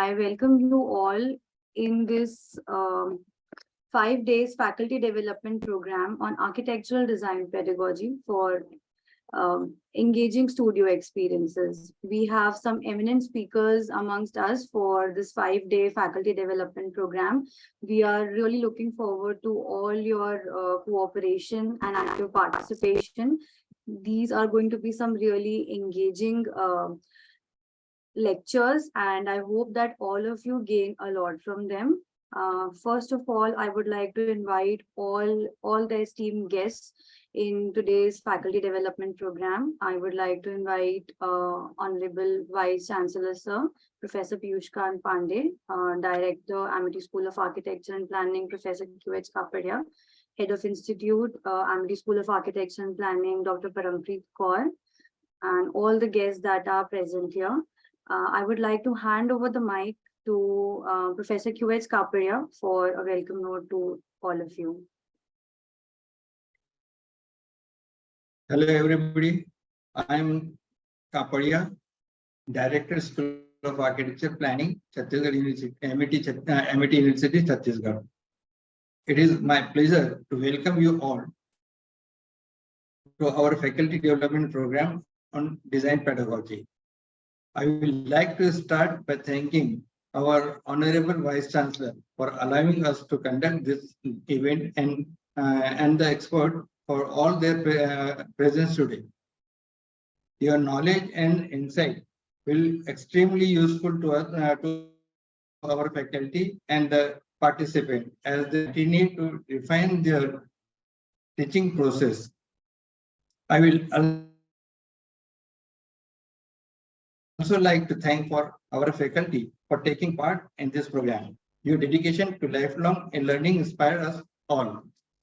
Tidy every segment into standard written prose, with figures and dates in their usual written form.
I welcome you all in this 5 days faculty development program on architectural design pedagogy for engaging studio experiences. We have some eminent speakers amongst us for this 5 day faculty development program. We are really looking forward to all your cooperation and active participation. These are going to be some really engaging lectures, and I hope that all of you gain a lot from them. First of all, I would like to invite all the esteemed guests in today's faculty development program. I would like to invite Honorable Vice Chancellor Sir, Professor Piyush Kant Pandey, Director, Amity School of Architecture and Planning, Professor QH Kapadia, Head of Institute, Amity School of Architecture and Planning, Dr. Parampreet Kaur, and all the guests that are present here. I would like to hand over the mic to Professor QH Kapadia for a welcome note to all of you. Hello, everybody. I'm Kapadia, Director, School of Architecture Planning, Chhattisgarh University, Amity University, Chhattisgarh. It is my pleasure to welcome you all to our faculty development program on design pedagogy. I would like to start by thanking our Honorable Vice Chancellor for allowing us to conduct this event and the expert for all their presence today. Your knowledge and insight will extremely useful to us, to our faculty and the participant as they continue to refine their teaching process. I will also like to thank for our faculty for taking part in this program. Your dedication to lifelong learning inspires us all.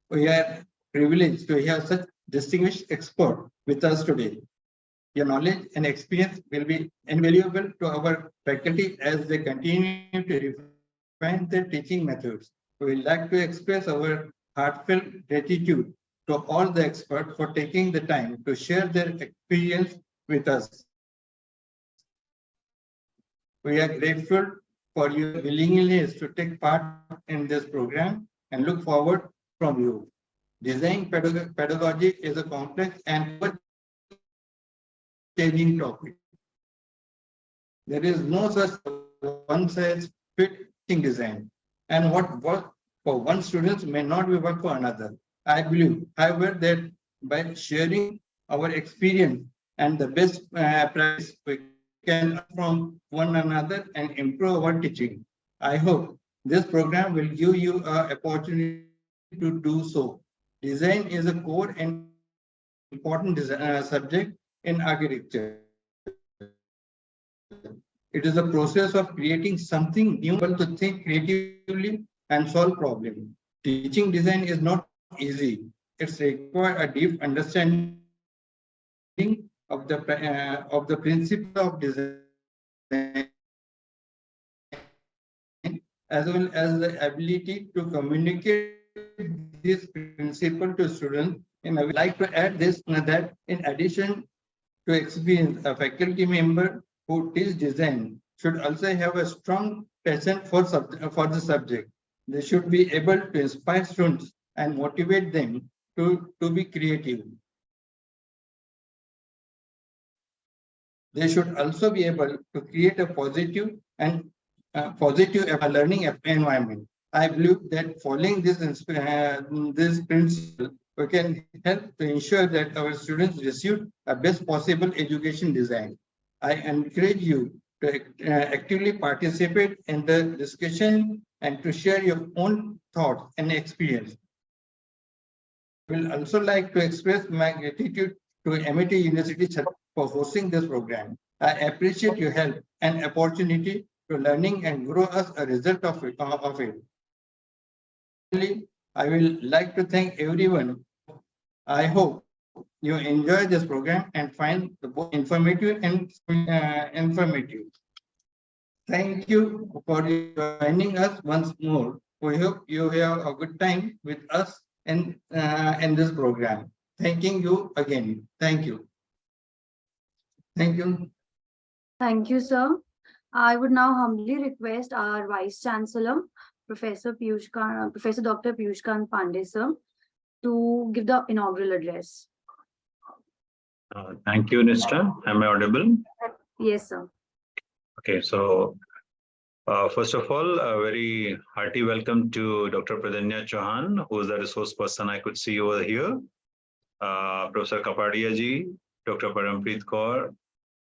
We are privileged to have such distinguished expert with us today. Your knowledge and experience will be invaluable to our faculty as they continue to refine their teaching methods. We would like to express our heartfelt gratitude to all the experts for taking the time to share their experience with us. We are grateful for your willingness to take part in this program and look forward from you. Design pedagogy is a complex and changing topic. There is no such one-size-fits design, and what works for one student may not be work for another. I believe, however, that by sharing our experience and the best practice, we can learn from one another and improve our teaching. I hope this program will give you an opportunity to do so. Design is a core and important subject in architecture. It is a process of creating something new to think creatively and solve problems. Teaching design is not easy. It's requires a deep understanding of the principle of design, as well as the ability to communicate this principle to students. And I would like to add this that in addition to experience, a faculty member who teaches design should also have a strong passion for the subject. They should be able to inspire students and motivate them to be creative. They should also be able to create a positive learning environment. I believe that following this principle, we can help to ensure that our students receive a best possible education design. I encourage you to actively participate in the discussion and to share your own thoughts and experience. I will also like to express my gratitude to Amity University for hosting this program. I appreciate your help and opportunity to learning and grow as a result of it. I will like to thank everyone. I hope you enjoy this program and find the both informative and informative. Thank you for joining us once more. We hope you have a good time with us in this program. Thanking you again. Thank you. Thank you. Thank you, sir. I would now humbly request our Vice Chancellor, Professor Dr. Piyush Kant Pandey, sir, to give the inaugural address. Thank you, Nista. Am I audible? Yes, sir. Okay, so first of all, a very hearty welcome to Dr. Pradanya Chauhan, who is the resource person I could see over here, Professor Kapadia ji, Dr. Parampreet Kaur,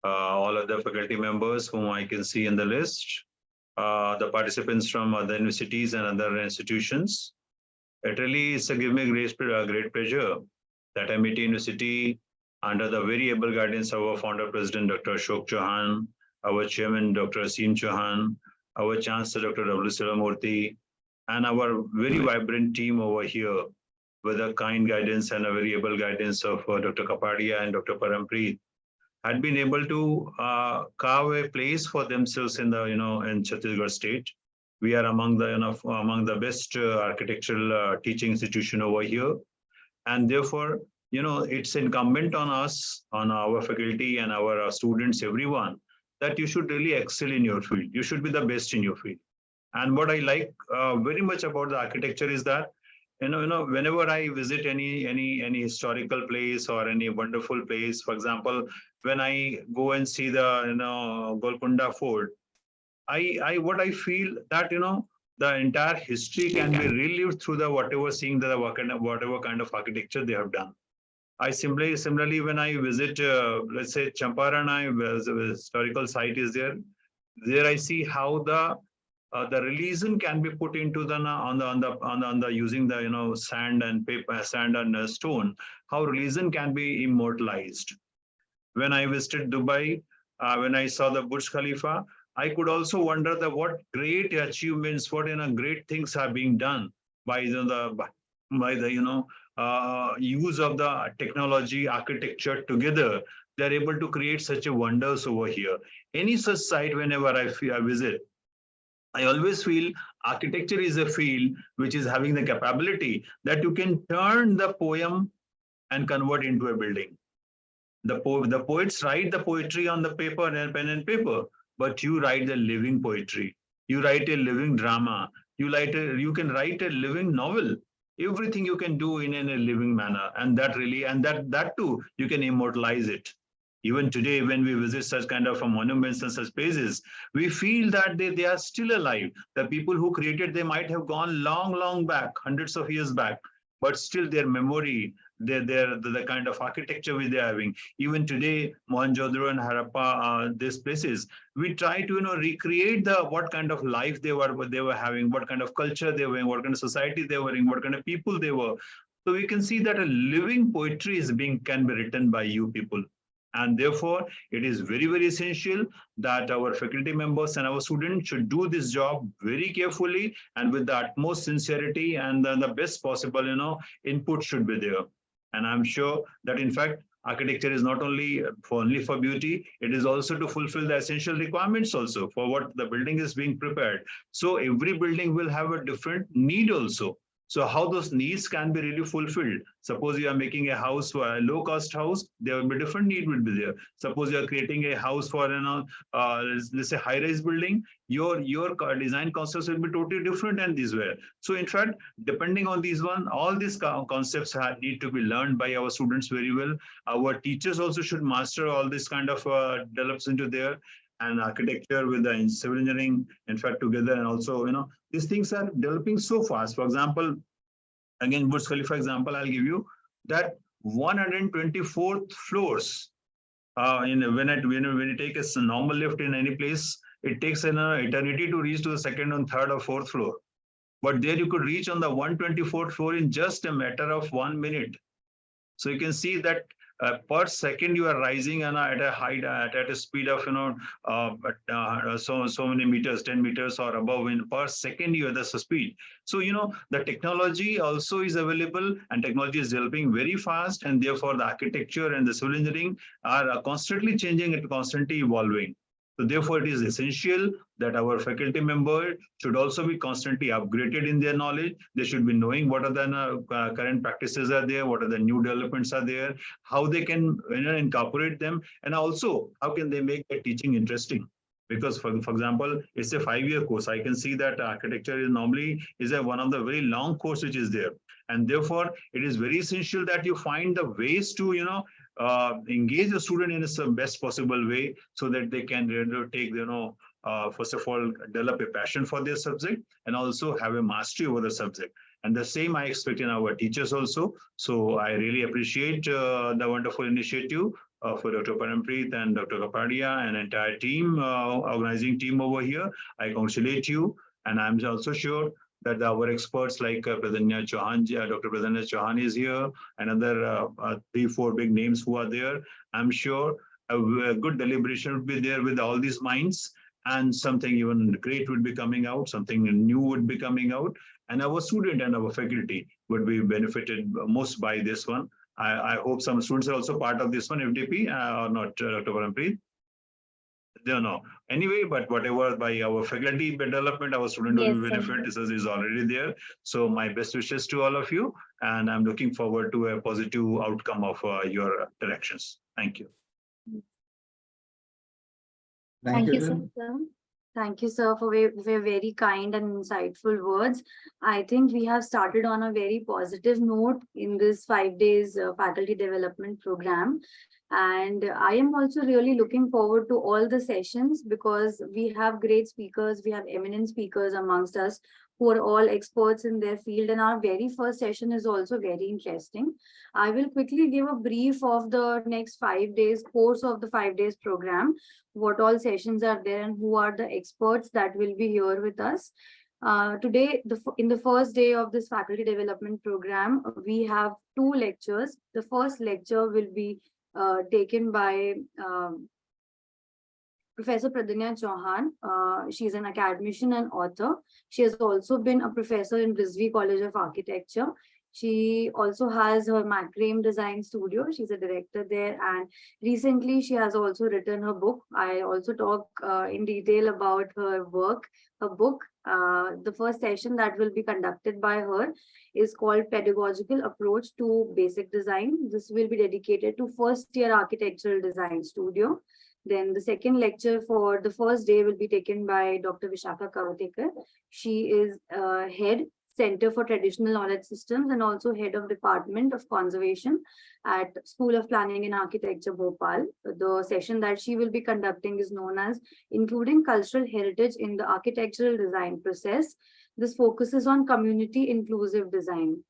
all other faculty members whom I can see in the list, the participants from other universities and other institutions. It really is a give me great pleasure that MIT University, under the very able guidance of our founder president, Dr. Ashok Chauhan, our chairman, Dr. Asim Chauhan, our chancellor, Dr. W. Silamurthy, and our very vibrant team over here, with the kind guidance and a very able guidance of Dr. Kapadia and Dr. Parampreet, had been able to carve a place for themselves in the in Chhattisgarh state. We are among the among the best architectural teaching institution over here, and therefore it's incumbent on us, on our faculty and our students, everyone, that you should really excel in your field. You should be the best in your field. And what I like very much about the architecture is that whenever I visit any historical place or any wonderful place, for example, when I go and see the Golconda Fort, I what I feel that the entire history can be relived through the seeing the whatever kind of architecture they have done. I similarly when I visit let's say Champaran, the historical site is there. There I see how the religion can be put into the on the using the sand and paper, sand and stone. How religion can be immortalized. When I visited Dubai, when I saw the Burj Khalifa, I could also wonder that what great achievements, what great things are being done by the use of the technology, architecture together. They're able to create such a wonders over here. Any such site, whenever I visit, I always feel architecture is a field which is having the capability that you can turn the poem and convert into a building. The poets write the poetry on the paper and pen and paper, but you write the living poetry. You write a living drama. You can write a living novel. Everything you can do in a living manner, and that too you can immortalize it. Even today, when we visit such kind of monuments and such places, we feel that they are still alive. The people who created them might have gone long back, hundreds of years back, but still their memory, the kind of architecture which they're having. Even today, Mohenjo-daro and Harappa, these places, we try to recreate the what kind of life they were having, what kind of culture they were in, what kind of society they were in, what kind of people they were. So we can see that a living poetry can be written by you people. And therefore, it is very essential that our faculty members and our students should do this job very carefully and with the utmost sincerity, and the best possible input should be there. And I'm sure that in fact, architecture is not only for beauty, it is also to fulfill the essential requirements also for what the building is being prepared. So every building will have a different need also. So how those needs can be really fulfilled. Suppose you are making a house for a low-cost house, there will be different need will be there. Suppose you are creating a house for let's say high-rise building, your design concepts will be totally different and these were. So in fact, depending on these all these concepts need to be learned by our students very well. Our teachers also should master all this kind of develops into there, and architecture with the civil engineering, in fact, together. And also, these things are developing so fast. For example, again, Burj Khalifa example, I'll give you that 124th floors. When you take a normal lift in any place, it takes an eternity to reach to the second and third or fourth floor. But there you could reach on the 124th floor in just a matter of 1 minute. So you can see that per second you are rising and at a height at a speed of so many meters, 10 meters or above. In per second you have the speed. So the technology also is available, and technology is developing very fast, and therefore the architecture and the civil engineering are constantly changing and constantly evolving. So therefore, it is essential that our faculty member should also be constantly upgraded in their knowledge. They should be knowing what are the current practices are there, what are the new developments are there, how they can incorporate them, and also how can they make their teaching interesting. Because for example, it's a 5-year course. I can see that architecture is normally one of the very long course which is there. And therefore, it is very essential that you find the ways to, engage the student in the best possible way so that they can take, first of all, develop a passion for their subject and also have a mastery over the subject. And the same I expect in our teachers also. So I really appreciate the wonderful initiative for Dr. Parampreet and Dr. Kapadia and entire team, organizing team over here. I congratulate you. And I'm also sure that our experts like Pradanya Chauhan, Dr. Pradanya Chauhan is here, another 3-4 big names who are there. I'm sure a good deliberation would be there with all these minds, and something even great would be coming out, something new would be coming out, and our student and our faculty would be benefited most by this one. I hope some students are also part of this one, FDP, or not, Dr. Parampreet? Don't know. Anyway, but whatever by our faculty development, our student Yes, will benefit. This is already there. So my best wishes to all of you. And I'm looking forward to a positive outcome of your directions. Thank you. Thank you, sir. Thank you, sir, for your very kind and insightful words. I think we have started on a very positive note in this 5 days faculty development program. And I am also really looking forward to all the sessions because we have great speakers, we have eminent speakers amongst us who are all experts in their field. And our very first session is also very interesting. I will quickly give a brief of the next 5 days course of the 5 days program, what all sessions are there and who are the experts that will be here with us. Today, in the first day of this faculty development program, we have 2 lectures. The first lecture will be taken by Professor Pradanya Chauhan. She's an academician and author. She has also been a professor in Rizvi College of Architecture. She also has her Macrame Design Studio. She's a director there. And recently, she has also written her book. I also talk in detail about her work, her book. The first session that will be conducted by her is called Pedagogical Approach to Basic Design. This will be dedicated to first-year architectural design studio. Then the second lecture for the first day will be taken by Dr. Vishakha Kavatekar. She is head Center for Traditional Knowledge Systems and also head of Department of Conservation at School of Planning and Architecture, Bhopal. The session that she will be conducting is known as Including Cultural Heritage in the Architectural Design Process. This focuses on community inclusive design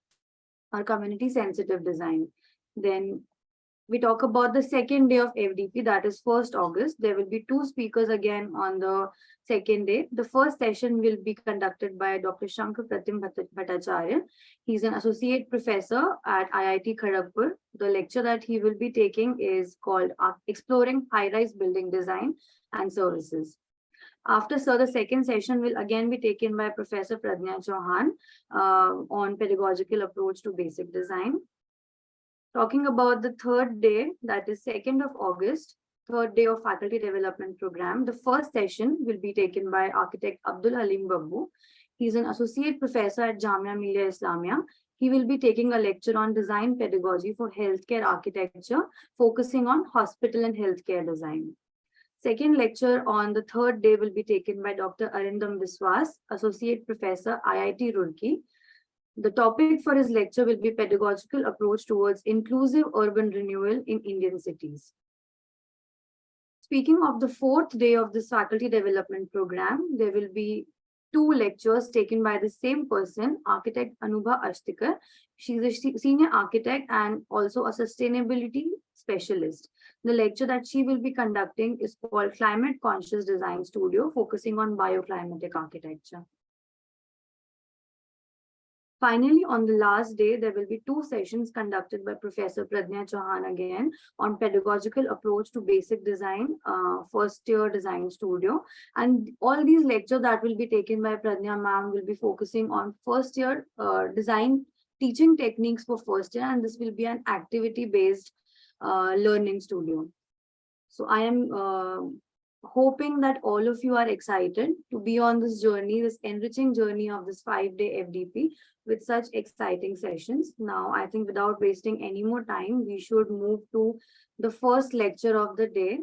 or community sensitive design. Then we talk about the second day of FDP, that is 1st August. There will be 2 speakers again on the second day. The first session will be conducted by Dr. Shankar Pratim Bhattacharya. He's an associate professor at IIT Kharagpur. The lecture that he will be taking is called Exploring High-Rise Building Design and Services. After sir, the second session will again be taken by Professor Pradanya Chauhan on pedagogical approach to basic design. Talking about the third day, that is 2nd of August, third day of faculty development program. The first session will be taken by architect Abdul Halim Babbu. He's an associate professor at Jamia Millia Islamia. He will be taking a lecture on design pedagogy for healthcare architecture, focusing on hospital and healthcare design. Second lecture on the third day will be taken by Dr. Arindam Biswas, associate professor, IIT Roorkee. The topic for his lecture will be Pedagogical Approach Towards Inclusive Urban Renewal in Indian Cities. Speaking of the fourth day of this faculty development program, there will be 2 lectures taken by the same person, architect Anubha Ashtikar. She's a senior architect and also a sustainability specialist. The lecture that she will be conducting is called Climate Conscious Design Studio, focusing on bioclimatic architecture. Finally, on the last day, there will be 2 sessions conducted by Professor Pradnya Chauhan again on pedagogical approach to basic design, first year design studio. And all these lectures that will be taken by Pradnya ma'am will be focusing on first year design teaching techniques for first year. And this will be an activity based learning studio. So I am hoping that all of you are excited to be on this journey, this enriching journey of this 5-day FDP with such exciting sessions. Now, I think without wasting any more time, we should move to the first lecture of the day.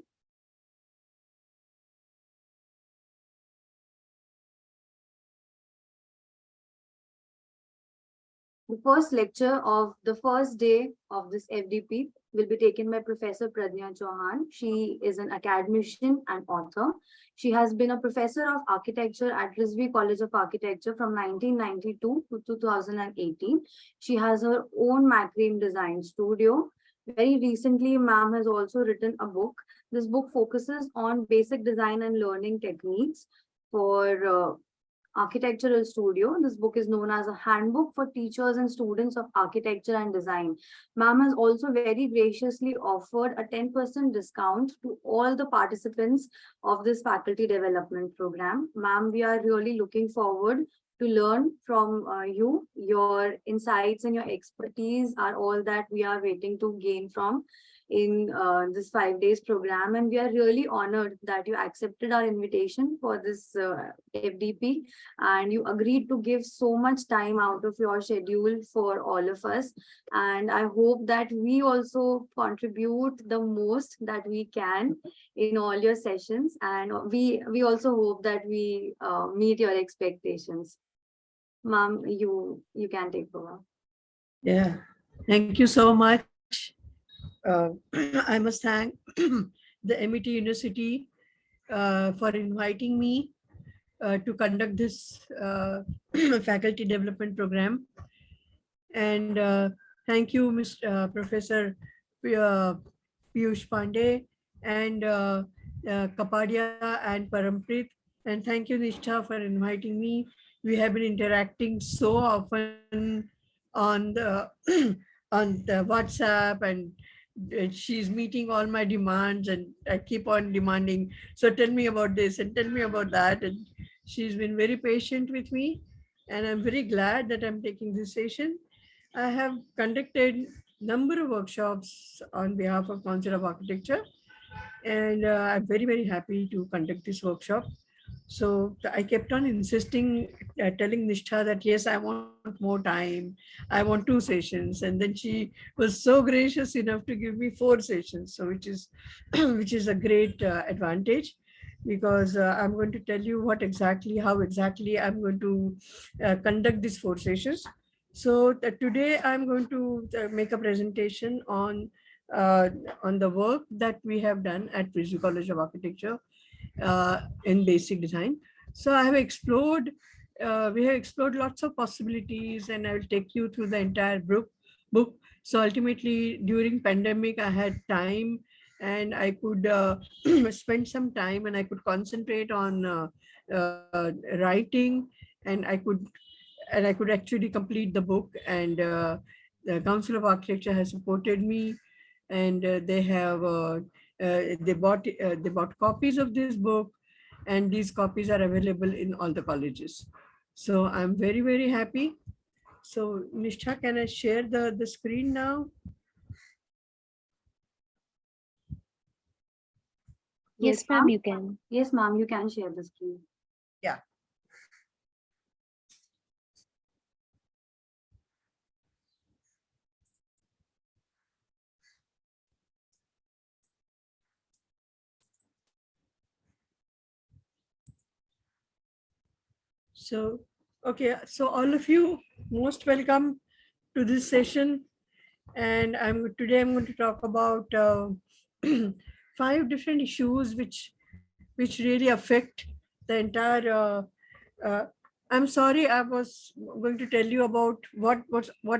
The first lecture of the first day of this FDP will be taken by Professor Pradnya Chauhan. She is an academician and author. She has been a professor of architecture at Rizvi College of Architecture from 1992 to 2018. She has her own Macrame design studio. Very recently, ma'am has also written a book. This book focuses on basic design and learning techniques for architectural studio. This book is known as a handbook for teachers and students of architecture and design. Ma'am has also very graciously offered a 10% discount to all the participants of this faculty development program. Ma'am, we are really looking forward to learn from you. Your insights and your expertise are all that we are waiting to gain from in this 5 days program, and we are really honored that you accepted our invitation for this FDP, and you agreed to give so much time out of your schedule for all of us. And I hope that we also contribute the most that we can in all your sessions, and we also hope that we meet your expectations. Ma'am, you can take over. Yeah, thank you so much. I must thank the MET University for inviting me to conduct this faculty development program. And thank you, Mr. Professor Piyush Pandey and Kapadia and Parampreet. And thank you, Nishtha, for inviting me. We have been interacting so often on the on the WhatsApp, and she's meeting all my demands, and I keep on demanding, so tell me about this and tell me about that. And she's been very patient with me, and I'm very glad that I'm taking this session. I have conducted number of workshops on behalf of Council of Architecture, and I'm very, very happy to conduct this workshop. So I kept on insisting, telling Nishtha that yes, I want more time. I want 2 sessions, and then she was so gracious enough to give me 4 sessions. So which is which is a great advantage, because I'm going to tell you how exactly I'm going to conduct these 4 sessions. So today I'm going to make a presentation on the work that we have done at Rizvi College of Architecture in basic design. So I have explored, we have explored lots of possibilities, and I will take you through the entire book. So ultimately, during pandemic, I had time, and I could spend some time, and I could concentrate on writing, and I could actually complete the book. And the Council of Architecture has supported me, and they bought copies of this book, and these copies are available in all the colleges. So I'm very, very happy. So Nishtha, can I share the screen now? Yes, ma'am, you can. Yes, ma'am, you can share the screen. Yeah. So, okay, so all of you, most welcome to this session. And today I'm going to talk about 5 different issues which really affect the entire. I'm sorry, I was going to tell you about what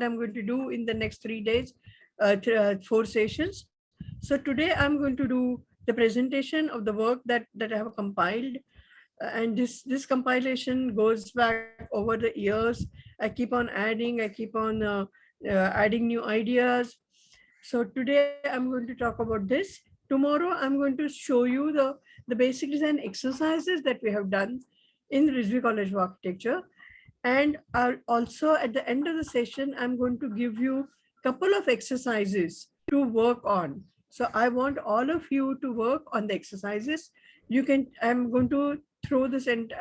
I'm going to do in the next 3 days, 4 sessions. So today I'm going to do the presentation of the work that I have compiled, and this compilation goes back over the years. I keep on adding, I keep on adding new ideas. So today I'm going to talk about this. Tomorrow I'm going to show you the basic design exercises that we have done in Rizvi College of Architecture. And also at the end of the session, I'm going to give you a couple of exercises to work on. So I want all of you to work on the exercises. I'm going to throw this and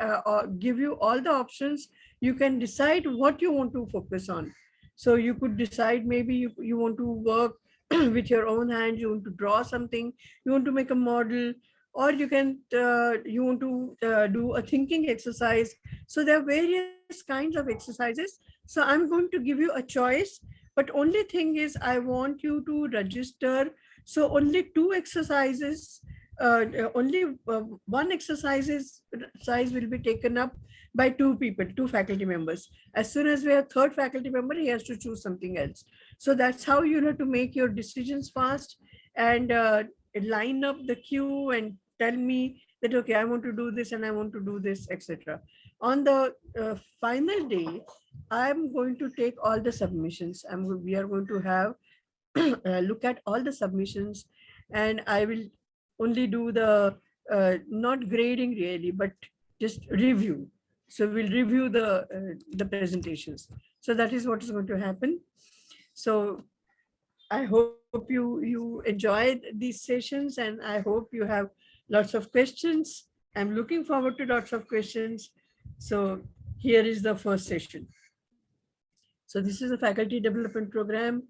give you all the options. You can decide what you want to focus on. So you could decide, maybe you want to work with your own hands, you want to draw something, you want to make a model, or you can, you want to do a thinking exercise. So there are various kinds of exercises. So I'm going to give you a choice, but only thing is I want you to register. So only two exercises, only one exercise will be taken up by two people, two faculty members. As soon as we have third faculty member, he has to choose something else. So that's how you have to make your decisions fast and line up the queue and tell me that, okay, I want to do this and I want to do this, etc. On the final day, I'm going to take all the submissions. We are going to have look at all the submissions, and I will only do the not grading really, but just review. So we'll review the presentations. So that is what is going to happen. So I hope you enjoyed these sessions, and I hope you have lots of questions. I'm looking forward to lots of questions. So here is the first session. So this is a faculty development program,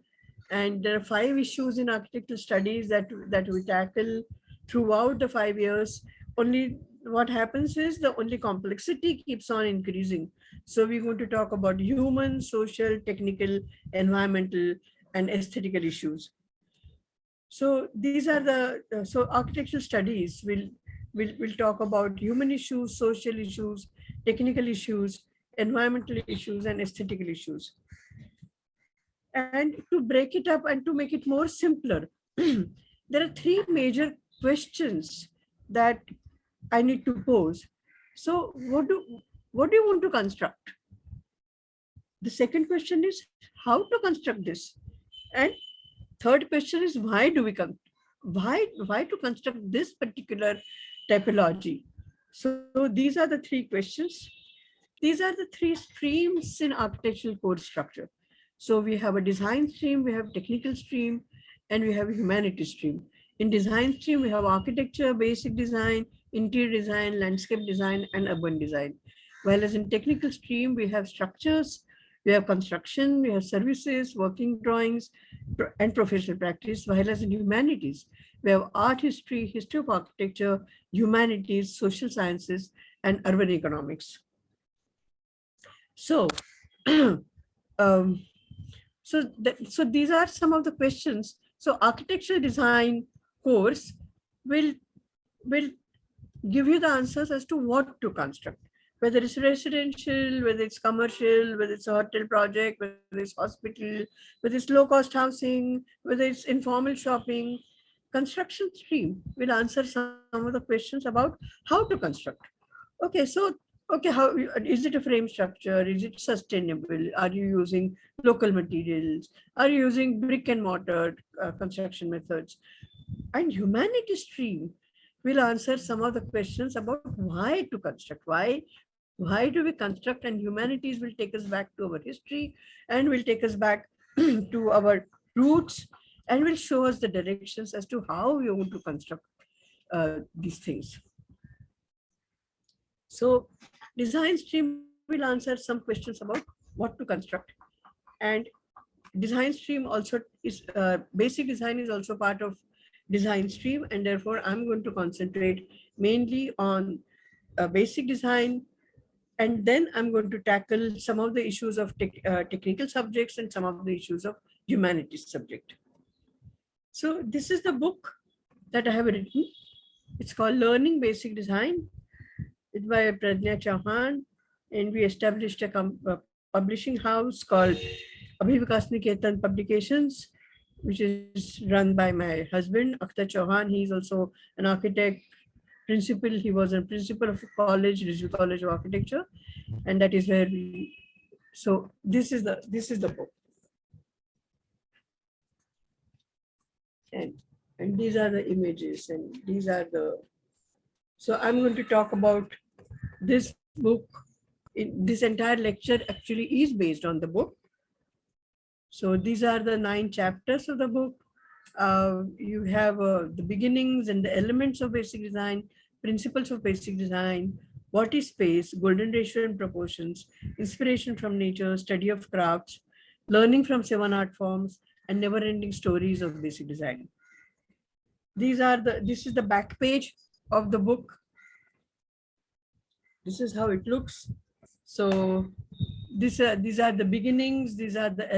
and there are 5 issues in architectural studies that we tackle throughout the 5 years. Only what happens is the only complexity keeps on increasing. So we're going to talk about human, social, technical, environmental, and aesthetical issues. So these are the so architectural studies will talk about human issues, social issues, technical issues, environmental issues, and aesthetical issues. And to break it up and to make it more simpler, there are 3 major questions that I need to pose. So what do you want to construct? The second question is how to construct this, and third question is why do we why to construct this particular typology? So these are the 3 questions. These are the 3 streams in architectural course structure. So we have a design stream, we have technical stream, and we have a humanities stream. In design stream, we have architecture, basic design, interior design, landscape design, and urban design. While as in technical stream, we have structures, we have construction, we have services, working drawings, and professional practice. While as in humanities, we have art history, history of architecture, humanities, social sciences, and urban economics. So, so these are some of the questions. So architecture design course will give you the answers as to what to construct, whether it's residential, whether it's commercial, whether it's a hotel project, whether it's hospital, whether it's low-cost housing, whether it's informal shopping. Construction stream will answer some of the questions about how to construct. Okay, so okay, how is it a frame structure? Is it sustainable? Are you using local materials? Are you using brick and mortar construction methods? And humanities stream will answer some of the questions about why to construct, why do we construct, and humanities will take us back to our history and will take us back to our roots and will show us the directions as to how we want to construct these things. So design stream will answer some questions about what to construct, and design stream also is basic design is also part of design stream, and therefore I'm going to concentrate mainly on basic design, and then I'm going to tackle some of the issues of technical subjects and some of the issues of humanities subject. So this is the book that I have written. It's called Learning Basic Design. It's by Pradnya Chauhan, and we established a publishing house called Abhivikas Niketan Publications, which is run by my husband, Akhtar Chauhan. He is also an architect, principal. He was a principal of a college, Rizvi College of Architecture, and that is where we. So this is the book, and these are the images, and these are the. So I'm going to talk about this book. This entire lecture actually is based on the book. So these are the 9 chapters of the book. You have the beginnings and the elements of basic design, principles of basic design, what is space, golden ratio and proportions, inspiration from nature, study of crafts, learning from 7 art forms, and never-ending stories of basic design. This is the back page of the book. This is how it looks. So these are the beginnings, these are the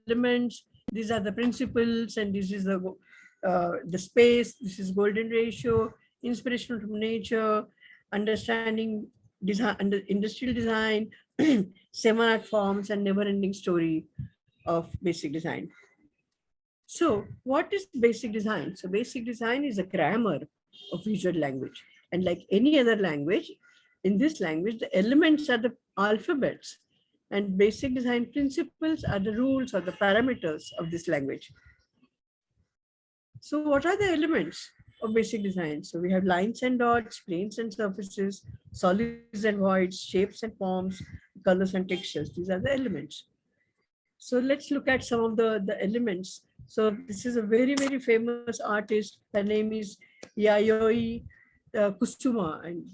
elements, these are the principles, and this is the space. This is golden ratio, inspiration from nature, understanding design, industrial design, seven art forms, and never-ending story of basic design. So what is basic design? So basic design is a grammar of visual language. And like any other language, in this language, the elements are the alphabets and basic design principles are the rules or the parameters of this language. So what are the elements of basic design? So we have lines and dots, planes and surfaces, solids and voids, shapes and forms, colors and textures. These are the elements. So let's look at some of the elements. So this is a very, very famous artist. Her name is Yayoi Kusuma. And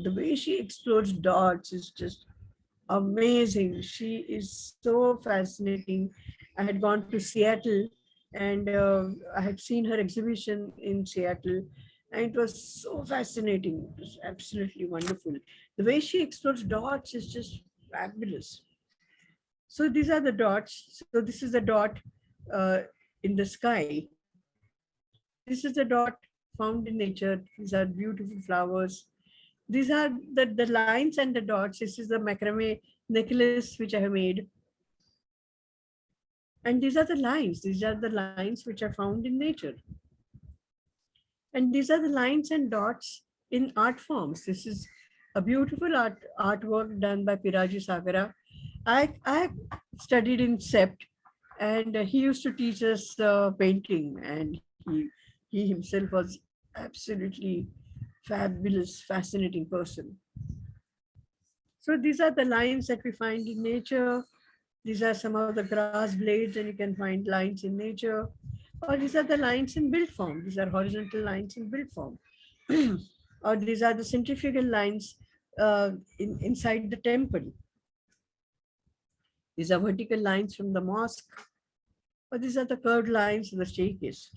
the way she explores dots is just amazing. She is so fascinating. I had gone to Seattle and I had seen her exhibition in Seattle. And it was so fascinating. It was absolutely wonderful. The way she explores dots is just fabulous. So these are the dots. So this is a dot in the sky. This is a dot found in nature. These are beautiful flowers. These are the lines and the dots. This is the macrame necklace which I have made. And these are the lines. These are the lines which are found in nature. And these are the lines and dots in art forms. This is a beautiful artwork done by Piraji Sagara. I studied in SEPT, and he used to teach us painting, and he himself was absolutely fabulous, fascinating person. So these are the lines that we find in nature. These are some of the grass blades, and you can find lines in nature. Or these are the lines in build form. These are horizontal lines in build form. Or these are the centrifugal lines inside the temple. These are vertical lines from the mosque. Or these are the curved lines of the staircase.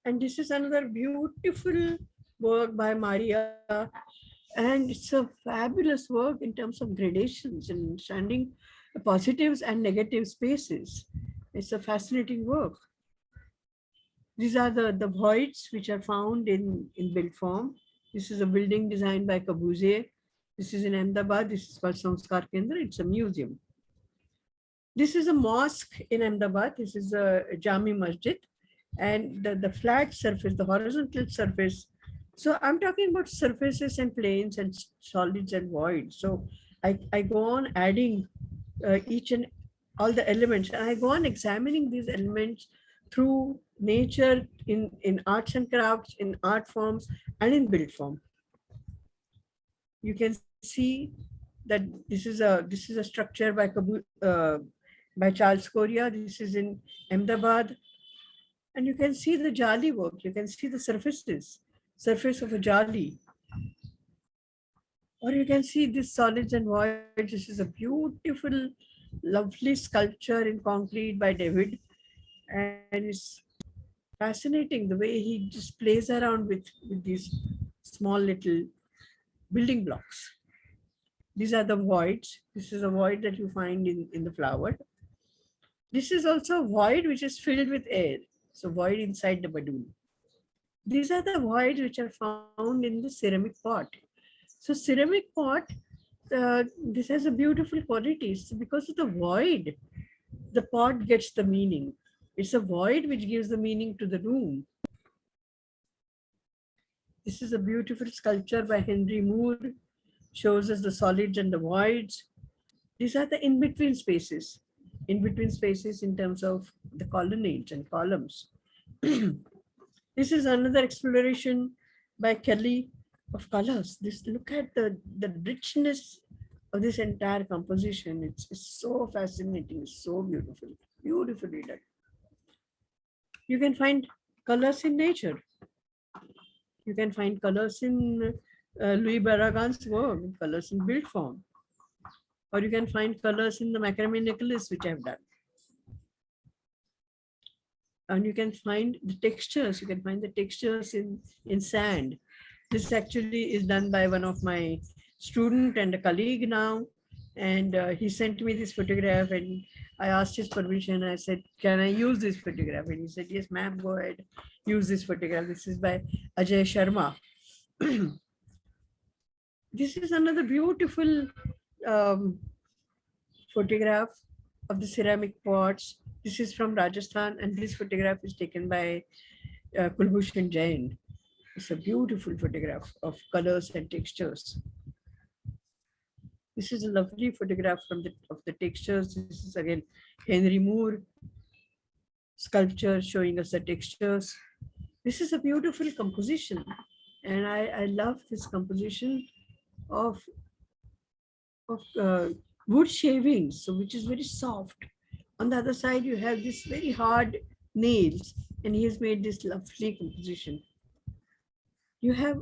And this is another beautiful work by Maria. And it's a fabulous work in terms of gradations and understanding the positives and negative spaces. It's a fascinating work. These are the voids which are found in built form. This is a building designed by Corbusier. This is in Ahmedabad. This is called Samskar Kendra. It's a museum. This is a mosque in Ahmedabad. This is a Jami Masjid. And the flat surface, the horizontal surface. So I'm talking about surfaces and planes and solids and voids. So I go on adding each and all the elements, and I go on examining these elements through nature, in arts and crafts, in art forms, and in built form. You can see that this is a structure by Charles Correa. This is in Ahmedabad. And you can see the jali work. You can see the surface of a jali. Or you can see this solids and voids. This is a beautiful, lovely sculpture in concrete by David. And it's fascinating the way he just plays around with these small little building blocks. These are the voids. This is a void that you find in the flower. This is also a void which is filled with air. So void inside the balloon. These are the voids which are found in the ceramic pot. So ceramic pot, this has a beautiful quality. So because of the void, the pot gets the meaning. It's a void which gives the meaning to the room. This is a beautiful sculpture by Henry Moore. Shows us the solids and the voids. These are the in-between spaces. In-between spaces in terms of the colonnades and columns. This is another exploration by Kelly of colors. Look at the richness of this entire composition. It's so fascinating, it's so beautiful, beautifully done. You can find colors in nature. You can find colors in Louis Barragan's work, colors in built form. Or you can find colors in the macrame necklace, which I've done. And you can find the textures. You can find the textures in sand. This actually is done by one of my student and a colleague now. And he sent me this photograph and I asked his permission. I said, can I use this photograph? And he said, yes, ma'am, go ahead, use this photograph. This is by Ajay Sharma. This is another beautiful um, photograph of the ceramic pots. This is from Rajasthan, and this photograph is taken by Kulbhushan Jain. It's a beautiful photograph of colors and textures. This is a lovely photograph of the textures. This is again Henry Moore sculpture showing us the textures. This is a beautiful composition, and I love this composition of wood shavings, so which is very soft. On the other side, you have this very hard nails, and he has made this lovely composition. You have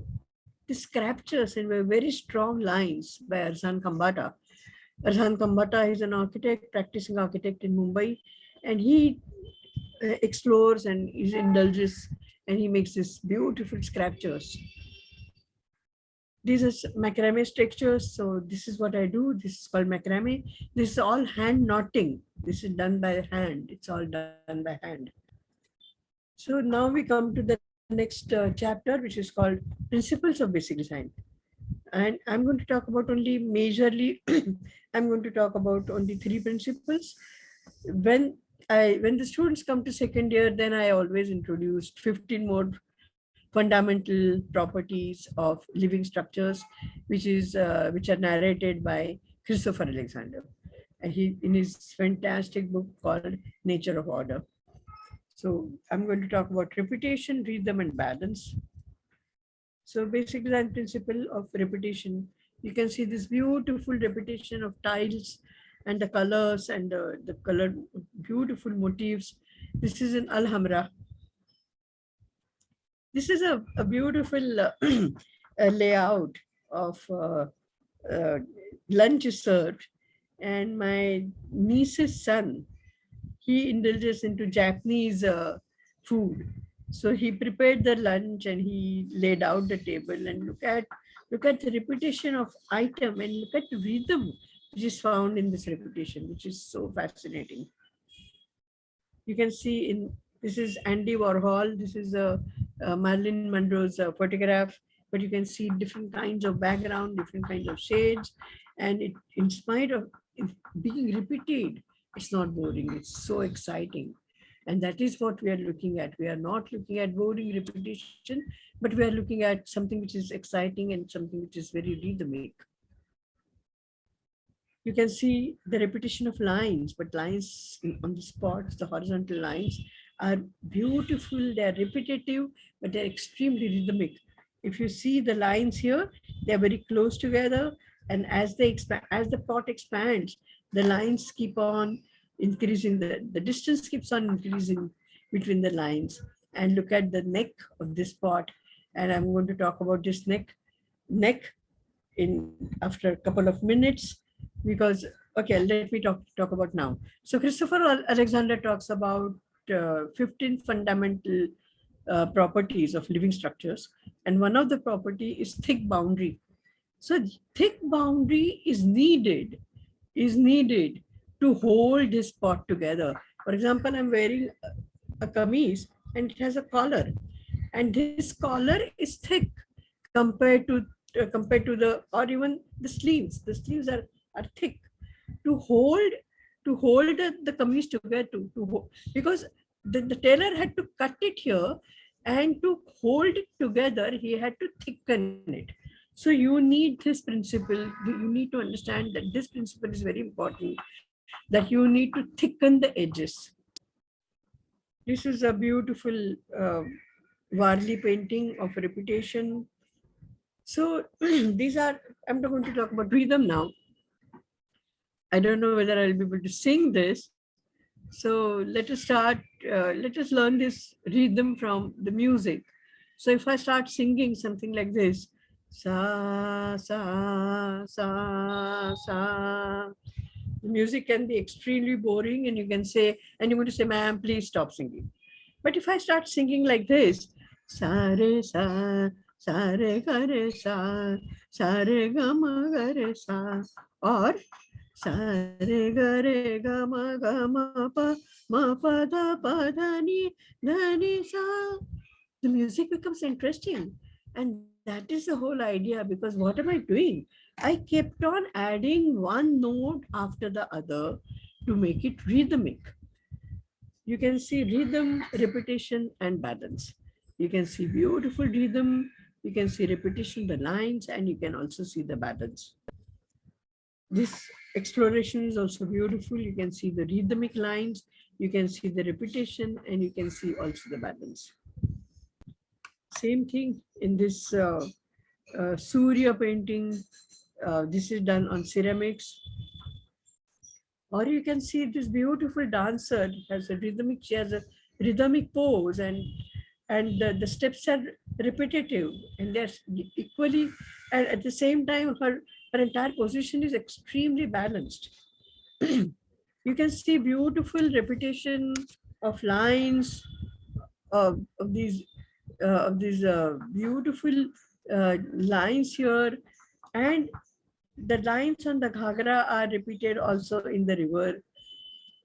the sculptures and very strong lines by Arzan Kambata. Arzan Kambata is an architect, practicing architect in Mumbai, and he explores and he indulges, and he makes these beautiful sculptures. These are macrame textures. So this is what I do. This is called macrame. This is all hand knotting. This is done by hand. It's all done by hand. So now we come to the next chapter, which is called Principles of Basic Design. And I'm going to talk about only majorly, I'm going to talk about only 3 principles. When the students come to second year, then I always introduced 15 more fundamental properties of living structures, which are narrated by Christopher Alexander. And he in his fantastic book called Nature of Order. So I'm going to talk about repetition, rhythm, and balance. So basic design principle of repetition. You can see this beautiful repetition of tiles and the colors and the color, beautiful motifs. This is in Alhambra. This is a beautiful layout of lunch is served, and my niece's son, he indulges into Japanese food. So he prepared the lunch and he laid out the table, and look at the repetition of item and look at the rhythm which is found in this repetition, which is so fascinating. You can see this is Andy Warhol. This is Marilyn Monroe's photograph, but you can see different kinds of background, different kinds of shades, and in spite of it being repeated, it's not boring. It's so exciting. And that is what we are looking at. We are not looking at boring repetition, but we are looking at something which is exciting and something which is very rhythmic. You can see the repetition of lines, but lines on the spots, the horizontal lines are beautiful. They're repetitive, but they're extremely rhythmic. If you see the lines here, they're very close together. And as they expand, as the plot expands, the lines keep on increasing, the distance keeps on increasing between the lines. And look at the neck of this pot. And I'm going to talk about this neck in after a couple of minutes, because okay, let me talk about now. So Christopher Alexander talks about 15 fundamental properties of living structures, and one of the property is thick boundary. So thick boundary is needed to hold this pot together. For example, I'm wearing a kameez and it has a collar, and this collar is thick compared to the, or even the sleeves. The sleeves are thick to hold the kameez together, because the tailor had to cut it here, and to hold it together he had to thicken it. So you need this principle. You need to understand that this principle is very important, that you need to thicken the edges. This is a beautiful Varley painting of repetition. So these are, I'm going to talk about rhythm now. I don't know whether I'll be able to sing this. So let us start, let us learn this rhythm from the music. So if I start singing something like this, sa, sa, sa, sa, the music can be extremely boring, and you can say, and you're going to say, ma'am, please stop singing. But if I start singing like this, sa, re, sa, sa re ga re sa re ga ma ga re sa, or sa re ga ma pa da ni sa. The music becomes interesting, and that is the whole idea. Because what am I doing? I kept on adding one note after the other to make it rhythmic. You can see rhythm, repetition, and balance. You can see beautiful rhythm, you can see repetition, the lines, and you can also see the balance. This exploration is also beautiful. You can see the rhythmic lines, you can see the repetition, and you can see also the balance. Same thing in this Surya painting. This is done on ceramics. Or you can see this beautiful dancer has a rhythmic, she has a rhythmic pose, and the steps are repetitive, and they're equally, and at the same time her entire position is extremely balanced. You can see beautiful repetition of lines of these beautiful lines here, and the lines on the ghagra are repeated also in the river,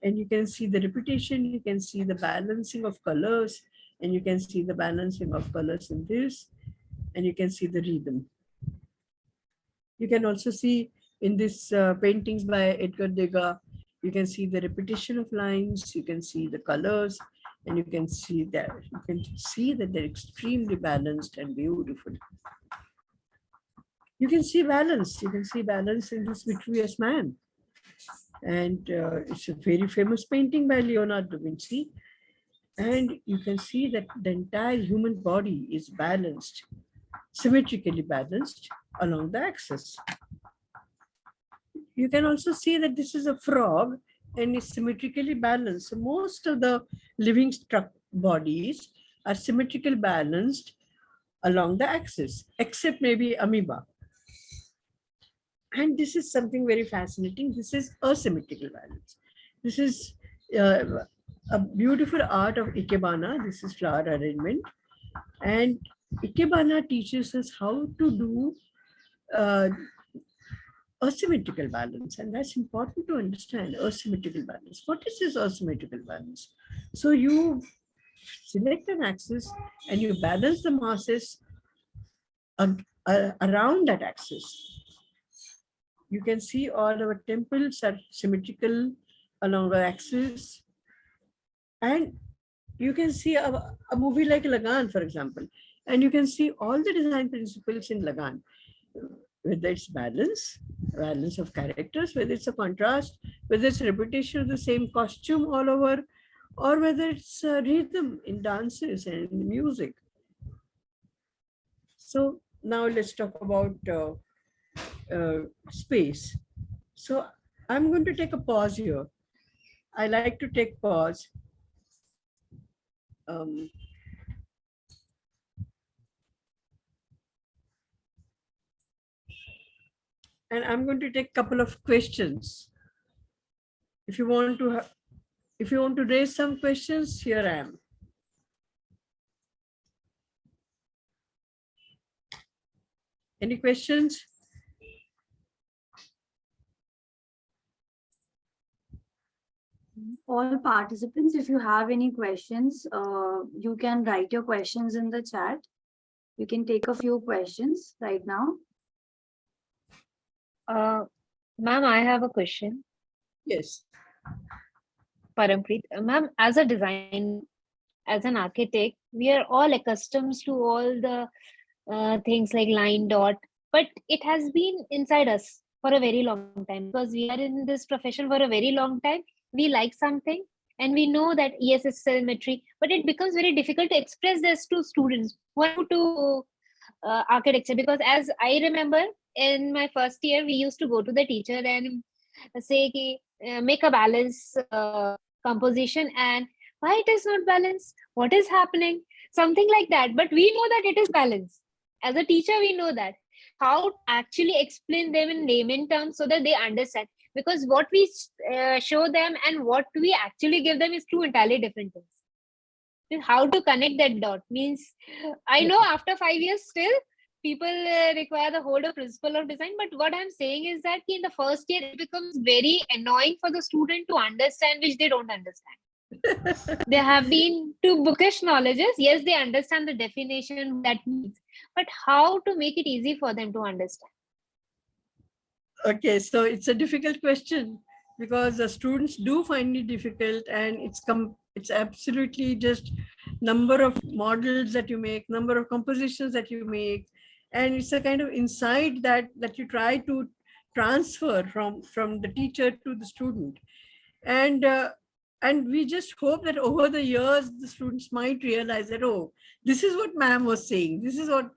and you can see the repetition, you can see the balancing of colors, and you can see the balancing of colors in this, and you can see the rhythm. You can also see in this paintings by Edgar Degas, you can see the repetition of lines, you can see the colors, and you can see that they're extremely balanced and beautiful. You can see balance in this Vitruvius Man. And it's a very famous painting by Leonardo da Vinci. And you can see that the entire human body is balanced, symmetrically balanced along the axis. You can also see that this is a frog and is symmetrically balanced. So most of the living bodies are symmetrically balanced along the axis, except maybe amoeba. And this is something very fascinating. This is asymmetrical balance. This is a beautiful art of Ikebana. This is flower arrangement. And Ikebana teaches us how to do asymmetrical balance. And that's important to understand, asymmetrical balance. What is this asymmetrical balance? So you select an axis and you balance the masses around that axis. You can see all our temples are symmetrical along the axis. And you can see a movie like Lagan, for example, and you can see all the design principles in Lagan, whether it's balance of characters, whether it's a contrast, whether it's repetition of the same costume all over, or whether it's rhythm in dances and in music. So now let's talk about space. So I'm going to take a pause here. I like to take pause. And I'm going to take a couple of questions. If you want to raise some questions, here I am. Any questions? All participants, if you have any questions, you can write your questions in the chat. You can take a few questions right now. Ma'am, I have a question. Yes. Parampreet. Ma'am, as a designer, as an architect, we are all accustomed to all the things like line, dot, but it has been inside us for a very long time because we are in this profession for a very long time. We like something and we know that yes, it's symmetry, but it becomes very difficult to express this to students who are new to architecture. Because as I remember, in my first year, we used to go to the teacher and say, make a balance composition, and why it is not balanced? What is happening? Something like that. But we know that it is balanced. As a teacher, we know that. How to actually explain them in layman terms so that they understand. Because what we show them and what we actually give them is two entirely different things. How to connect that dot means, I know after 5 years still people require the whole principle of design, but what I'm saying is that in the first year it becomes very annoying for the student to understand which they don't understand. They have been to bookish knowledges. Yes, they understand the definition that means, but how to make it easy for them to understand? Okay, so it's a difficult question because the students do find it difficult, and it's absolutely just number of models that you make, number of compositions that you make, and it's a kind of insight that you try to transfer from the teacher to the student. And we just hope that over the years the students might realize that, oh, this is what ma'am was saying, this is what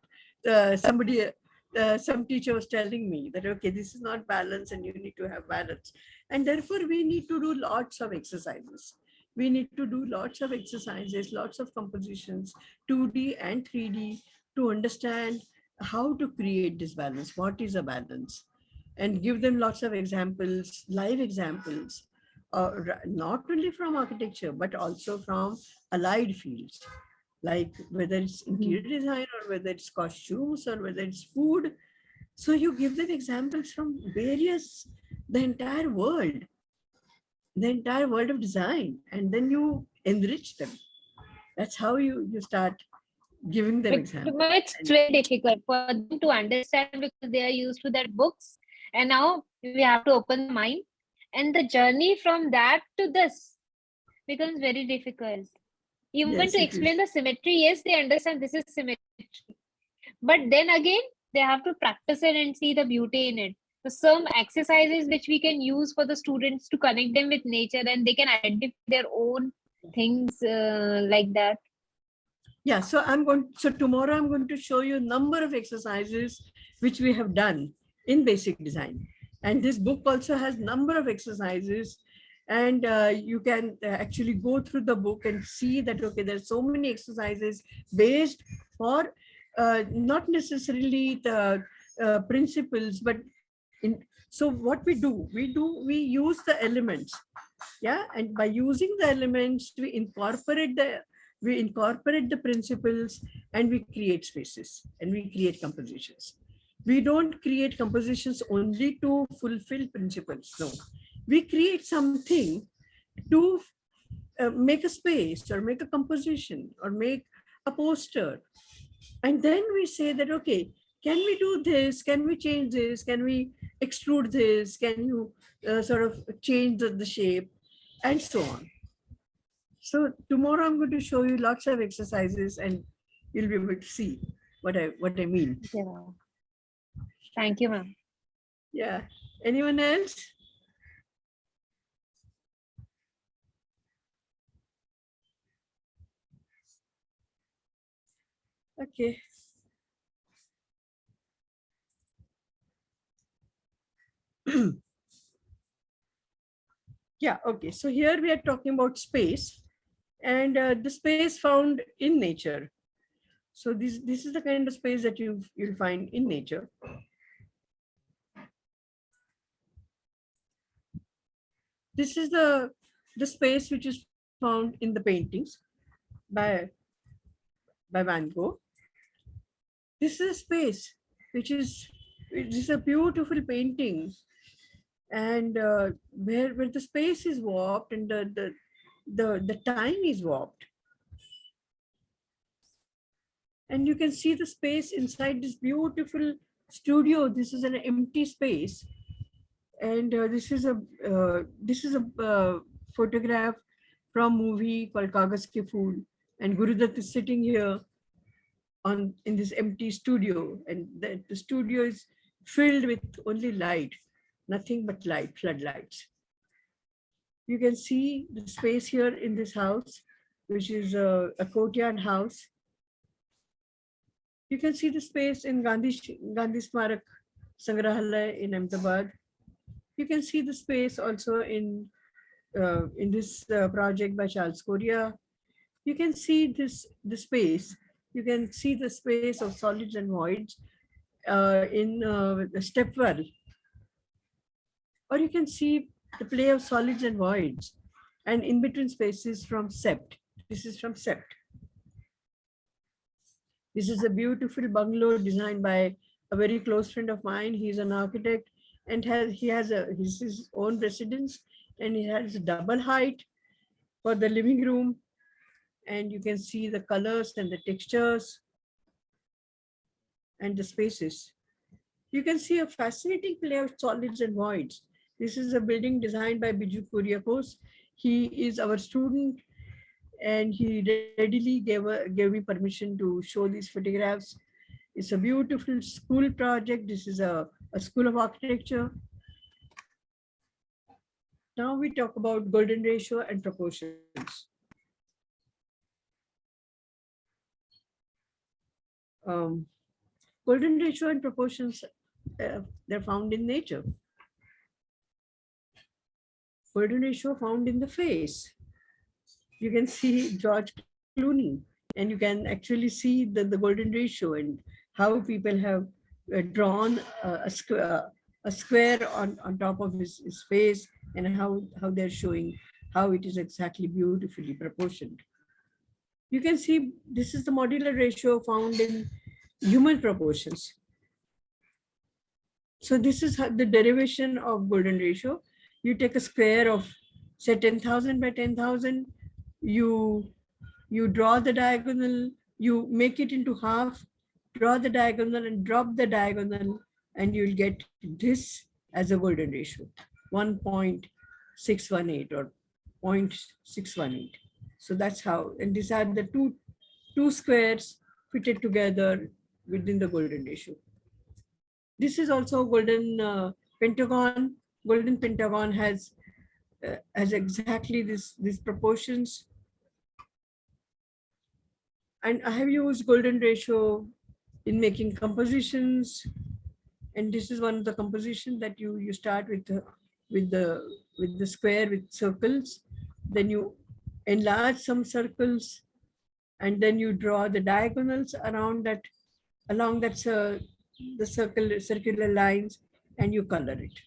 some teacher was telling me, that okay, this is not balance and you need to have balance. And therefore we need to do lots of exercises. We need to do lots of exercises, lots of compositions, 2D and 3D, to understand how to create this balance, what is a balance, and give them lots of examples, live examples, not only from architecture, but also from allied fields, like whether it's interior design or whether it's costumes or whether it's food. So you give them examples from the entire world of design, and then you enrich them. That's how you start giving them examples. But it's very difficult for them to understand because they are used to that books, and now we have to open the mind, and the journey from that to this becomes very difficult. Even Yes, to it explain is. the symmetry, yes, they understand this is symmetry, but then again they have to practice it and see the beauty in it. So some exercises which we can use for the students to connect them with nature, and they can identify their own things like that. Yeah, so tomorrow I'm going to show you a number of exercises which we have done in basic design. And this book also has number of exercises, and you can actually go through the book and see that, okay, there's so many exercises based for not necessarily the principles, but so what we use the elements. Yeah, and by using the elements, we incorporate the principles, and we create spaces and we create compositions. We don't create compositions only to fulfill principles. No, we create something to make a space or make a composition or make a poster. And then we say that, okay, can we do this? Can we change this? Can we extrude this? Can you sort of change the shape, and so on. So tomorrow I'm going to show you lots of exercises, and you'll be able to see what I mean. Yeah. Thank you, ma'am. Yeah. Anyone else? Okay. Yeah, okay. So here we are talking about space, and the space found in nature. So this is the kind of space that you'll find in nature. This is the space which is found in the paintings by Van Gogh. This is a space which is a beautiful painting, and where the space is warped and the time is warped, and you can see the space inside this beautiful studio. This is an empty space, and this is a photograph from movie called Kagas Ke Phool, and Gurudutt is sitting here in this empty studio, and the studio is filled with only light, nothing but light, floodlights. You can see the space here in this house, which is a courtyard house. You can see the space in Gandhi Smarak Sangrahalaya in Ahmedabad. You can see the space also in this project by Charles Correa. You can see the space. You can see the space of solids and voids in the Stepwell. Or you can see the play of solids and voids, and in between spaces from Sept. This is from Sept. This is a beautiful bungalow designed by a very close friend of mine. He's an architect and he has his own residence, and he has a double height for the living room. And you can see the colors and the textures and the spaces. You can see a fascinating play of solids and voids. This is a building designed by Biju Kuriakose. He is our student, and he readily gave me permission to show these photographs. It's a beautiful school project. This is a school of architecture. Now we talk about golden ratio and proportions. Golden ratio and proportions, they're found in nature. Golden ratio found in the face. You can see George Clooney, and you can actually see the golden ratio and how people have drawn a square on top of his face, and how they're showing how it is exactly beautifully proportioned. You can see this is the modular ratio found in human proportions. So this is the derivation of golden ratio. You take a square of, say, 10,000 by 10,000. You draw the diagonal, you make it into half, draw the diagonal and drop the diagonal, and you'll get this as a golden ratio, 1.618 or 0.618. So that's how, and these are the two squares fitted together within the golden ratio. This is also golden pentagon. Golden pentagon has exactly these proportions. And I have used golden ratio in making compositions. And this is one of the compositions that you start with the square with circles. Then you enlarge some circles, and then you draw the diagonals around that, along that the circular lines, and you color it.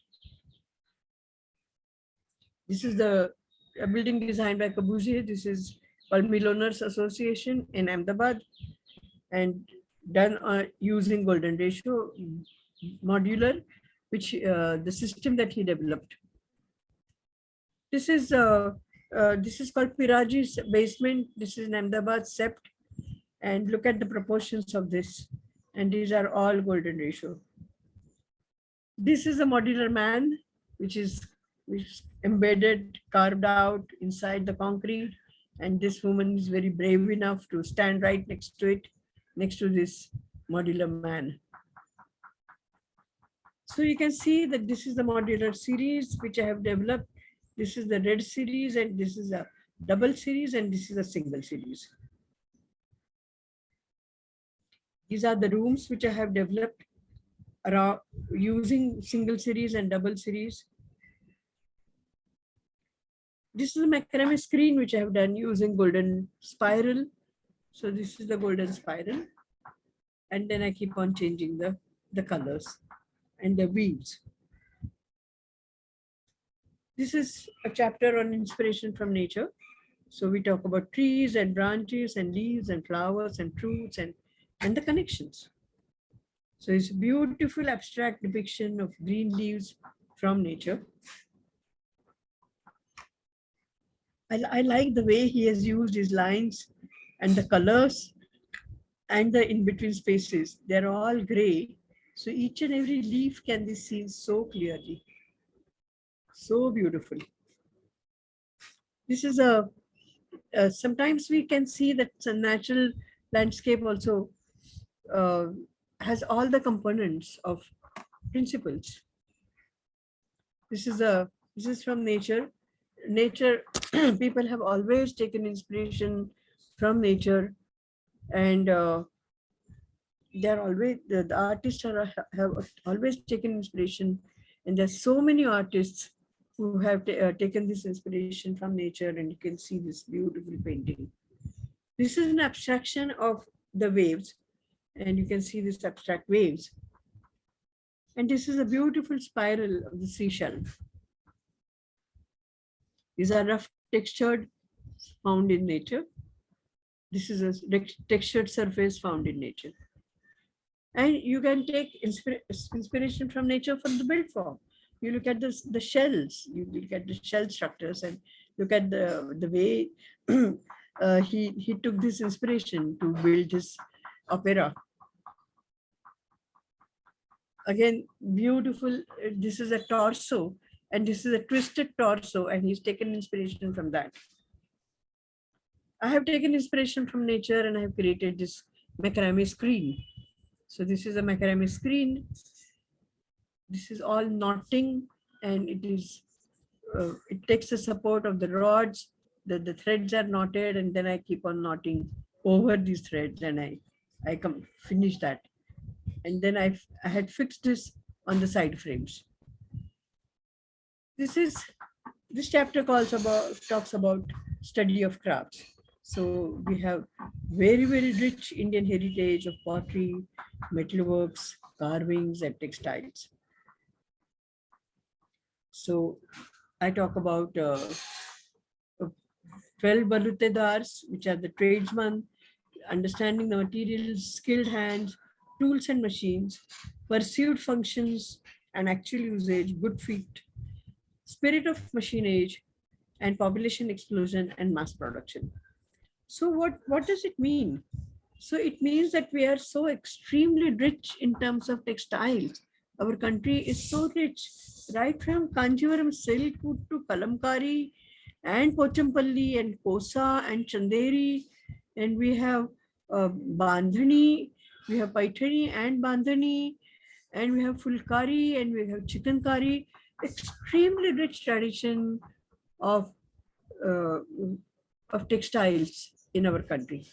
This is a building designed by Corbusier. This is called Milliners Association in Ahmedabad, and done using golden ratio modular, which the system that he developed. This is called Piraji's basement. This is in Ahmedabad Sept, and look at the proportions of this. And these are all golden ratio. This is a modular man, which is embedded, carved out inside the concrete. And this woman is very brave enough to stand right next to it, next to this modular man. So you can see that this is the modular series which I have developed. This is the red series, and this is a double series, and this is a single series. These are the rooms which I have developed around using single series and double series. This is a macrame screen which I have done using golden spiral. So this is the golden spiral. And then I keep on changing the colors and the weaves. This is a chapter on inspiration from nature. So we talk about trees and branches and leaves and flowers and fruits and the connections. So it's a beautiful abstract depiction of green leaves from nature. I like the way he has used his lines and the colors and the in-between spaces. They're all gray. So each and every leaf can be seen so clearly. So beautiful. This is sometimes we can see that a natural landscape also has all the components of principles. This is from nature. Nature, people have always taken inspiration from nature, and they're always the artists have always taken inspiration, and there's so many artists who have taken this inspiration from nature, and you can see this beautiful painting. This is an abstraction of the waves, and you can see this abstract waves. And this is a beautiful spiral of the seashell. These are rough textured, found in nature. This is a textured surface found in nature. And you can take inspiration from nature from the build form. You look at the shells, you look at the shell structures, and look at the way he took this inspiration to build his opera. Again, beautiful. This is a torso, and this is a twisted torso, and he's taken inspiration from that. I have taken inspiration from nature, and I have created this macrame screen. So this is a macrame screen. This is all knotting, and it takes the support of the rods. The threads are knotted, and then I keep on knotting over these threads, and I finish that. And then I had fixed this on the side frames. This chapter talks about study of crafts. So we have very, very rich Indian heritage of pottery, metalworks, carvings, and textiles. So I talk about 12 balutedars, which are the tradesmen, understanding the materials, skilled hands, tools and machines, pursued functions and actual usage, good feet, spirit of machine age, and population explosion and mass production. So what does it mean? So it means that we are so extremely rich in terms of textiles. Our country is so rich, right from Kanjivaram silk to Kalamkari and Pochampalli and Kosa and Chanderi, and we have Bandhani, we have Paithani and Bandhani, and we have Fulkari and we have Chikankari. Extremely rich tradition of textiles in our country.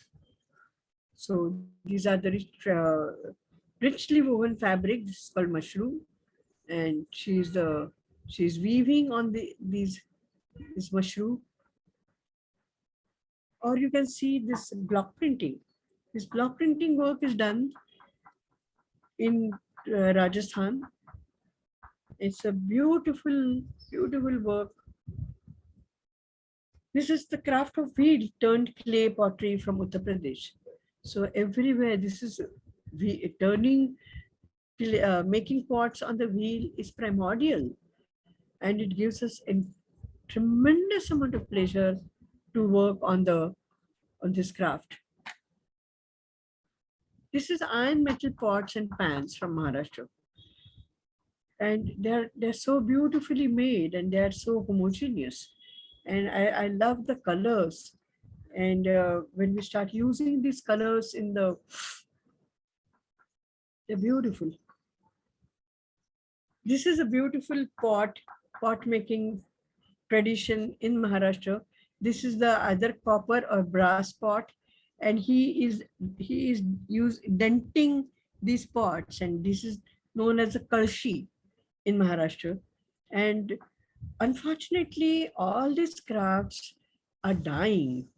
So these are the richly woven fabric. This is called mushroom, and she's weaving on this mushroom. Or you can see this block printing. This block printing work is done in Rajasthan. It's a beautiful, beautiful work. This is the craft of wheel turned clay pottery from Uttar Pradesh. So everywhere, this is making pots on the wheel is primordial, and it gives us a tremendous amount of pleasure to work on this craft. This is iron metal pots and pans from Maharashtra, and they're so beautifully made, and they are so homogeneous, and I love the colors. And when we start using these colors they're beautiful. This is a beautiful pot making tradition in Maharashtra. This is the other copper or brass pot, and he is denting these pots, and this is known as a kalshi in Maharashtra. And unfortunately, all these crafts are dying.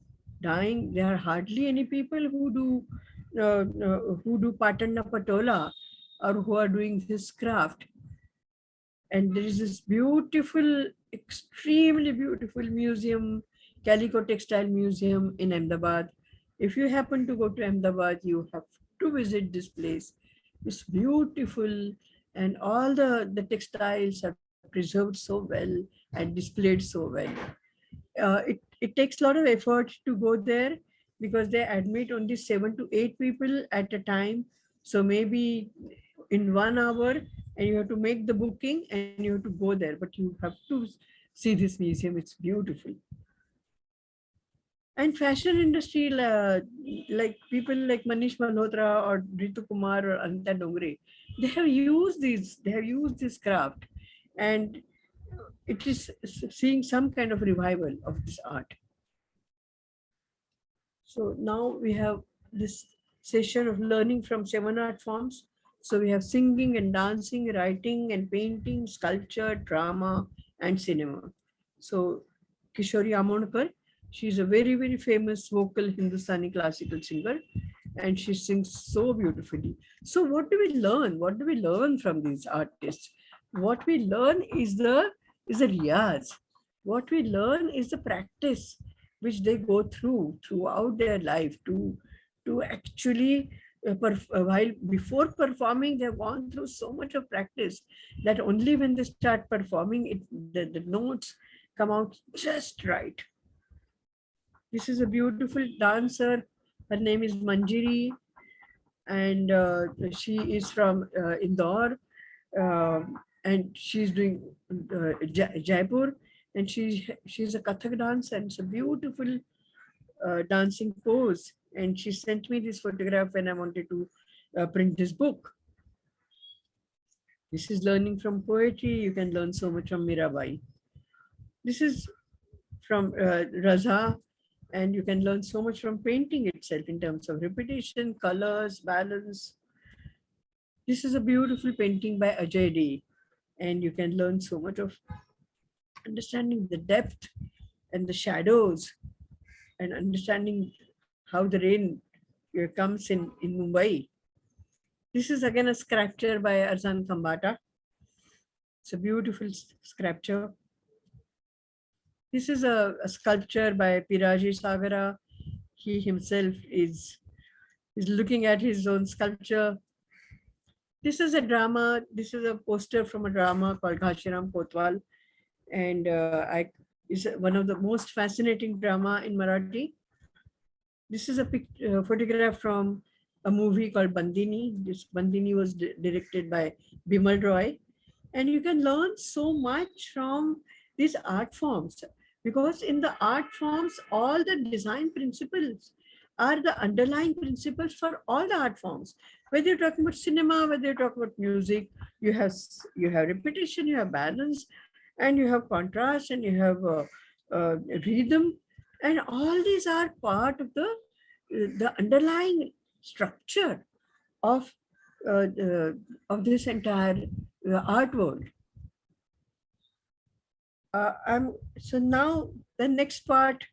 There are hardly any people who do patanna patola or who are doing this craft. And there is this beautiful, extremely beautiful museum, Calico Textile Museum in Ahmedabad. If you happen to go to Ahmedabad, you have to visit this place. It's beautiful, and all the textiles are preserved so well and displayed so well. It takes a lot of effort to go there because they admit only 7 to 8 people at a time. So maybe in 1 hour, and you have to make the booking and you have to go there, but you have to see this museum. It's beautiful. And fashion industry, like people like Manish Malhotra or Ritu Kumar or Anita Dongre, they have used this craft, and it is seeing some kind of revival of this art. So now we have this session of learning from 7 art forms. So we have singing and dancing, writing and painting, sculpture, drama, and cinema. So Kishori Amonkar, she's a very, very famous vocal Hindustani classical singer, and she sings so beautifully. So what do we learn? What do we learn from these artists? What we learn is the riyaz. What we learn is the practice. which they go through throughout their life to actually while before performing they've gone through so much of practice that only when they start performing it the notes come out just right. This is a beautiful dancer. Her name is Manjiri, and she is from Indore, and she's doing Jaipur, and she's a Kathak dancer, and it's a beautiful dancing pose. And she sent me this photograph when I wanted to print this book. This is learning from poetry. You can learn so much from Mirabai. This is from Raza, and you can learn so much from painting itself in terms of repetition, colors, balance. This is a beautiful painting by Ajay D, and you can learn so much of understanding the depth and the shadows and understanding how the rain comes in Mumbai. This is again a sculpture by Arzan Kambata. It's a beautiful sculpture. This is a sculpture by Piraji Sagara. He himself is looking at his own sculpture. This is a drama. This is a poster from a drama called Ghashiram Kotwal. And it's one of the most fascinating drama in Marathi. This is a photograph from a movie called Bandini. This Bandini was directed by Bimal Roy. And you can learn so much from these art forms, because in the art forms, all the design principles are the underlying principles for all the art forms. Whether you're talking about cinema, whether you're talking about music, you have repetition, you have balance, and you have contrast, and you have rhythm, and all these are part of the underlying structure of this entire art world. So now the next part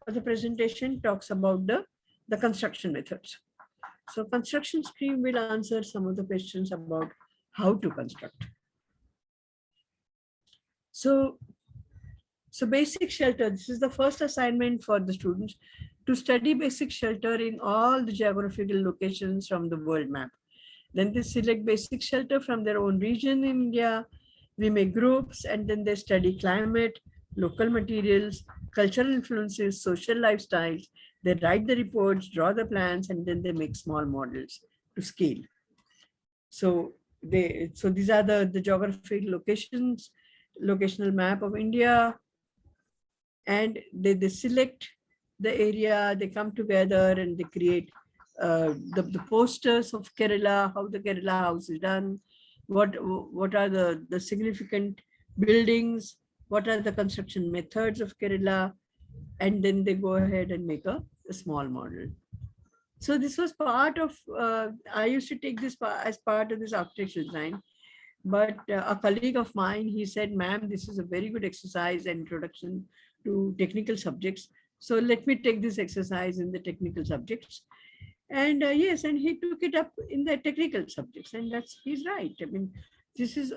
of the presentation talks about the construction methods. So construction stream will answer some of the questions about how to construct. So basic shelter, this is the first assignment for the students to study basic shelter in all the geographical locations from the world map. Then they select basic shelter from their own region in India. We make groups, and then they study climate, local materials, cultural influences, social lifestyles. They write the reports, draw the plans, and then they make small models to scale. So these are the geographic locations, locational map of India, and they select the area, they come together and they create the posters of Kerala, how the Kerala house is done, what are the significant buildings, what are the construction methods of Kerala, and then they go ahead and make a small model. So this was part of, I used to take this as part of this architectural design, but a colleague of mine, he said, ma'am, this is a very good exercise and introduction to technical subjects. So let me take this exercise in the technical subjects. And yes, and he took it up in the technical subjects, and he's right. I mean, this is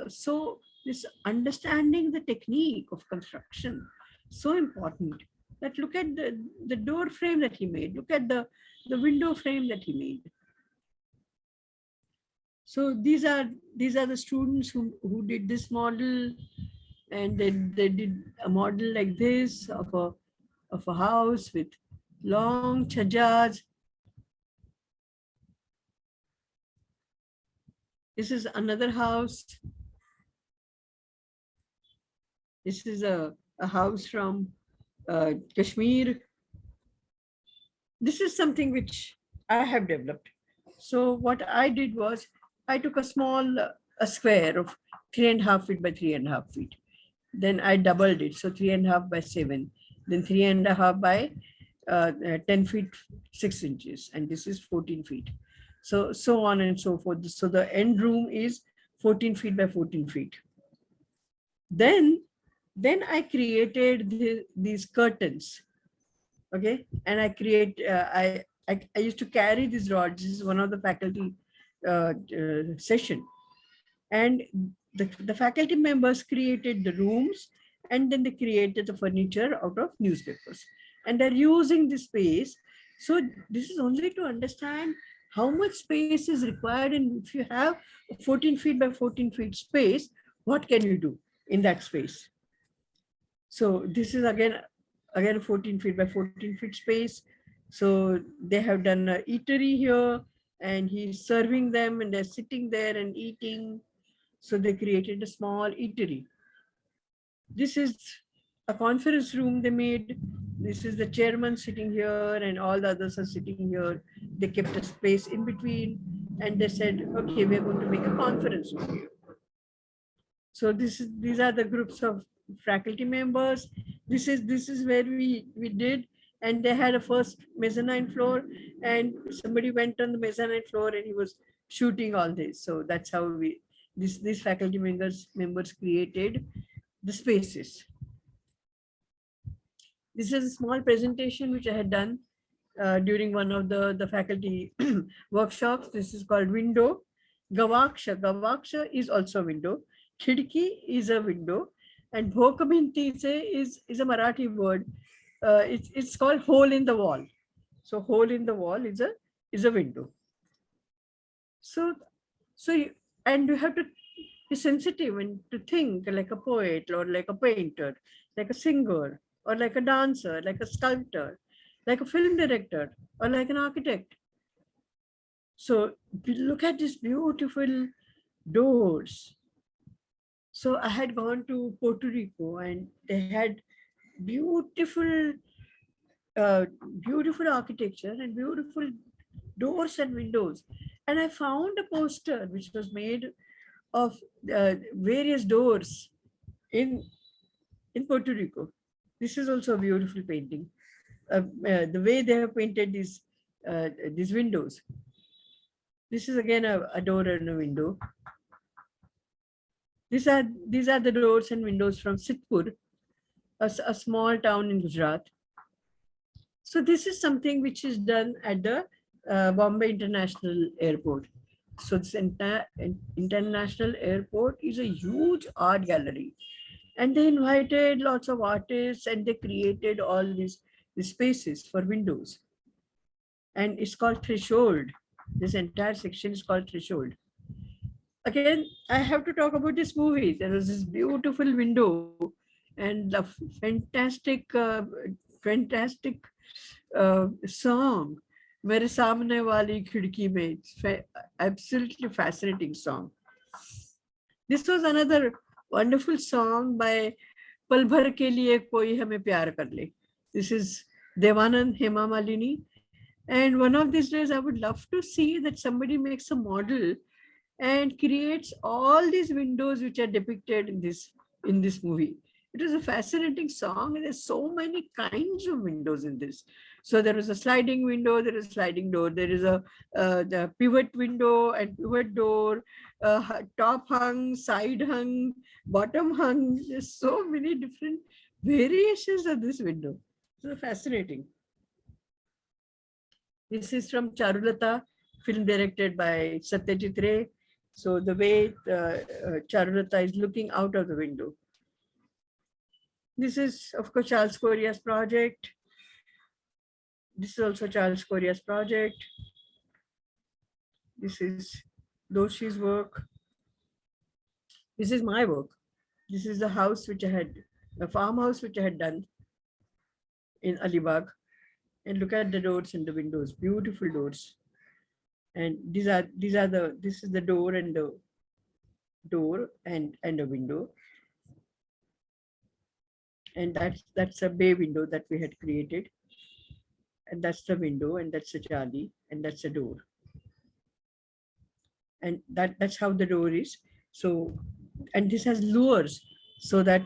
this understanding the technique of construction, so important. That look at the door frame that he made, look at the window frame that he made. So these are the students who did this model, and then they did a model like this of a house with long chhajas. This is another house. This is a house from Kashmir. This is something which I have developed. So what I did was I took a small a square of 3.5 feet by 3.5 feet. Then I doubled it. So 3.5 by 7. Then 3.5 by 10 feet 6 inches. And this is 14 feet. So on and so forth. So the end room is 14 feet by 14 feet. Then I created these curtains. Okay, and I create. I used to carry these rods. This is one of the faculty session, and the faculty members created the rooms, and then they created the furniture out of newspapers. and they're using this space. So this is only to understand how much space is required, and if you have a 14 feet by 14 feet space, what can you do in that space? So this is again 14 feet by 14 feet space. So they have done an eatery here, and he's serving them, and they're sitting there and eating. So they created a small eatery. This is a conference room they made. This is the chairman sitting here, and all the others are sitting here. They kept a space in between, and they said, okay, we're going to make a conference room here. So these are the groups of faculty members. This is where we did, and they had a first mezzanine floor, and somebody went on the mezzanine floor and he was shooting all this. So that's how these faculty members created the spaces. This is a small presentation which I had done during one of the faculty workshops. This is called window. Gavaksha. Gavaksha is also a window. Khidki is a window. And Bhokabhinti is a Marathi word. It's called hole in the wall. So hole in the wall is a window. And you have to be sensitive and to think like a poet or like a painter, like a singer or like a dancer, like a sculptor, like a film director or like an architect. So look at these beautiful doors. So I had gone to Puerto Rico, and they had beautiful architecture and beautiful doors and windows. And I found a poster which was made of various doors in Puerto Rico. This is also a beautiful painting. The way they have painted these windows. This is again a door and a window. These are the doors and windows from Sitpur, a small town in Gujarat. So this is something which is done at the Bombay International Airport. So this entire international airport is a huge art gallery, and they invited lots of artists, and they created all these spaces for windows. And it's called Threshold. This entire section is called Threshold. Again, I have to talk about this movie. There was this beautiful window and a fantastic song, Mere Samne Wali Khidki Mein. Absolutely fascinating song. This was another wonderful song by Pal Bhar Ke Liye Koi Hame Pyar Kar Le. This is Devanand Hema Malini. And one of these days, I would love to see that somebody makes a model and creates all these windows which are depicted in this movie. It is a fascinating song, and there's so many kinds of windows in this. So there is a sliding window, there is a sliding door, there is the pivot window and pivot door, top hung, side hung, bottom hung. There's so many different variations of this window. So fascinating. This is from Charulata, film directed by Satyajit Ray. So the way Charulata is looking out of the window. This is, of course, Charles Correa's project. This is also Charles Correa's project. This is Doshi's work. This is my work. This is the house which I had, a farmhouse which I had done in Alibag. And look at the doors and the windows, beautiful doors. And this is the door and the door and a window. And that's a bay window that we had created. And that's the window, and that's a jali, and that's a door. And that's how the door is. So, and this has lures, so that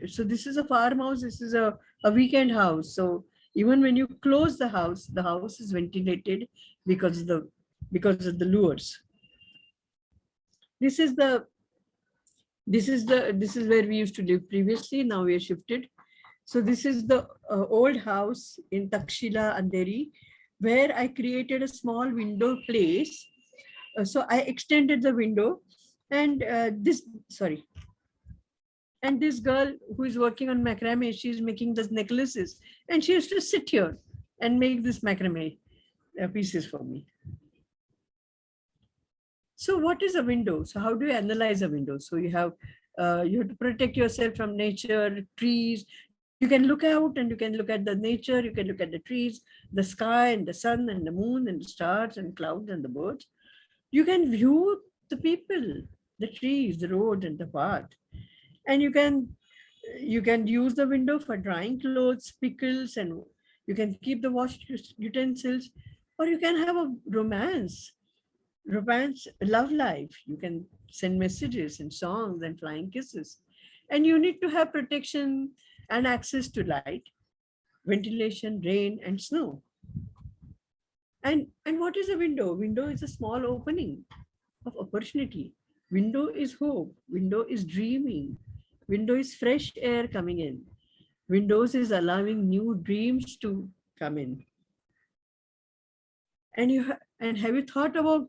so this is a farmhouse, this is a weekend house. So even when you close the house is ventilated because of the lures. This is where we used to live previously. Now we are shifted. So this is the old house in Takshila, Andheri, where I created a small window place. So I extended the window, and And this girl who is working on macrame, she's making those necklaces, and she used to sit here and make this macrame pieces for me. So what is a window? So how do you analyze a window? So you have to protect yourself from nature, trees. You can look out and you can look at the nature, you can look at the trees, the sky and the sun and the moon and the stars and clouds and the birds. You can view the people, the trees, the road and the path. And you can use the window for drying clothes, pickles, and you can keep the wash utensils, or you can have a romance, love life. You can send messages and songs and flying kisses. And you need to have protection and access to light, ventilation, rain, and snow. And what is a window? Window is a small opening of opportunity. Window is hope. Window is dreaming. Window is fresh air coming in. Windows is allowing new dreams to come in. And have you thought about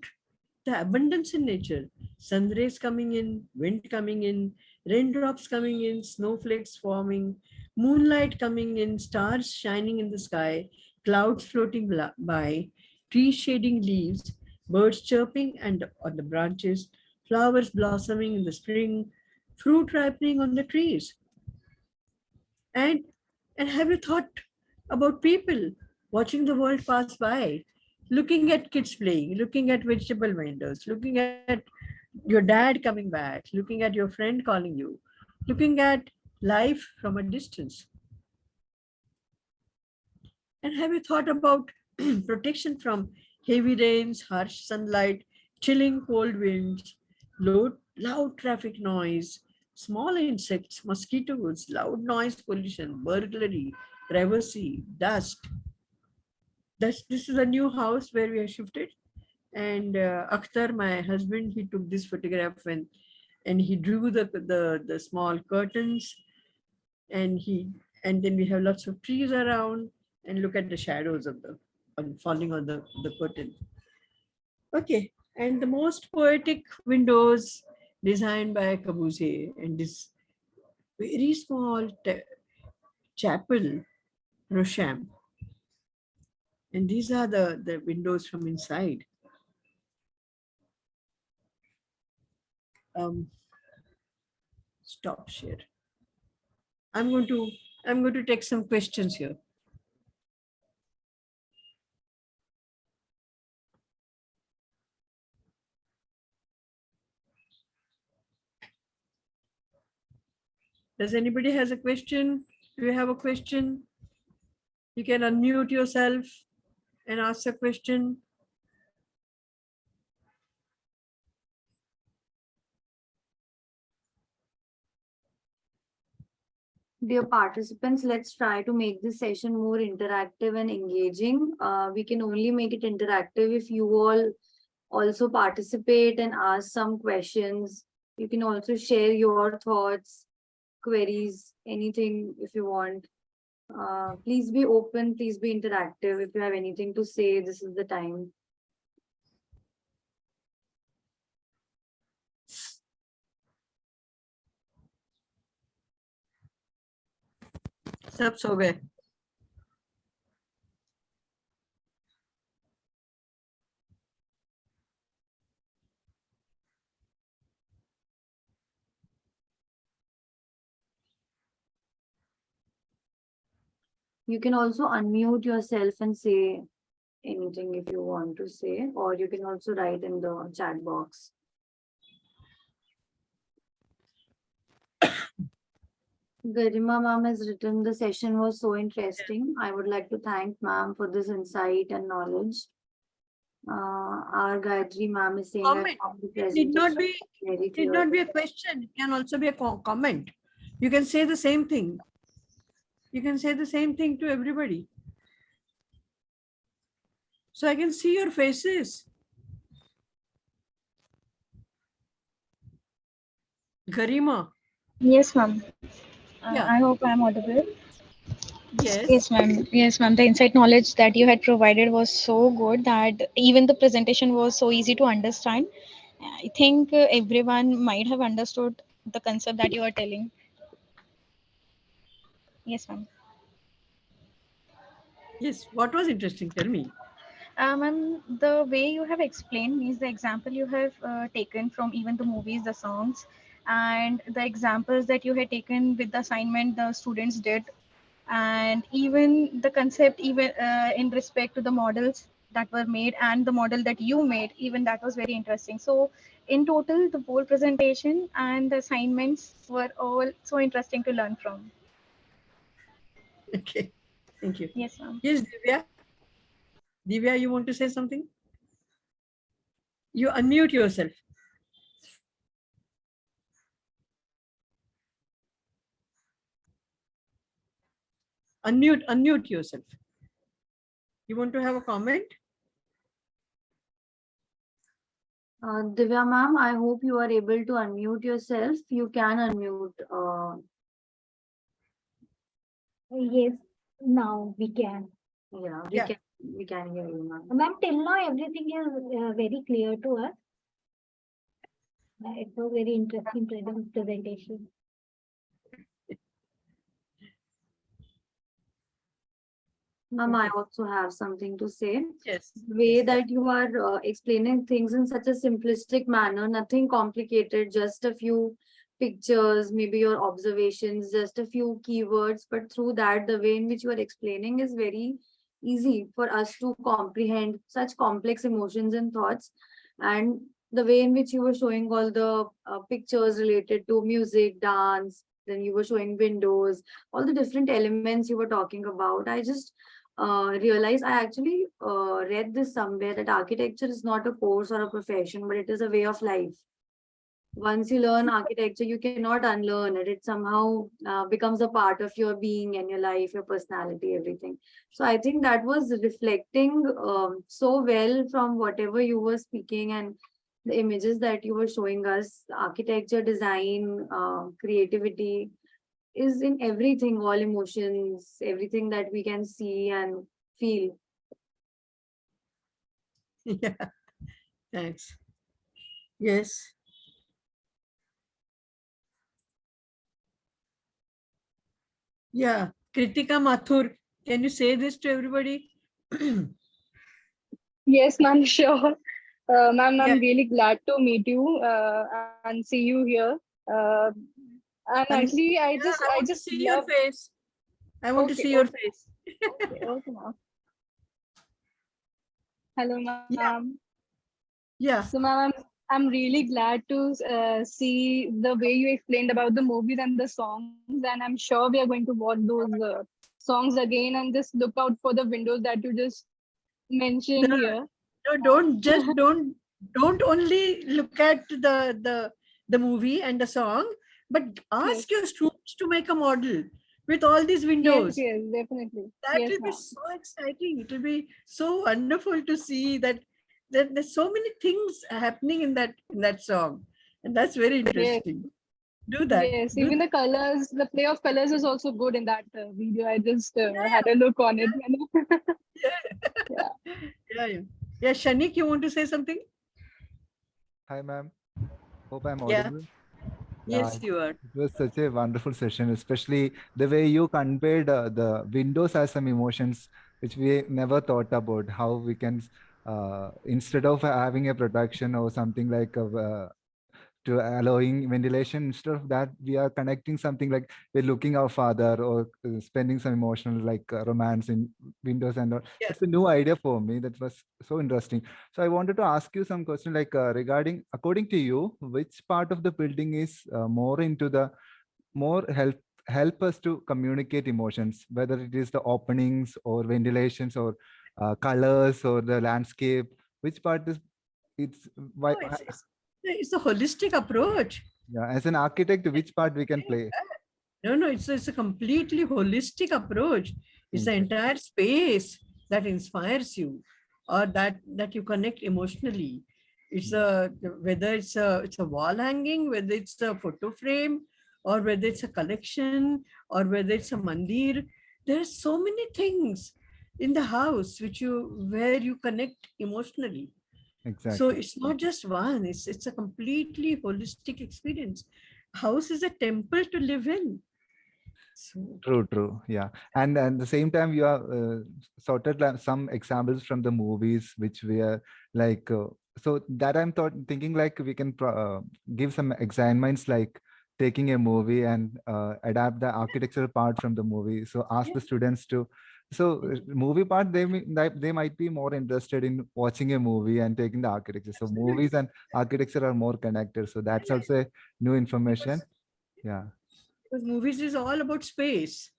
the abundance in nature? Sun rays coming in, wind coming in, raindrops coming in, snowflakes forming, moonlight coming in, stars shining in the sky, clouds floating by, trees shading leaves, birds chirping and on the branches, flowers blossoming in the spring, fruit ripening on the trees. And have you thought about people watching the world pass by, looking at kids playing, looking at vegetable vendors, looking at your dad coming back, looking at your friend calling you, looking at life from a distance? And have you thought about protection from heavy rains, harsh sunlight, chilling cold winds, loud traffic noise, small insects, mosquitoes, loud noise pollution, burglary, privacy, dust? This is a new house where we are shifted. And Akhtar, my husband, he took this photograph and he drew the small curtains, and then we have lots of trees around, and look at the shadows of falling on the curtain. Okay, and the most poetic windows designed by Corbusier, and this very small chapel, Rocham. And these are the windows from inside. Stop share. I'm going to take some questions here. Does anybody has a question? Do you have a question? You can unmute yourself and ask a question. Dear participants, let's try to make this session more interactive and engaging. We can only make it interactive if you all also participate and ask some questions. You can also share your thoughts, queries, anything if you want. Please be open, please be interactive. If you have anything to say, this is the time. सब सो गए. You can also unmute yourself and say anything if you want to say, or you can also write in the chat box. Garima ma'am has written, the session was so interesting. I would like to thank ma'am for this insight and knowledge. Our Gayatri ma'am is saying Comment. It need not be a question. It can also be a comment. You can say the same thing. You can say the same thing to everybody. So I can see your faces. Garima. Yes, ma'am. Yeah. I hope I'm audible. Yes. Yes, ma'am. Yes, ma'am. The insight knowledge that you had provided was so good that even the presentation was so easy to understand. I think everyone might have understood the concept that you are telling. Yes, ma'am. Yes, what was interesting? Tell me. And the way you have explained means the example you have taken from even the movies, the songs, and the examples that you had taken with the assignment the students did, and even the concept, even in respect to the models that were made and the model that you made, even that was very interesting. So, in total, the whole presentation and the assignments were all so interesting to learn from. Okay, thank you. Yes, ma'am. Yes, Divya. Divya, you want to say something? You unmute yourself. Unmute yourself. You want to have a comment? Divya ma'am, I hope you are able to unmute yourself. You can unmute. Yes, now we can. Yeah, Yeah. we can hear you, ma'am. Ma'am, till now everything is very clear to us. It was very interesting presentation. Ma'am, I Okay. also have something to say. Yes. Way Yes. that you are explaining things in such a simplistic manner, nothing complicated, just a few pictures, maybe your observations, just a few keywords, but through that, the way in which you are explaining is very easy for us to comprehend such complex emotions and thoughts. And the way in which you were showing all the pictures related to music, dance, then you were showing windows, all the different elements you were talking about. I just realize I actually read this somewhere that architecture is not a course or a profession, but it is a way of life. Once you learn architecture, you cannot unlearn it. It somehow becomes a part of your being and your life, your personality, everything. So I think that was reflecting so well from whatever you were speaking and the images that you were showing us. Architecture, design, creativity is in everything, all emotions, everything that we can see and feel. Yeah. Thanks. Yes. Yeah. Kritika Mathur, can you say this to everybody? Yes, ma'am, sure. Ma'am, Yeah. I'm really glad to meet you and see you here. Uh, and And actually, yeah, I I want just to see love. your face. I want to Okay, see your okay, face. okay, ma'am. Hello, Yeah. ma'am. Yeah. So, ma'am, I'm really glad to see the way you explained about the movies and the songs, and I'm sure we are going to watch those songs again and just look out for the windows that you just No, mentioned here. no, don't only look at the movie and the song, but ask Yes, your students to make a model with all these yes, windows. yes, definitely. That Yes, will be ma'am. so exciting. It will be so wonderful to see that there's so many things happening in that song, and that's very Yes. interesting. Do that. Yes, Do even that. the colors, the play of colors is also good in that video. I just Yeah, had a look on it. You know? yeah, Yeah. yeah, yeah. Yeah, Shanik, you want to say something? Hi, ma'am. Hope I'm Yeah. audible. Yeah, Yes, you are. it was such a wonderful session, especially the way you conveyed the windows as some emotions, which we never thought about. How we can, instead of having a production or something like to allowing ventilation, instead of that, we are connecting something like we're looking our father or spending some emotional like romance in windows and all. Yeah. That's a new idea for me. That was so interesting. So I wanted to ask you some question like regarding, according to you, which part of the building is more into the more help us to communicate emotions, whether it is the openings or ventilations or colors or the landscape. Which part is it's why No, it's a holistic approach. yeah, as an architect, which part we can play? No, no, it's a completely holistic approach. It's the Exactly. entire space that inspires you, or that you connect emotionally. It's a whether it's a wall hanging, whether it's a photo frame, or whether it's a collection, or whether it's a mandir. There's so many things in the house where you connect emotionally. So Exactly. it's not just one, it's a completely holistic experience. House is a temple to live in. So True. Yeah. And at the same time, you have sorted some examples from the movies, which we are like, so that I'm thinking like we can give some assignments like taking a movie and adapt the architectural part from the movie. So ask yeah, the students to, so movie part, they might be more interested in watching a movie and taking the architecture. So absolutely. movies and architecture are more connected. So that's Yeah, also a new information. because Yeah, because movies is all about space.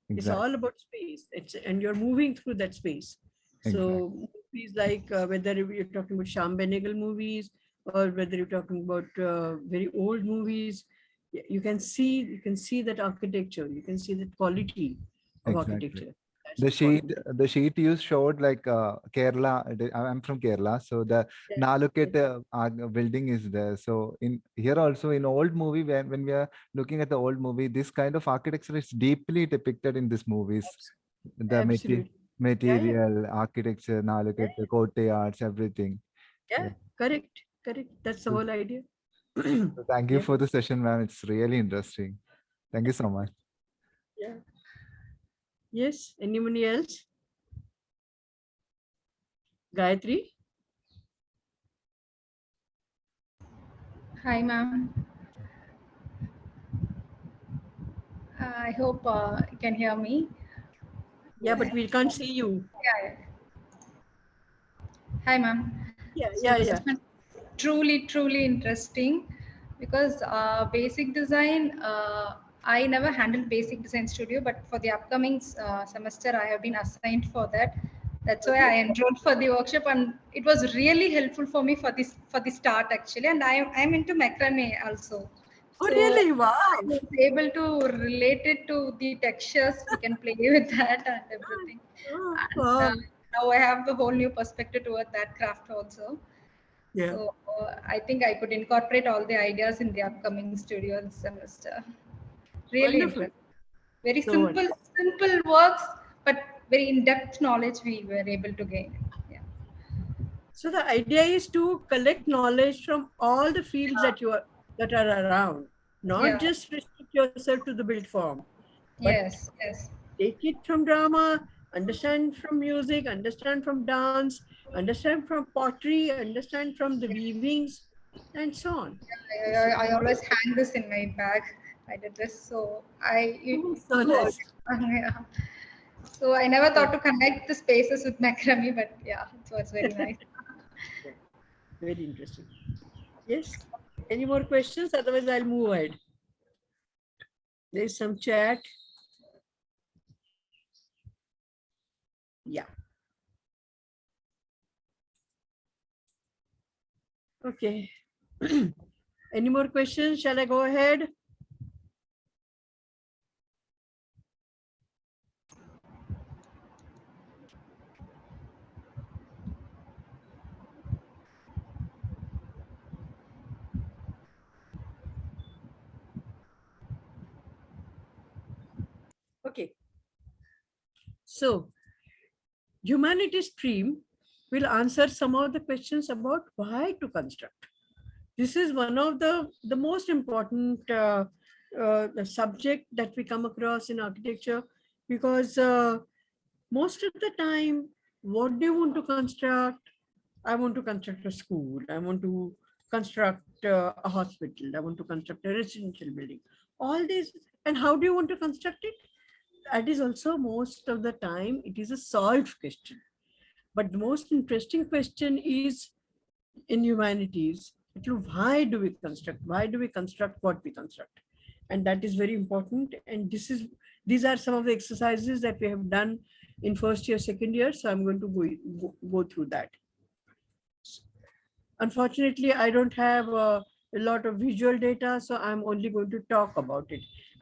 It's exactly. all about space. And you're moving through that space. Exactly. So movies like whether you're talking about Sham Benegal movies or whether you're talking about very old movies, you can see that architecture. You can see that quality of Exactly. architecture. That's The sheet, important. the sheet you showed like Kerala. I'm from Kerala, so the Yeah. Naluketa building is there. So in here also in old movie, when we are looking at the old movie, this kind of architecture is deeply depicted in these movies. The Absolutely. Yeah. material, architecture, Yeah. Naluketa, courtyards, everything. Yeah. Yeah. Correct. Correct. That's the So whole idea. so thank you Yeah. for the session, ma'am. It's really interesting. Thank you so much. Yeah. Yes. Anybody else? Gayatri? Hi, ma'am. I hope you can hear me. Yeah, but we can't see you. Yeah. Hi, ma'am. Yeah. So Yeah. the Yeah. session truly interesting because basic design. I never handled basic design studio, but for the upcoming semester, I have been assigned for that. That's why Okay. I enrolled for the workshop, and it was really helpful for me for the start actually. And I'm into macrame also. Oh, So really? I Wow. was able to relate it to the textures. We can play with that and everything. Oh, And wow. now I have the whole new perspective toward that craft also. Yeah. So I think I could incorporate all the ideas in the upcoming studio this semester. Really Wonderful. interesting. Very So wonderful. simple works, but very in-depth knowledge we were able to gain. Yeah. So the idea is to collect knowledge from all the fields that are around, not Yeah. just restrict yourself to the built form, but Yes. Yes. take it from drama, understand from music, understand from dance, understand from pottery, understand from the weavings, and so on. So I always hang this in my bag. I did this, so oh, so good. nice. Yeah. So I never Yeah. thought to connect the spaces with macrame, but yeah, it was very nice. Yeah. Very interesting. Yes. Any more questions? Otherwise, I'll move ahead. There's some chat. Yeah. Okay. Any more questions? Shall I go ahead? Okay. So, humanities stream will answer some of the questions about why to construct. This is one of the most important the subject that we come across in architecture because most of the time, what do you want to construct? I want to construct a school. I want to construct a hospital. I want to construct a residential building. All these, and how do you want to construct it? That is also most of the time it is a solved question. But the most interesting question is in humanities, why do we construct? Why do we construct what we construct? And that is very important. And these are some of the exercises that we have done in first year, second year. So I'm going to go through that. Unfortunately, I don't have a lot of visual data, so I'm only going to talk about it.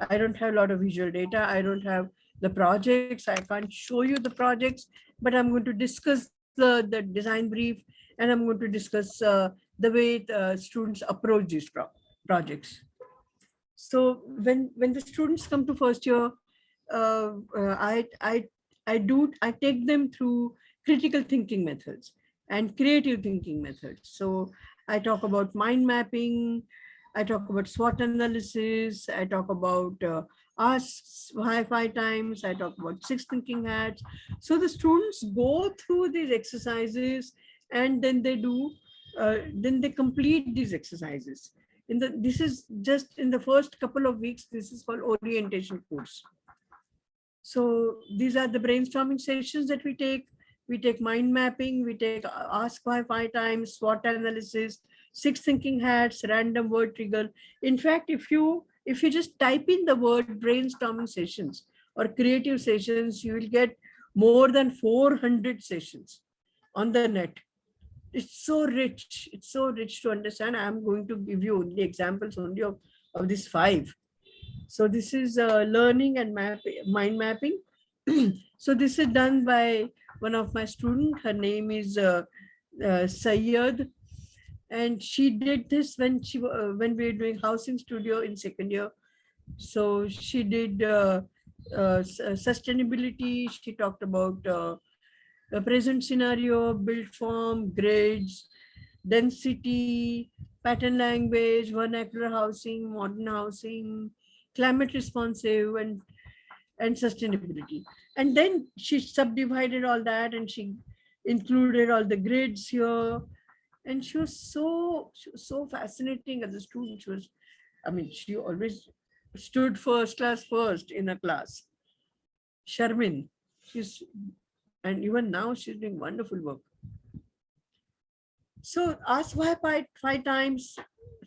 I don't have a lot of visual data. I don't have the projects. I can't show you the projects, but I'm going to discuss the design brief, and I'm going to discuss the way the students approach these projects. So when the students come to first year, uh, uh, I I I take them through critical thinking methods and creative thinking methods. So I talk about mind mapping, I talk about SWOT analysis, I talk about asks why 5 times. I talk about 6 thinking hats. So the students go through these exercises and then they complete these exercises. This is just in the first couple of weeks. This is called orientation course. So these are the brainstorming sessions that we take. We take mind mapping, we take ask why 5 times, SWOT analysis, 6 thinking hats, random word trigger. In fact, if you just type in the word brainstorming sessions or creative sessions, you will get more than 400 sessions on the net. It's so rich. It's so rich to understand. I'm going to give you only examples only of these 5. So this is learning and mind mapping. So this is done by one of my students. Her name is Sayed, and she did this when we were doing housing studio in second year. So she did sustainability. She talked about the present scenario, built form, grids, density, pattern language, vernacular housing, modern housing, climate responsive, and sustainability. And then she subdivided all that and she included all the grids here. And she was so fascinating as a student. She always stood first class first in a class. Sharmin, and even now she's doing wonderful work. So ask why 5 times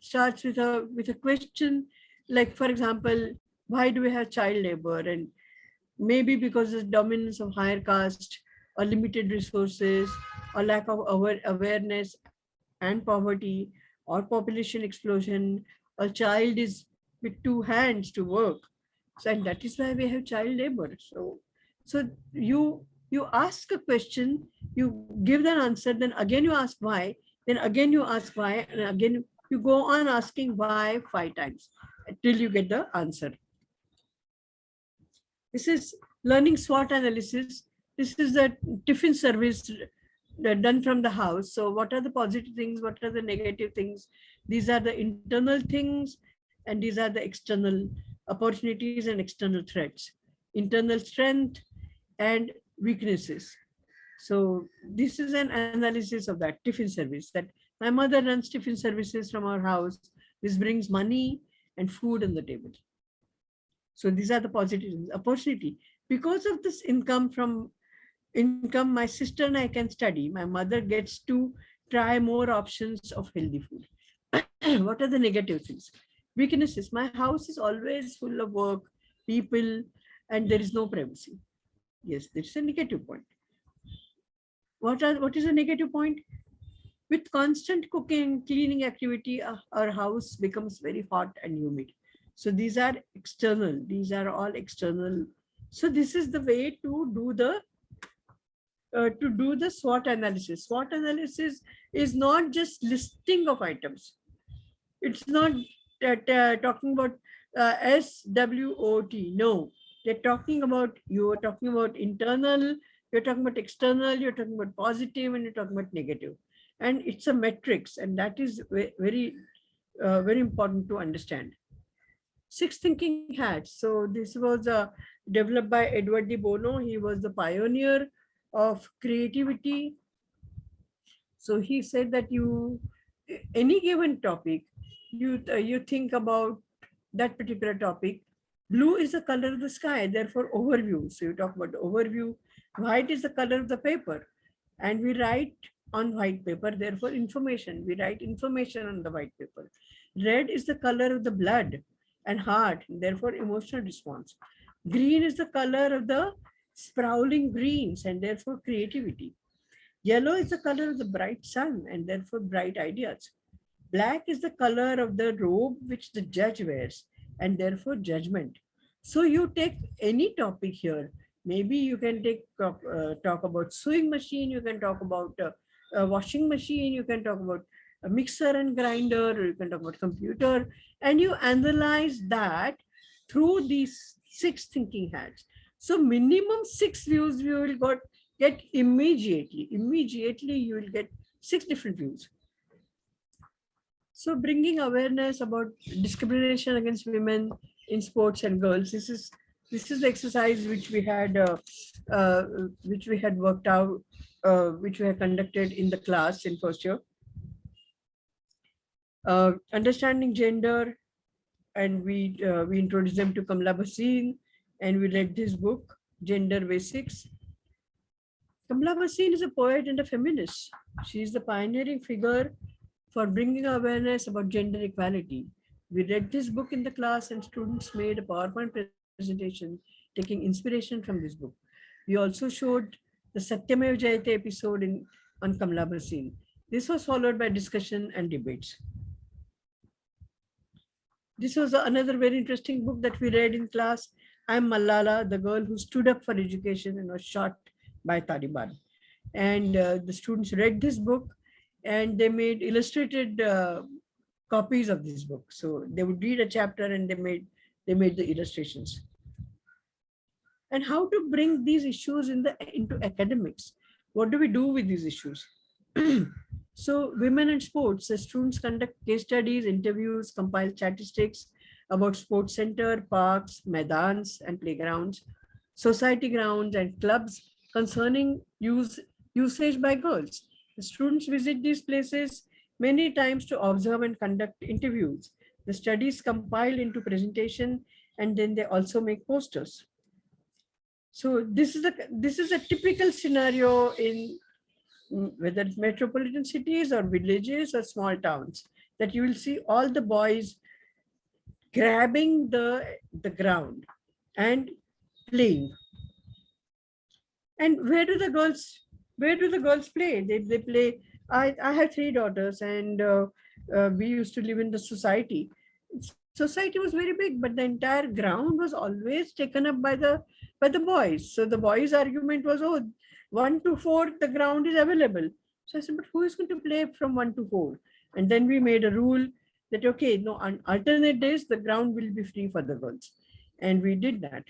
starts with a question, like for example, why do we have child labor? And maybe because of the dominance of higher caste or limited resources or lack of awareness and poverty or population explosion, a child is with 2 hands to work. So and that is why we have child labor. So you ask a question, you give the answer, then again you ask why, then again you ask why, and again you go on asking why 5 times till you get the answer. This is learning SWOT analysis. This is the tiffin service done from the house. So what are the positive things? What are the negative things? These are the internal things, and these are the external opportunities and external threats, internal strength and weaknesses. So this is an analysis of that tiffin service, that my mother runs tiffin services from our house. This brings money and food on the table. So these are the positive things. Opportunity. Because of this income, my sister and I can study. My mother gets to try more options of healthy food. What are the negative things? Weaknesses. My house is always full of work, people, and there is no privacy. Yes, there is a negative point. What is a negative point? With constant cooking, cleaning activity, our house becomes very hot and humid. So these are external. These are all external. So this is the way to do the SWOT analysis. SWOT analysis is not just listing of items. It's not talking about SWOT. No, they're talking about, you are talking about internal, you're talking about external, you're talking about positive, and you're talking about negative. And it's a matrix, and that is very important to understand. 6 thinking hats. So this was developed by Edward de Bono. He was the pioneer of creativity. So he said that any given topic, you think about that particular topic. Blue is the color of the sky, therefore overview. So you talk about the overview. White is the color of the paper, and we write on white paper, therefore information. We write information on the white paper. Red is the color of the blood and heart, therefore emotional response. Green is the color of the sprouting greens, and therefore creativity. Yellow is the color of the bright sun, and therefore bright ideas. Black is the color of the robe which the judge wears, and therefore judgment. So you take any topic here. Maybe you can talk about sewing machine, you can talk about a washing machine, you can talk about a mixer and grinder, or you can talk about computer, and you analyze that through these 6 thinking hats. So minimum 6 views you will get immediately. Immediately you will get 6 different views. So bringing awareness about discrimination against women, in sports and girls. This is the exercise uh, which we had worked out, which we had conducted in the class in first year. Understanding gender, and we introduced them to Kamala Bhasin, and we read this book, Gender Basics. Kamala Bhasin is a poet and a feminist. She is the pioneering figure for bringing awareness about gender equality. We read this book in the class, and students made a PowerPoint presentation taking inspiration from this book. We also showed the Satyamev Jayate episode on Kamala Bhasin. This was followed by discussion and debates. This was another very interesting book that we read in class. I'm Malala, the girl who stood up for education and was shot by Taliban. And the students read this book, and they made illustrated copies of this book. So they would read a chapter, and they made the illustrations. And how to bring these issues into academics? What do we do with these issues? So women in sports, the students conduct case studies, interviews, compile statistics about sports center, parks, maidans and playgrounds, society grounds and clubs concerning usage by girls. The students visit these places many times to observe and conduct interviews. The studies compiled into presentation, and then they also make posters. So this is a typical scenario in whether it's metropolitan cities or villages or small towns, that you will see all the boys grabbing the ground and playing. And where do the girls play? They play. I have 3 daughters, and we used to live in the society. Society was very big, but the entire ground was always taken up by the boys. So the boys' argument was, oh, 1 to 4, the ground is available. So I said, but who is going to play from 1 to 4? And then we made a rule that, okay, no, on alternate days, the ground will be free for the girls. And we did that.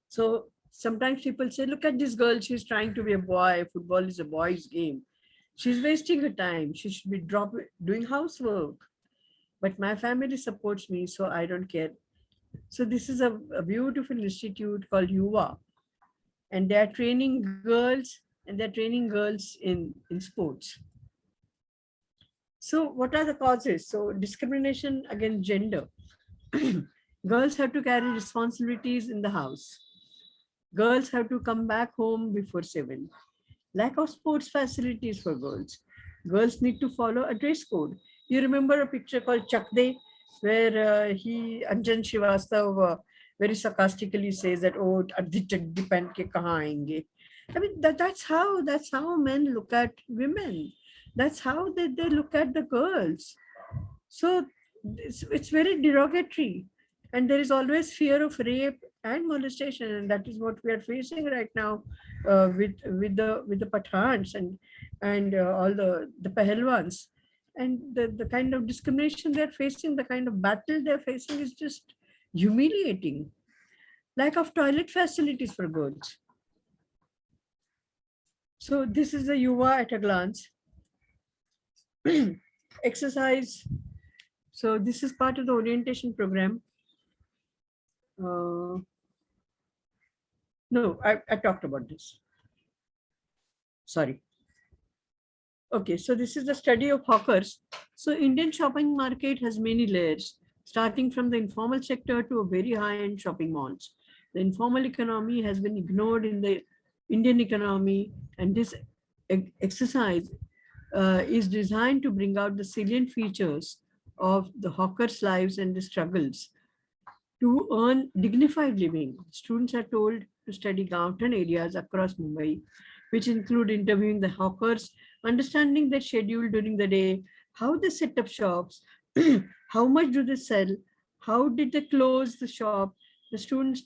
So sometimes people say, look at this girl, she's trying to be a boy. Football is a boy's game. She's wasting her time. She should be doing housework. But my family supports me, so I don't care. So this is a beautiful institute called Yuva, and they are training girls, in sports. So what are the causes? So discrimination against gender. Girls have to carry responsibilities in the house. Girls have to come back home before 7. Lack of sports facilities for girls. Girls need to follow a dress code. You remember a picture called Chak De, where Anjan Srivastav very sarcastically says that, oh, Ardhi chaddi pehan ke kahan aayenge. I mean, that's how men look at women. That's how they look at the girls. So it's very derogatory. And there is always fear of rape and molestation, and that is what we are facing right now with the Pathans and all the Pahalwans. And the kind of discrimination they're facing, the kind of battle they're facing is just humiliating. Lack of toilet facilities for girls. So this is the Yuva at a glance. Exercise. So this is part of the orientation program. No, I talked about this. Sorry. Okay, so this is the study of hawkers. So Indian shopping market has many layers, starting from the informal sector to a very high-end shopping malls. The informal economy has been ignored in the Indian economy, and this exercise is designed to bring out the salient features of the hawkers' lives and the struggles to earn dignified living. Students are told to study Gauntan areas across Mumbai, which include interviewing the hawkers, understanding their schedule during the day, how they set up shops, how much do they sell, how did they close the shop. The students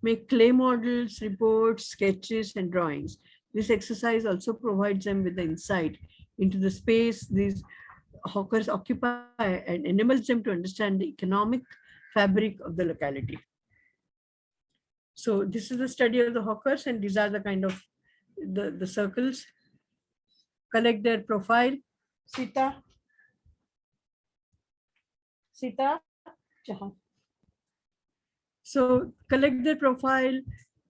make clay models, reports, sketches, and drawings. This exercise also provides them with the insight into the space these hawkers occupy and enables them to understand the economic fabric of the locality. So this is the study of the hawkers, and these are the kind of the circles. Collect their profile. Sita, Jahan. So collect their profile,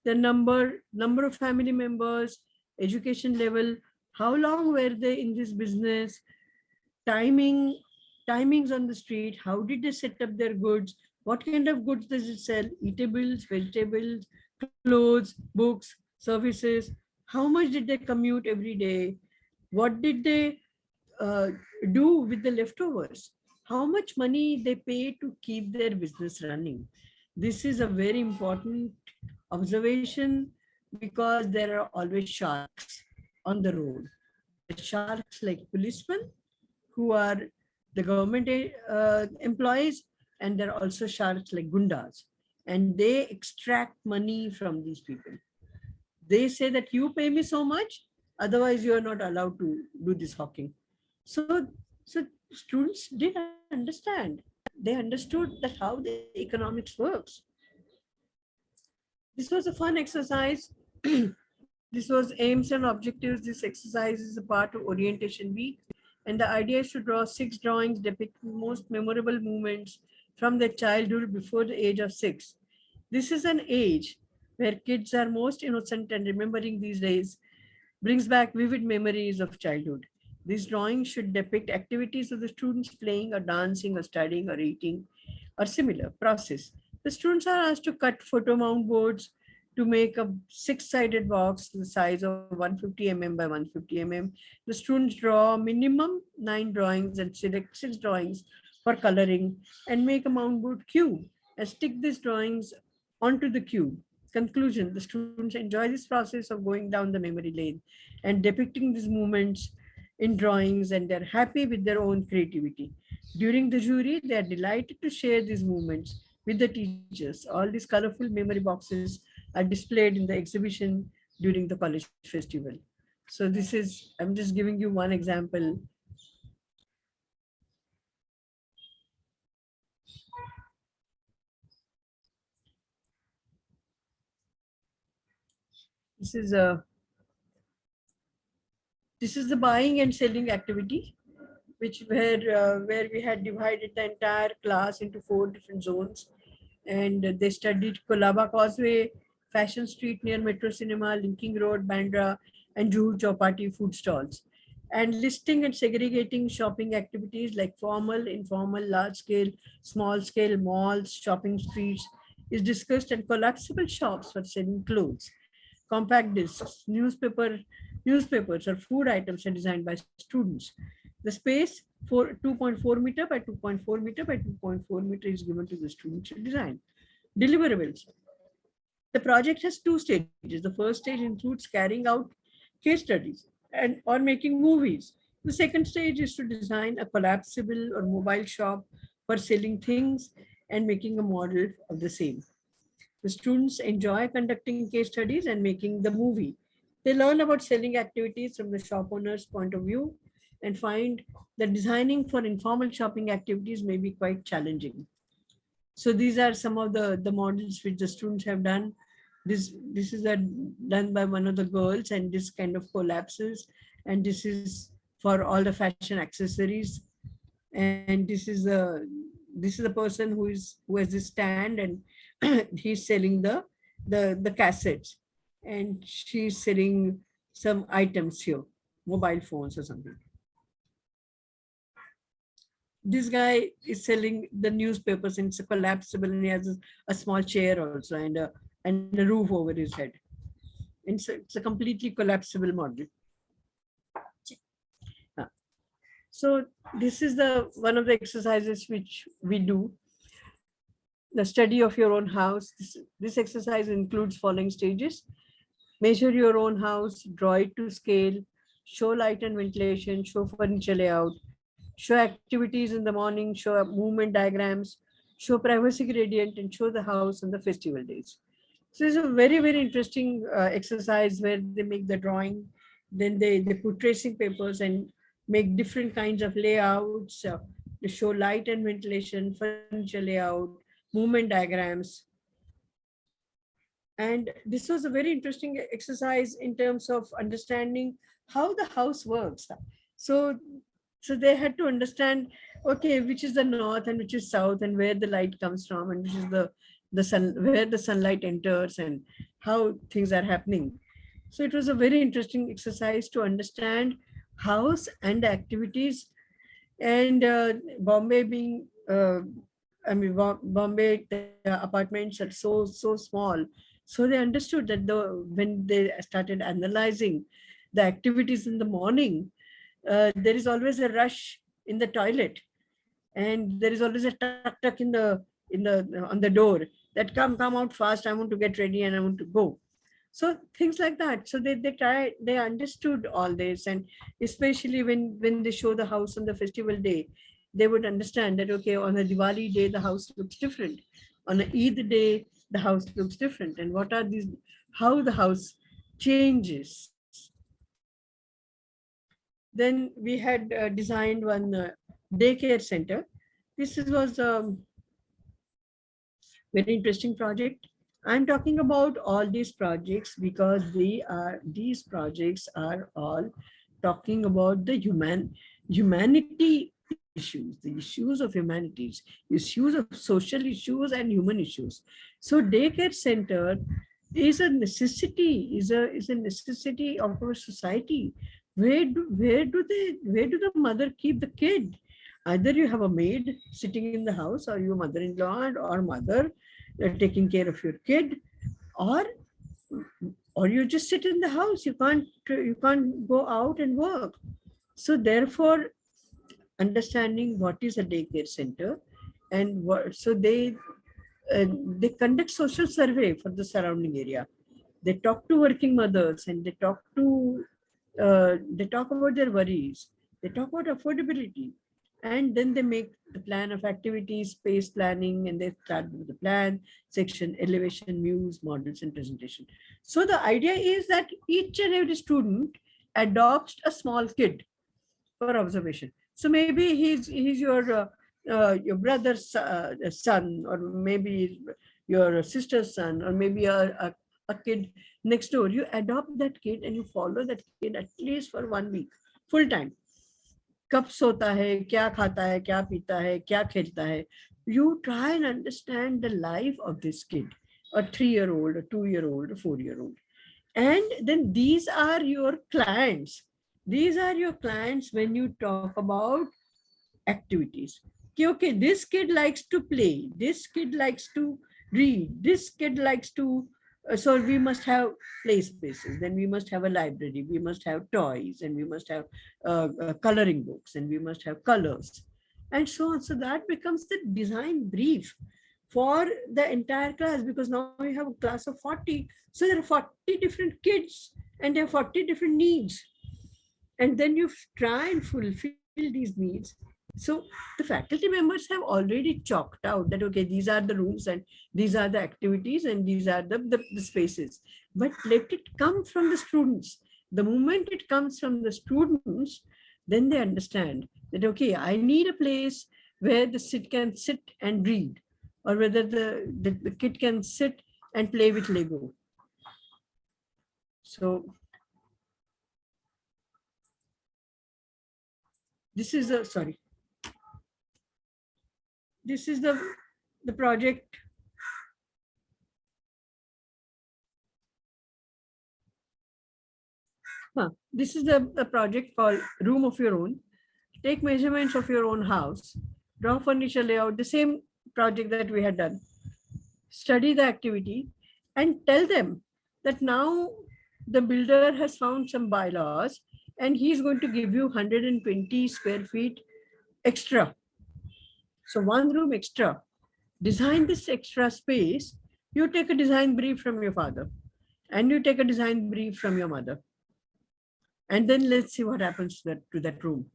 the number of family members, education level, how long were they in this business, timing, timings on the street, how did they set up their goods, what kind of goods does it sell, eatables, vegetables, clothes, books, services, how much did they commute every day, what did they uh, do with the leftovers, how much money they pay to keep their business running. This is a very important observation because there are always sharks on the road. There are sharks like policemen who are the government employees, and there are also sharks like gundas, and they extract money from these people. They say that you pay me so much, otherwise you are not allowed to do this hawking. So students did understand. They understood that how the economics works. This was a fun exercise. This was aims and objectives. This exercise is a part of orientation week. And the idea is to draw 6 drawings depicting most memorable moments from their childhood before the age of 6. This is an age where kids are most innocent, and remembering these days brings back vivid memories of childhood. These drawings should depict activities of the students playing or dancing or studying or eating or similar process. The students are asked to cut photo mount boards to make a 6-sided box the size of 150 mm by 150 mm. The students draw minimum 9 drawings and select 6 drawings for coloring and make a mount board cube and stick these drawings onto the cube. Conclusion: the students enjoy this process of going down the memory lane and depicting these moments in drawings, and they're happy with their own creativity. During the jury, they are delighted to share these moments with the teachers. All these colorful memory boxes are displayed in the exhibition during the college festival. So this is, I'm just giving you one example. This is a This is the buying and selling activity, which where we had divided the entire class into 4 different zones, and they studied Kolaba Causeway, Fashion Street near Metro Cinema, Linking Road, Bandra, and Juhu Chowpatty food stalls, and listing and segregating shopping activities like formal, informal, large scale, small scale, malls, shopping streets is discussed, and collapsible shops for selling clothes. Compact discs, newspapers or food items are designed by students. The space for 2.4 meter by 2.4 meter by 2.4 meter is given to the students to design. Deliverables. The project has 2 stages. The first stage includes carrying out case studies and or making movies. The second stage is to design a collapsible or mobile shop for selling things and making a model of the same. The students enjoy conducting case studies and making the movie. They learn about selling activities from the shop owner's point of view and find that designing for informal shopping activities may be quite challenging. So these are some of the models which the students have done. This is done by one of the girls, and this kind of collapses. And this is for all the fashion accessories. And this is a person who has this stand, and he's selling the cassettes, and she's selling some items here, mobile phones or something. This guy is selling the newspapers, and it's a collapsible, and he has a small chair also, and a roof over his head. It's a completely collapsible model. So this is the one of the exercises which we do. The study of your own house. This exercise includes following stages: measure your own house, draw it to scale, show light and ventilation, show furniture layout, show activities in the morning, show movement diagrams, show privacy gradient, and show the house on the festival days. So it's a very, very interesting exercise where they make the drawing, then they put tracing papers and make different kinds of layouts to show light and ventilation, furniture layout, movement diagrams. And this was a very interesting exercise in terms of understanding how the house works. So So they had to understand, okay, which is the north and which is south, and where the light comes from, and which is the sun, where the sunlight enters, and how things are happening. So it was a very interesting exercise to understand house and activities. And Bombay being, Bombay, the apartments are so small. So they understood that when they started analyzing the activities in the morning, there is always a rush in the toilet, and there is always a tuck tuck in the on the door, that come out fast, I want to get ready and I want to go. So things like that. So they understood all this. And especially when they show the house on the festival day, they would understand that, okay, on a Diwali day the house looks different, on a Eid day the house looks different, and what are these, how the house changes. Then we had designed one daycare center. Was a very interesting project. I'm talking about all these projects because these projects are all talking about the humanity issues, the issues of humanities, issues of social issues and human issues. So daycare center is a necessity, is a necessity of our society. Where do the mother keep the kid? Either you have a maid sitting in the house, or your mother-in-law or mother taking care of your kid, or you just sit in the house. You can't go out and work. So therefore, understanding what is a daycare center, and what, so they conduct social survey for the surrounding area. They talk to working mothers, and they talk about their worries. They talk about affordability, and then they make the plan of activities, space planning, and they start with the plan section, elevation, muse, models, and presentation. So the idea is that each and every student adopts a small kid for observation. So maybe he's your brother's son, or maybe your sister's son, or maybe a kid next door. You adopt that kid and you follow that kid at least for 1 week, full time. कब सोता है, क्या खाता है, क्या पीता है, क्या खेलता है. You try and understand the life of this kid, a 3-year-old, a 2-year-old, a 4-year-old. And then these are your clients. These are your clients when you talk about activities. Okay, this kid likes to play, this kid likes to read, this kid likes to, so we must have play spaces, then we must have a library, we must have toys, and we must have coloring books, and we must have colors, and so on. So that becomes the design brief for the entire class, because now we have a class of 40. So there are 40 different kids and there are 40 different needs. And then you try and fulfill these needs. So the faculty members have already chalked out that, okay, these are the rooms and these are the activities and these are the spaces. But let it come from the students. The moment it comes from the students, then they understand that, okay, I need a place where the kid can sit and read, or whether the kid can sit and play with Lego. So this is a, sorry. This is the project. This is a project called Room of Your Own. Take measurements of your own house, draw furniture layout, the same project that we had done. Study the activity and tell them that now the builder has found some bylaws and he's going to give you 120 square feet extra. So 1 room extra. Design this extra space. You take a design brief from your father and you take a design brief from your mother. And then let's see what happens to that room.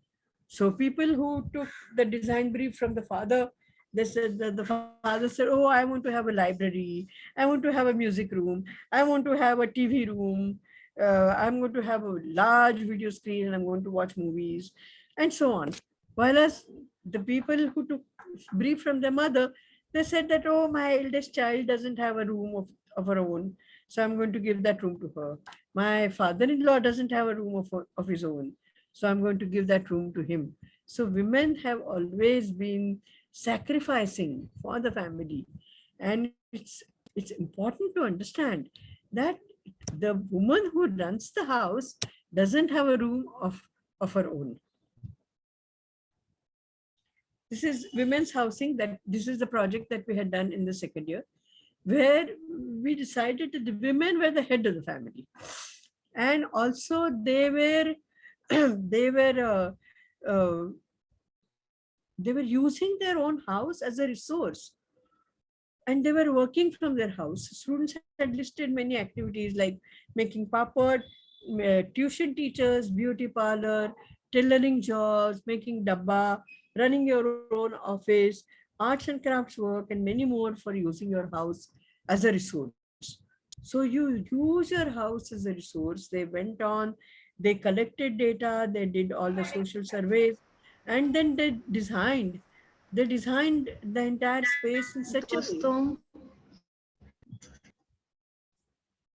So people who took the design brief from the father, they said that the father said, oh, I want to have a library. I want to have a music room. I want to have a TV room. I'm going to have a large video screen and I'm going to watch movies and so on. While as the people who took brief from their mother, they said that, oh, my eldest child doesn't have a room of her own. So I'm going to give that room to her. My father-in-law doesn't have a room of his own. So I'm going to give that room to him. So women have always been sacrificing for the family. And it's important to understand that the woman who runs the house doesn't have a room of her own. This is women's housing. That this is the project that we had done in the second year, where we decided that the women were the head of the family, and also they were they were uh, they were using their own house as a resource, and they were working from their house. Students had listed many activities like making papad, tuition teachers, beauty parlor, tailoring jobs, making dabba, running your own office, arts and crafts work, and many more for using your house as a resource. So you use your house as a resource. They went on, they collected data, they did all the social surveys, and then they designed the entire space in such a way.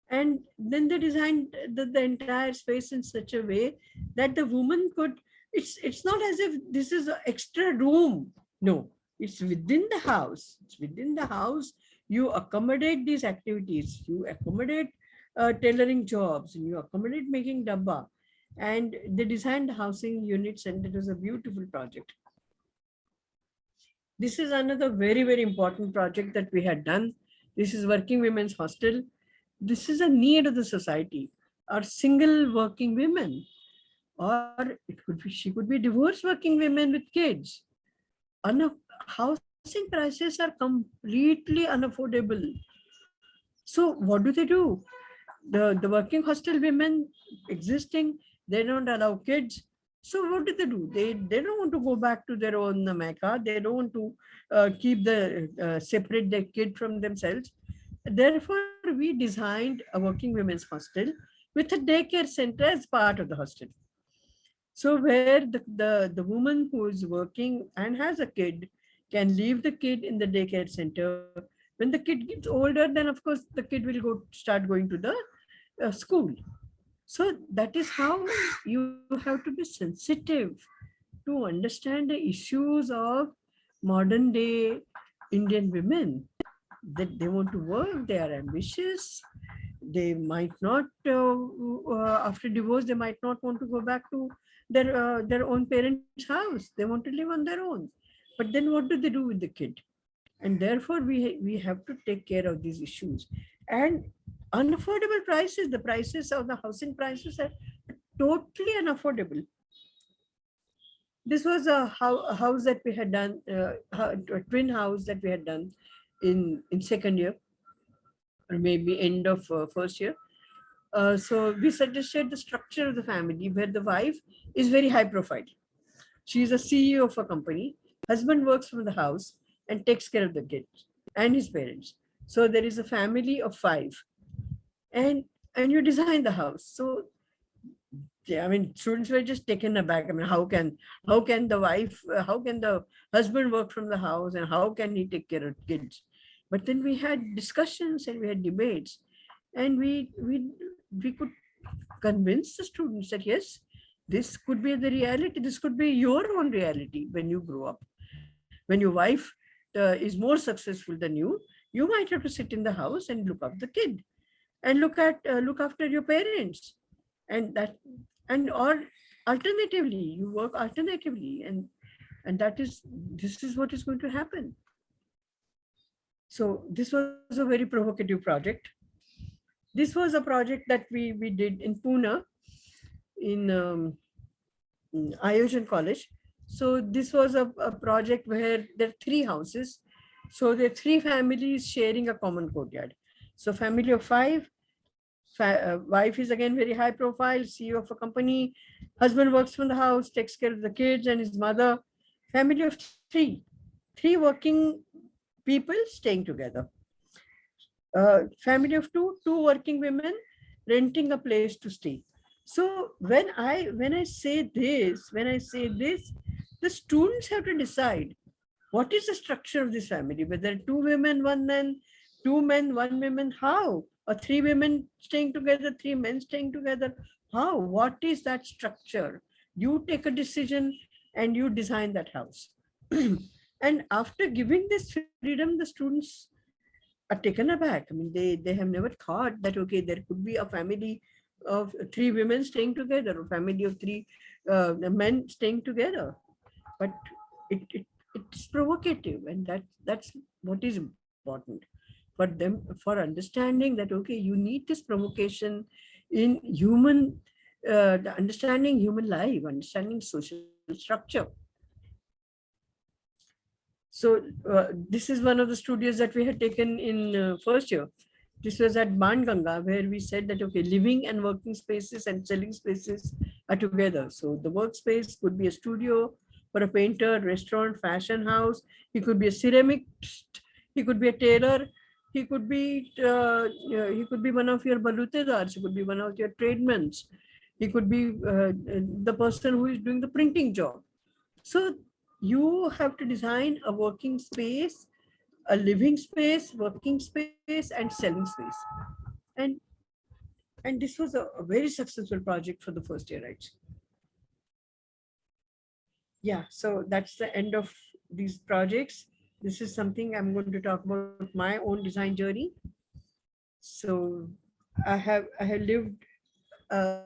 And then they designed the entire space in such a way that the woman could, it's not as if this is an extra room. No, it's within the house. It's within the house. You accommodate these activities. You accommodate tailoring jobs, and you accommodate making dabba. And they designed housing units, and it was a beautiful project. This is another very, very important project that we had done. This is Working Women's Hostel. This is a need of the society. Or single working women, or it could be, she could be divorced working women with kids. Housing prices are completely unaffordable. So what do? The working hostel women existing, they don't allow kids. So what do? They don't want to go back to their own Mecca. They don't want to separate their kid from themselves. Therefore, we designed a working women's hostel with a daycare center as part of the hostel. So where the woman who is working and has a kid can leave the kid in the daycare center. When the kid gets older, then of course the kid will start going to the school. So that is how you have to be sensitive to understand the issues of modern day Indian women, that they want to work, they are ambitious, they might not, after divorce, they might not want to go back to their own parents' house. They want to live on their own. But then what do they do with the kid? And therefore, we have to take care of these issues. And unaffordable prices, the prices of the housing prices are totally unaffordable. This was a house that we had done, a twin house that we had done in second year, or maybe end of first year. So we suggested the structure of the family where the wife is very high profile. She is a CEO of a company. Husband works from the house and takes care of the kids and his parents. So there is a family of 5, and you design the house. So yeah, I mean, students were just taken aback. I mean, how can the husband work from the house, and how can he take care of kids? But then we had discussions and we had debates, and we could convince the students that yes, this could be the reality. This could be your own reality when you grow up. When your wife is more successful than you might have to sit in the house and look after the kid, and look after your parents, and that, and or alternatively you work alternatively, and this is what is going to happen. So this was a very provocative project. This was a project that we did in Pune, in Ayojan College. So this was a project where there are 3 houses. So there are 3 families sharing a common courtyard. So family of 5, wife is again very high profile, CEO of a company, husband works from the house, takes care of the kids and his mother. Family of 3 working people staying together. Family of 2 working women renting a place to stay. So when I say this, the students have to decide what is the structure of this family, whether 2 women, 1 man, 2 men, 1 woman, how, or 3 women staying together, 3 men staying together, how, what is that structure? You take a decision and you design that house. And after giving this freedom, the students are taken aback. I mean, they have never thought that, okay, there could be a family of three women staying together, or family of three men staying together. But it's provocative, and that's what is important for them, for understanding that, okay, you need this provocation in human, understanding human life, understanding social structure. So this is one of the studios that we had taken in first year. This was at Ganga, where we said that, okay, living and working spaces and selling spaces are together. So the workspace could be a studio for a painter, restaurant, fashion house. He could be a ceramist. He could be a tailor. He could be one of your balutedars. He could be one of your tradesmen. He could be the person who is doing the printing job. So you have to design a working space, a living space, working space, and selling space. And and this was a very successful project for the first year, right? Yeah, so that's the end of these projects. This is something I'm going to talk about my own design journey. So I have lived, uh,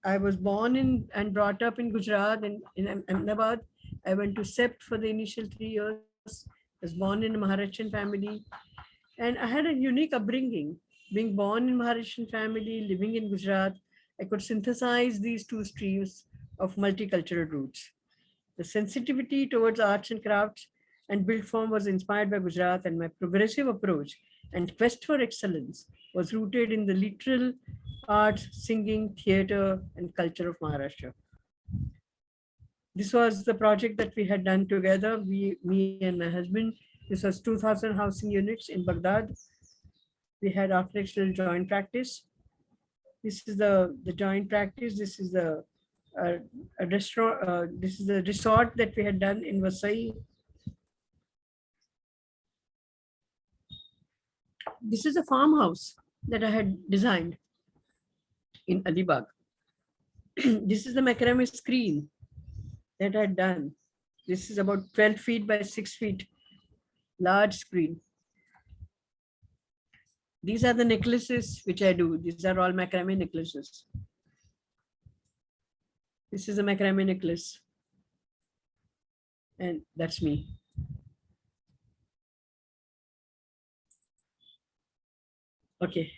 I was born in and brought up in Gujarat and in Ahmedabad. I went to SEPT for the initial 3 years. I was born in a Maharashtrian family, and I had a unique upbringing. Being born in Maharashtrian family, living in Gujarat, I could synthesize these two streams of multicultural roots. The sensitivity towards arts and crafts and built form was inspired by Gujarat, and my progressive approach and quest for excellence was rooted in the literal arts, singing, theater, and culture of Maharashtra. This was the project that we had done together, me and my husband. This was 2,000 housing units in Baghdad. We had architectural joint practice. This is the joint practice. This is the a restaurant. This is the resort that we had done in Vasai. This is a farmhouse that I had designed in Alibag. This is the macrame screen that I had done. This is about 12 feet by 6 feet, large screen. These are the necklaces which I do. These are all macrame necklaces. This is a macrame necklace. And that's me. Okay,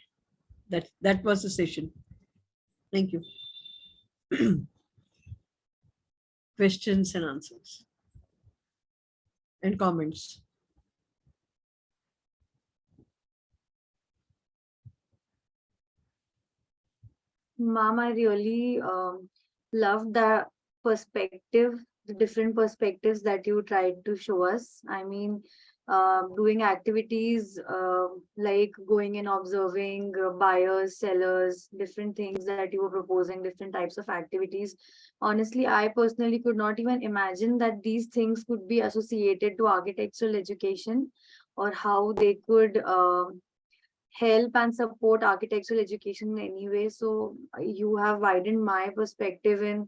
that was the session. Thank you. Questions and answers and comments. Ma'am, I really love the perspective, the different perspectives that you tried to show us. I mean, doing activities like going and observing buyers, sellers, different things that you were proposing, different types of activities. Honestly, I personally could not even imagine that these things could be associated to architectural education, or how they could help and support architectural education in any way. So you have widened my perspective in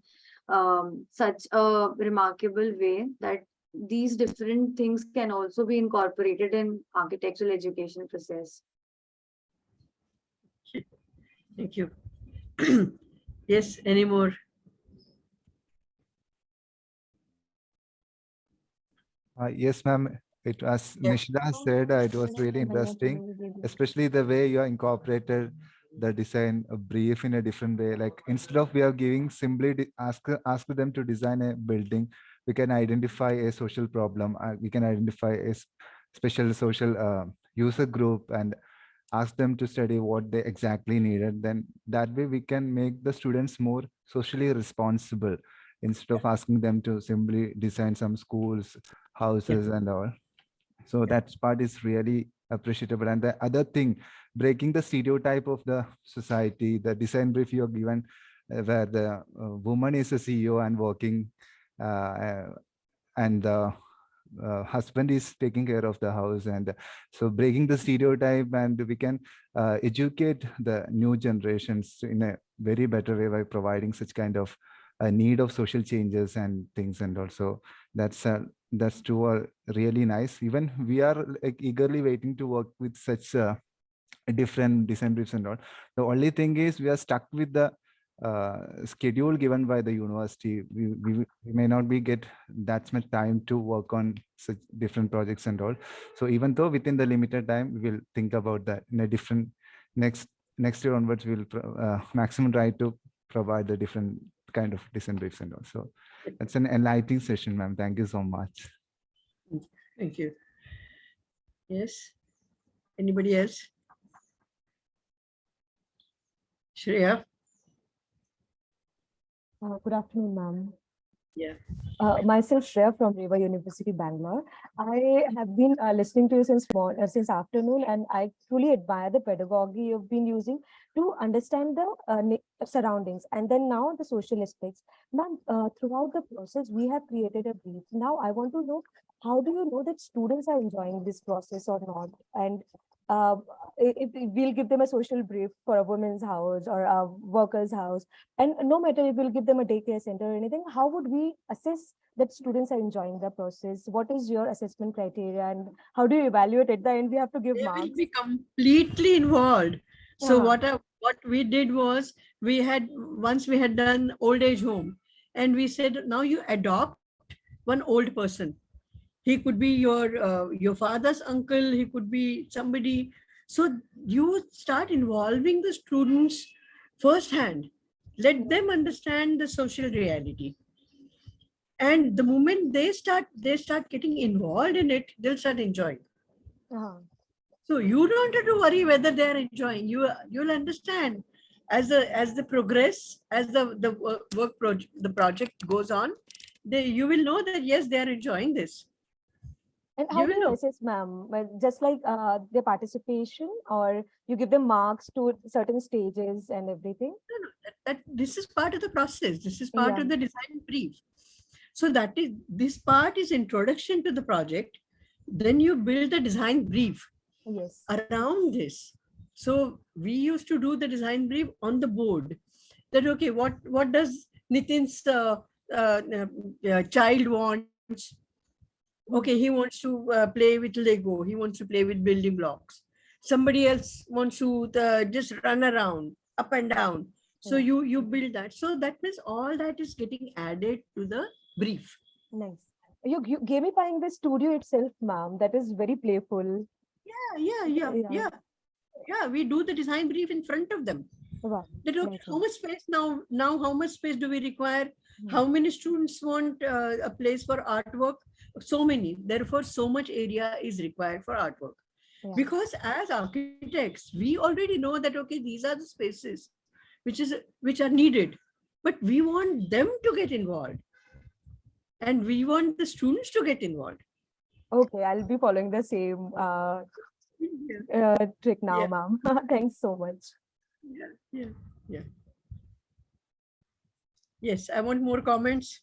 such a remarkable way that these different things can also be incorporated in architectural education process. Thank you. Yes, any more? Yes, ma'am. It was Yeah. Nishida said it was really interesting, especially the way you incorporated the design brief in a different way. Like instead of we are giving simply ask them to design a building, we can identify a social problem. We can identify a special social user group and ask them to study what they exactly needed. Then that way we can make the students more socially responsible instead of asking them to simply design some schools, houses and all. So that part is really appreciable. And the other thing, breaking the stereotype of the society, the design brief you're given, where the woman is a CEO and working, and the husband is taking care of the house. And so breaking the stereotype, and we can educate the new generations in a very better way by providing such kind of a need of social changes and things. And also that's too really nice. Even we are like eagerly waiting to work with such different design briefs and all. The only thing is we are stuck with the schedule given by the university. We may not be get that much time to work on such different projects and all. So even though within the limited time, we will think about that in a different next year onwards, we will maximum try to provide the different kind of design briefs and all. So that's an enlightening session, ma'am. Thank you so much. Thank you. Yes. Anybody else? Shreya? Good afternoon, ma'am. Yeah. Myself, Shreya from River University, Bangalore. I have been listening to you since afternoon, and I truly admire the pedagogy you've been using to understand the surroundings, and then now the social aspects. Ma'am, throughout the process, we have created a brief. Now, I want to know, how do you know that students are enjoying this process or not? And uh, if we'll give them a social brief for a women's house or a worker's house, and no matter if we'll give them a daycare center or anything, how would we assess that students are enjoying the process? What is your assessment criteria, and how do you evaluate at the end? We have to give They will marks. be completely involved. So what we did was, once we had done old age home, and we said, now you adopt one old person. He could be your father's uncle, he could be somebody. So you start involving the students firsthand. Let them understand the social reality. And the moment they start getting involved in it, they'll start enjoying. So you don't have to worry whether they are enjoying. You'll understand as the progress, as the work project, the project goes on, you will know that yes, they are enjoying this. And how do you assess, ma'am? Just like their participation, or you give them marks to certain stages and everything? That this is part of the process. This is part of the design brief. So this part is introduction to the project. Then you build the design brief around this. So we used to do the design brief on the board. That okay, what does Nitin's child wants? Okay, he wants to play with Lego. He wants to play with building blocks. Somebody else wants to just run around up and down. So you build that. So that means all that is getting added to the brief. Nice. You gamifying the studio itself, ma'am. That is very playful. Yeah. We do the design brief in front of them. Wow. That, okay, how much space now? How much space do we require? How many students want a place for artwork? So many. Therefore, so much area is required for artwork. Because as architects, we already know that okay, these are the spaces which are needed, but we want them to get involved, and we want the students to get involved. Okay, I'll be following the same trick now, ma'am. Thanks so much. Yeah. Yes, I want more comments.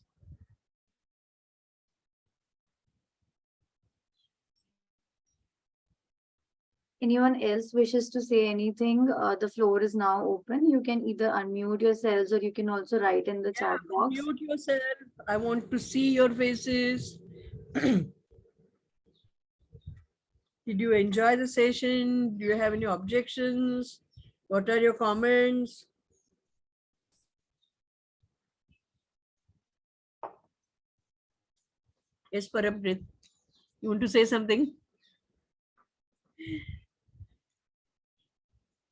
Anyone else wishes to say anything? The floor is now open. You can either unmute yourselves, or you can also write in the chat box. Unmute yourself. I want to see your faces. Did you enjoy the session? Do you have any objections? What are your comments? Yes, Parampreet, you want to say something?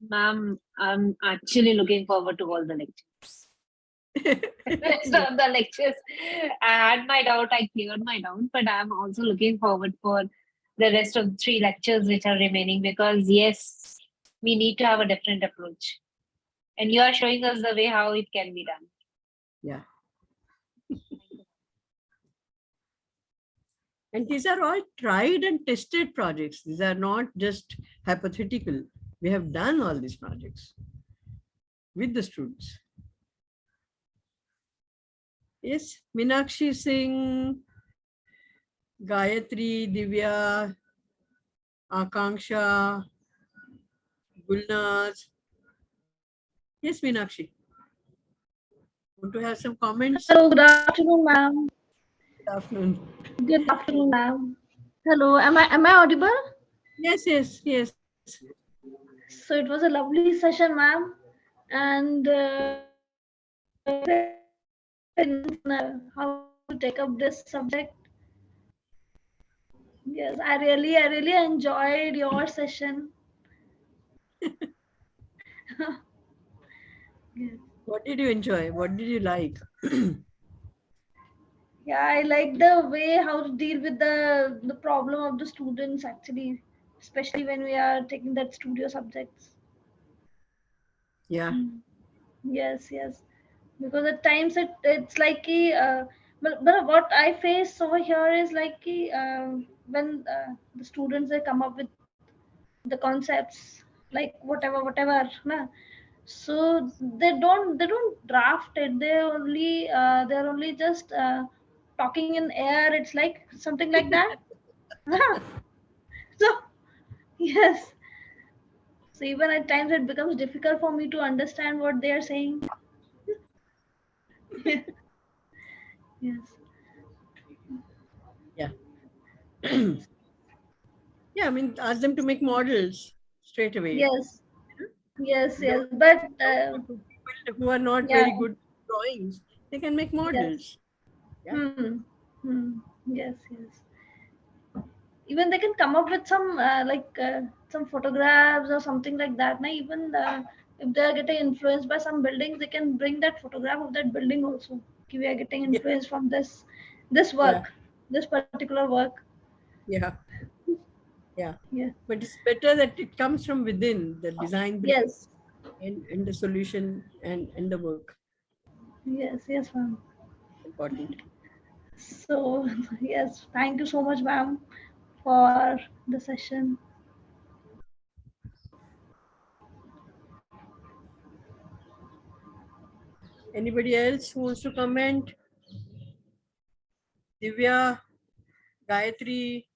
Ma'am, I'm actually looking forward to all the lectures. Rest of the lectures, I had my doubt, I cleared my doubt, but I'm also looking forward for the rest of the 3 lectures which are remaining, because yes, we need to have a different approach. And you are showing us the way how it can be done. Yeah. And these are all tried and tested projects. These are not just hypothetical. We have done all these projects with the students. Yes, Meenakshi Singh, Gayatri, Divya, Akanksha, Gulnaz. Yes, Meenakshi. Want to have some comments? Hello, good afternoon, ma'am. Good afternoon. Good afternoon, ma'am. Hello, am I audible? Yes, yes, yes. So it was a lovely session, ma'am, and how to take up this subject. Yes, I really enjoyed your session. Yes. What did you enjoy? What did you like? Yeah, I like the way how to deal with the problem of the students actually, especially when we are taking that studio subjects. Yeah. Mm. Yes, yes. Because at times it's like but what I face over here is like when the students they come up with the concepts like whatever na, so they don't draft it, they're only just talking in air, it's like something like that. So yes, so even at times it becomes difficult for me to understand what they are saying. Yes. Yeah. Yeah, I mean, ask them to make models straight away. Yes, yes, Don't, yes. But don't go to people who are not yeah, very good at drawings. They can make yes. models. Yeah. Hmm. Yes, yes. Even they can come up with some photographs or something like that. Na? Even if they are getting influenced by some buildings, they can bring that photograph of that building also. Okay, we are getting Yeah. influenced from this Yeah. work, this particular work. Yeah. Yeah. Yeah. But it's better that it comes from within the design brain Yes. and the solution and the work. Yes. Yes, ma'am. Important. So yes, thank you so much, ma'am, for the session. Anybody else who wants to comment? Divya, Gayatri.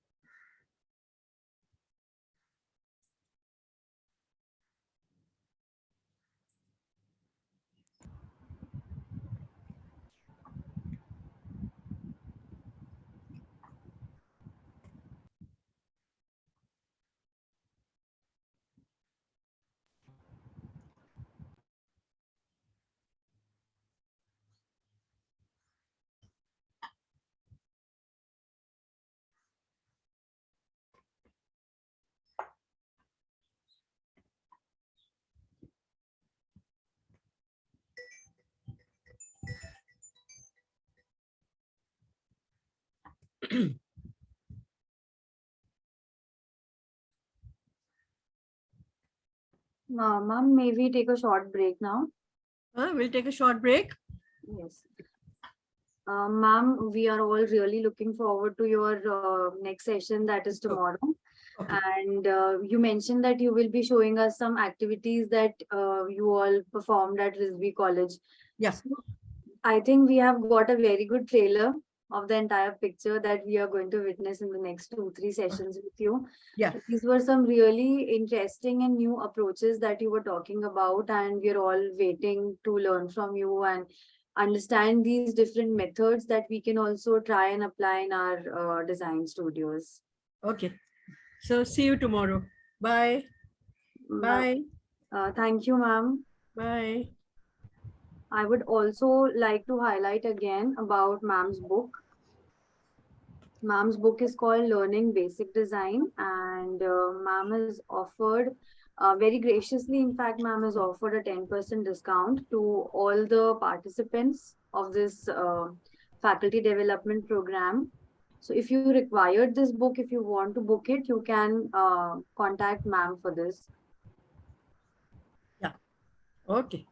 Ma'am, may we take a short break now? We'll take a short break. Yes. Ma'am, we are all really looking forward to your next session, that is tomorrow. Okay. And you mentioned that you will be showing us some activities that you all performed at Risby College. Yes. So I think we have got a very good trailer of the entire picture that we are going to witness in the next 2-3 sessions with you. Yeah. These were some really interesting and new approaches that you were talking about, and we're all waiting to learn from you and understand these different methods that we can also try and apply in our design studios. Okay. So see you tomorrow. Bye. Bye. Thank you, ma'am. Bye. I would also like to highlight again about ma'am's book. Ma'am's book is called Learning Basic Design, and ma'am has offered very graciously. In fact, ma'am has offered a 10% discount to all the participants of this faculty development program. So, if you required this book, if you want to book it, you can contact ma'am for this. Yeah. Okay.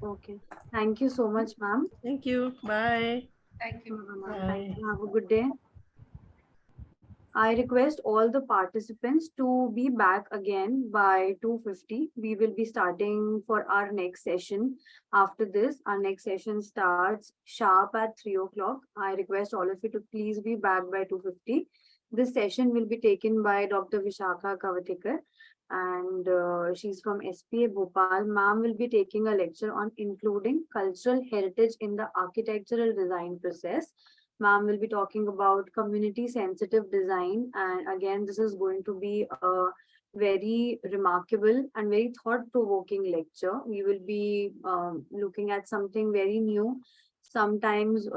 Okay. Thank you so much, ma'am. Thank you. Bye. Thank you. Thank Bye. you. Have a good day. I request all the participants to be back again by 2:50. We will be starting for our next session. After this, our next session starts sharp at 3 o'clock. I request all of you to please be back by 2:50. This session will be taken by Dr. Vishakha Kavatikar. and she's from SPA Bhopal. Ma'am will be taking a lecture on including cultural heritage in the architectural design process. Ma'am will be talking about community sensitive design, and again, this is going to be a very remarkable and very thought provoking lecture. We will be looking at something very new. Sometimes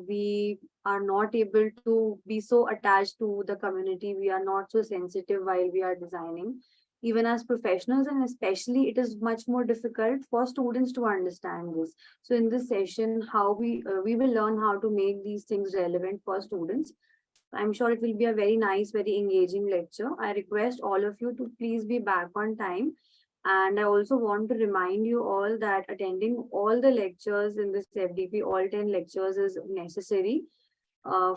we are not able to be so attached to the community. We are not so sensitive while we are designing. Even as professionals, and especially, it is much more difficult for students to understand this. So, in this session, how we will learn how to make these things relevant for students. I'm sure it will be a very nice, very engaging lecture. I request all of you to please be back on time. And I also want to remind you all that attending all the lectures in this FDP, all 10 lectures, is necessary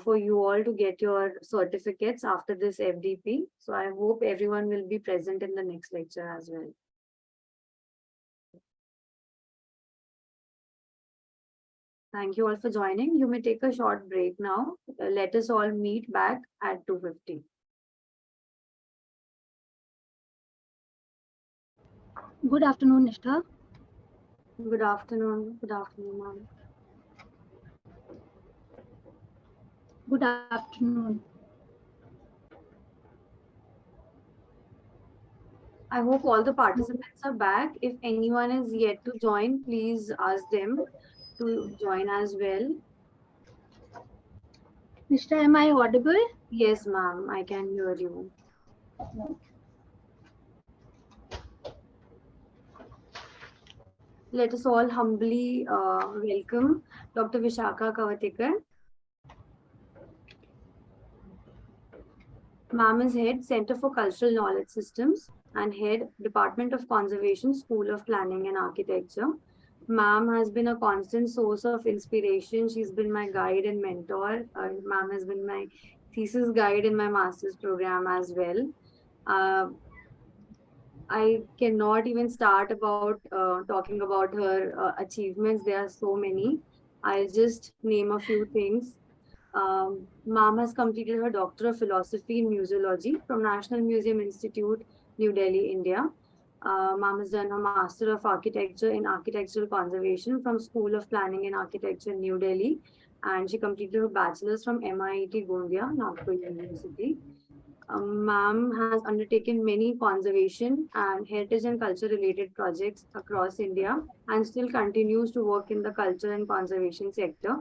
for you all to get your certificates after this FDP. So I hope everyone will be present in the next lecture as well. Thank you all for joining. You may take a short break now. Let us all meet back at 2:50. Good afternoon, Nishtha. Good afternoon. Good afternoon, ma'am. Good afternoon. I hope all the participants are back. If anyone is yet to join, please ask them to join as well. Nishtha, am I audible? Yes, ma'am, I can hear you. Let us all humbly welcome Dr. Vishakha Kavatikar. Ma'am is head Center for Cultural Knowledge Systems and head Department of Conservation, School of Planning and Architecture. Ma'am has been a constant source of inspiration. She's been my guide and mentor. Ma'am has been my thesis guide in my master's program as well. Uh, I cannot even start about talking about her achievements. There are so many. I'll just name a few things. Ma'am has completed her Doctor of Philosophy in Museology from National Museum Institute, New Delhi, India. Ma'am has done her Master of Architecture in Architectural Conservation from School of Planning and Architecture, New Delhi. And she completed her Bachelor's from MIT Gondia, Nagpur University. Ma'am has undertaken many conservation and heritage and culture related projects across India and still continues to work in the culture and conservation sector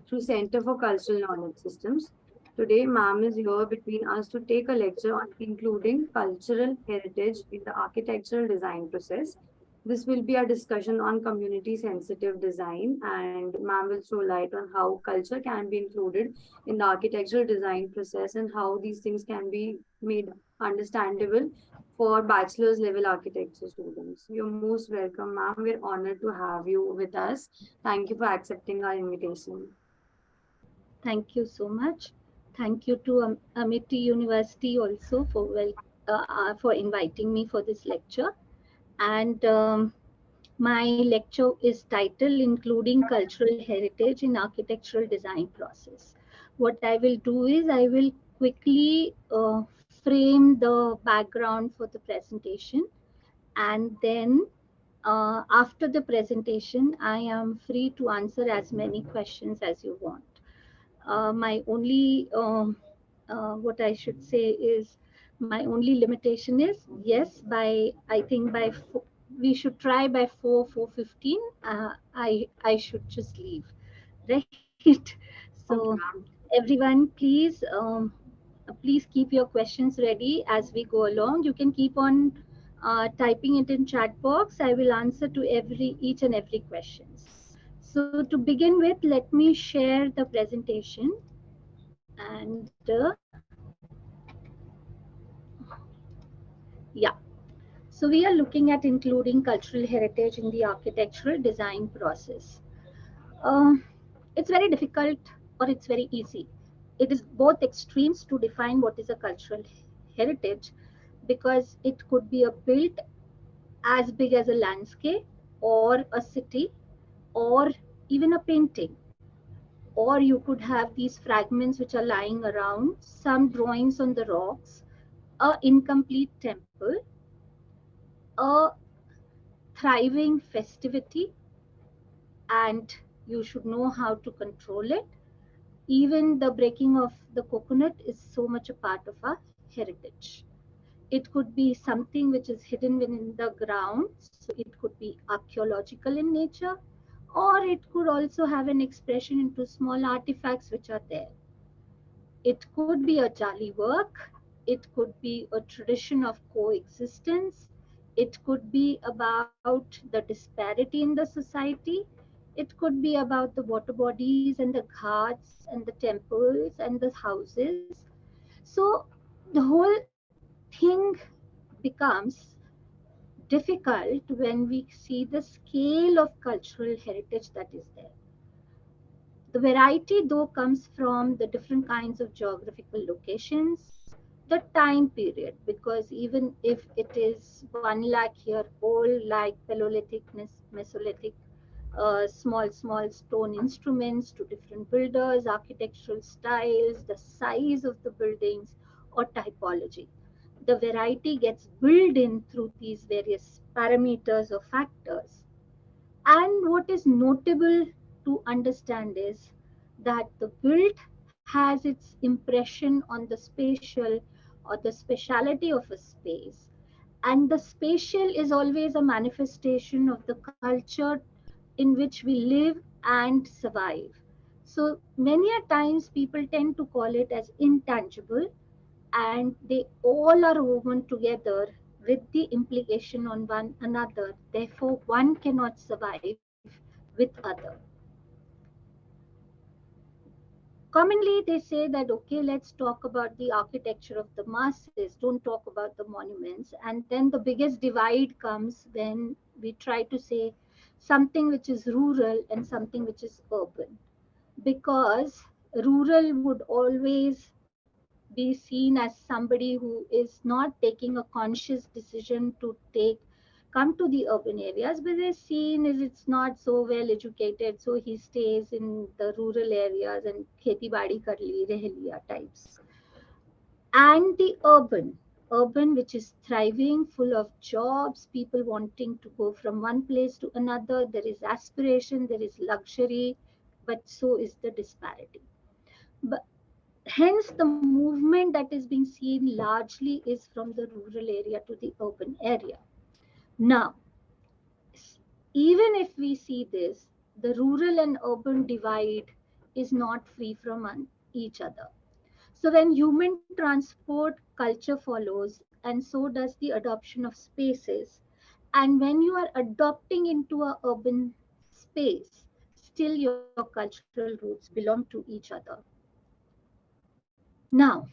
through Center for Cultural Knowledge Systems. Today, ma'am is here between us to take a lecture on including cultural heritage in the architectural design process. This will be a discussion on community sensitive design, and ma'am will throw light on how culture can be included in the architectural design process and how these things can be made understandable for bachelor's level architecture students. You're most welcome, ma'am. We're honored to have you with us. Thank you for accepting our invitation. Thank you so much. Thank you to Amity University also for inviting me for this lecture. And my lecture is titled Including Cultural Heritage in Architectural Design Process. What I will do is I will quickly frame the background for the presentation, and then after the presentation I am free to answer as many questions as you want. My only what I should say is my only limitation is, yes, by I think by we should try by 4:15. I should just leave, right? So Okay, ma'am. everyone, please keep your questions ready as we go along. You can keep on typing it in chat box. I will answer to each and every questions. So to begin with, let me share the presentation. And yeah, so we are looking at including cultural heritage in the architectural design process. Uh, it's very difficult or it's very easy. It is both extremes to define what is a cultural heritage, because it could be a built as big as a landscape or a city or even a painting. Or you could have these fragments which are lying around, some drawings on the rocks, a incomplete temple, a thriving festivity, and you should know how to control it. Even the breaking of the coconut is so much a part of our heritage. It could be something which is hidden within the ground, so it could be archaeological in nature, or it could also have an expression into small artifacts which are there. It could be a jali work, it could be a tradition of coexistence, it could be about the disparity in the society, it could be about the water bodies and the ghats and the temples and the houses. So the whole thing becomes difficult when we see the scale of cultural heritage that is there. The variety, though, comes from the different kinds of geographical locations, the time period, because even if it is 1 lakh year old, like Paleolithic, Mesolithic, small stone instruments to different builders, architectural styles, the size of the buildings, or typology. The variety gets built in through these various parameters or factors. And what is notable to understand is that the build has its impression on the spatial or the speciality of a space. And the spatial is always a manifestation of the culture in which we live and survive. So many a times people tend to call it as intangible, and they all are woven together with the implication on one another. Therefore, one cannot survive with other. Commonly, they say that, okay, let's talk about the architecture of the masses, don't talk about the monuments. And then the biggest divide comes when we try to say something which is rural and something which is urban. Because rural would always be seen as somebody who is not taking a conscious decision to come to the urban areas, but they're seen as it's not so well educated, so he stays in the rural areas and kheti badi kar li, reh liya types. And the urban which is thriving, full of jobs, people wanting to go from one place to another, there is aspiration, there is luxury, but so is the disparity. But hence the movement that is being seen largely is from the rural area to the urban area. Now, even if we see this, the rural and urban divide is not free from each other. So when human transport, culture follows, and so does the adoption of spaces. And when you are adopting into a urban space, still your cultural roots belong to each other. Now,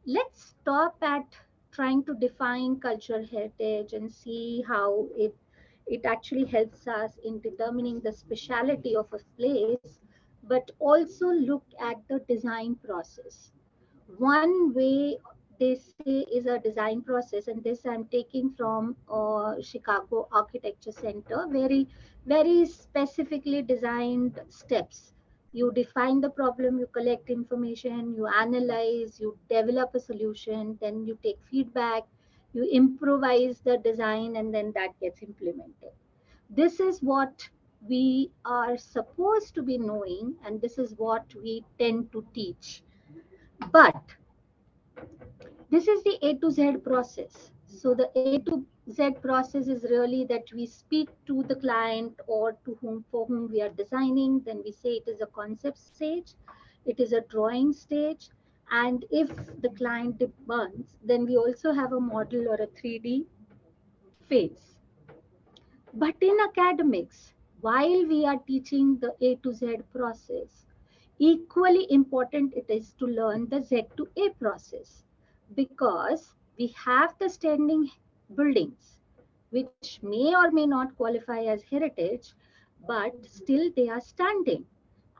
let's stop at trying to define cultural heritage and see how it actually helps us in determining the speciality of a place, but also look at the design process. One way they say is a design process, and this I'm taking from Chicago Architecture Center, very specifically designed steps. You define the problem, you collect information, you analyze, you develop a solution, then you take feedback, you improvise the design, and then that gets implemented. This is what we are supposed to be knowing, and this is what we tend to teach. But this is the A to Z process. So the A to Z process is really that we speak to the client or to whom for whom we are designing. Then we say it is a concept stage, it is a drawing stage, and if the client demands, then we also have a model or a 3D phase. But in academics, while we are teaching the A to Z process, equally important it is to learn the Z to A process, because we have the standing buildings which may or may not qualify as heritage, but still they are standing.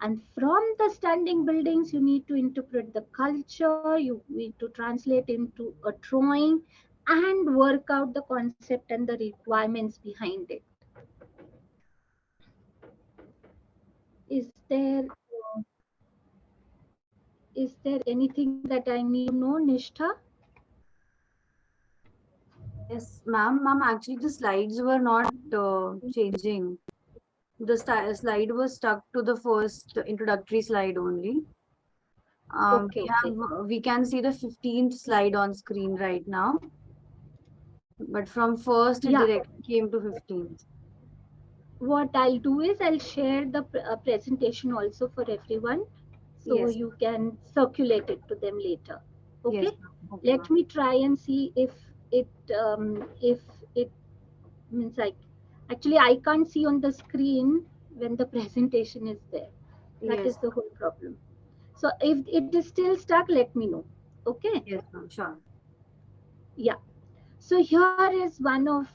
And from the standing buildings, you need to interpret the culture, you need to translate into a drawing and work out the concept and the requirements behind it. Is there is there anything that I need to know, Nishtha? Yes, ma'am. Ma'am, actually, the slides were not changing. The slide was stuck to the first introductory slide only. Okay, okay. We can see the 15th slide on screen right now, but from first it Yeah, directly came to 15th. what I'll do is I'll share the presentation also for everyone, so Yes, you can circulate it to them later. yes, Okay. ma'am. Okay, Let ma'am. me try and see it if it means like actually I can't see on the screen when the presentation is there. That is Yes, the whole problem. So if it is still stuck, let me know. Okay. yes, ma'am. Sure. Yeah. So here is one of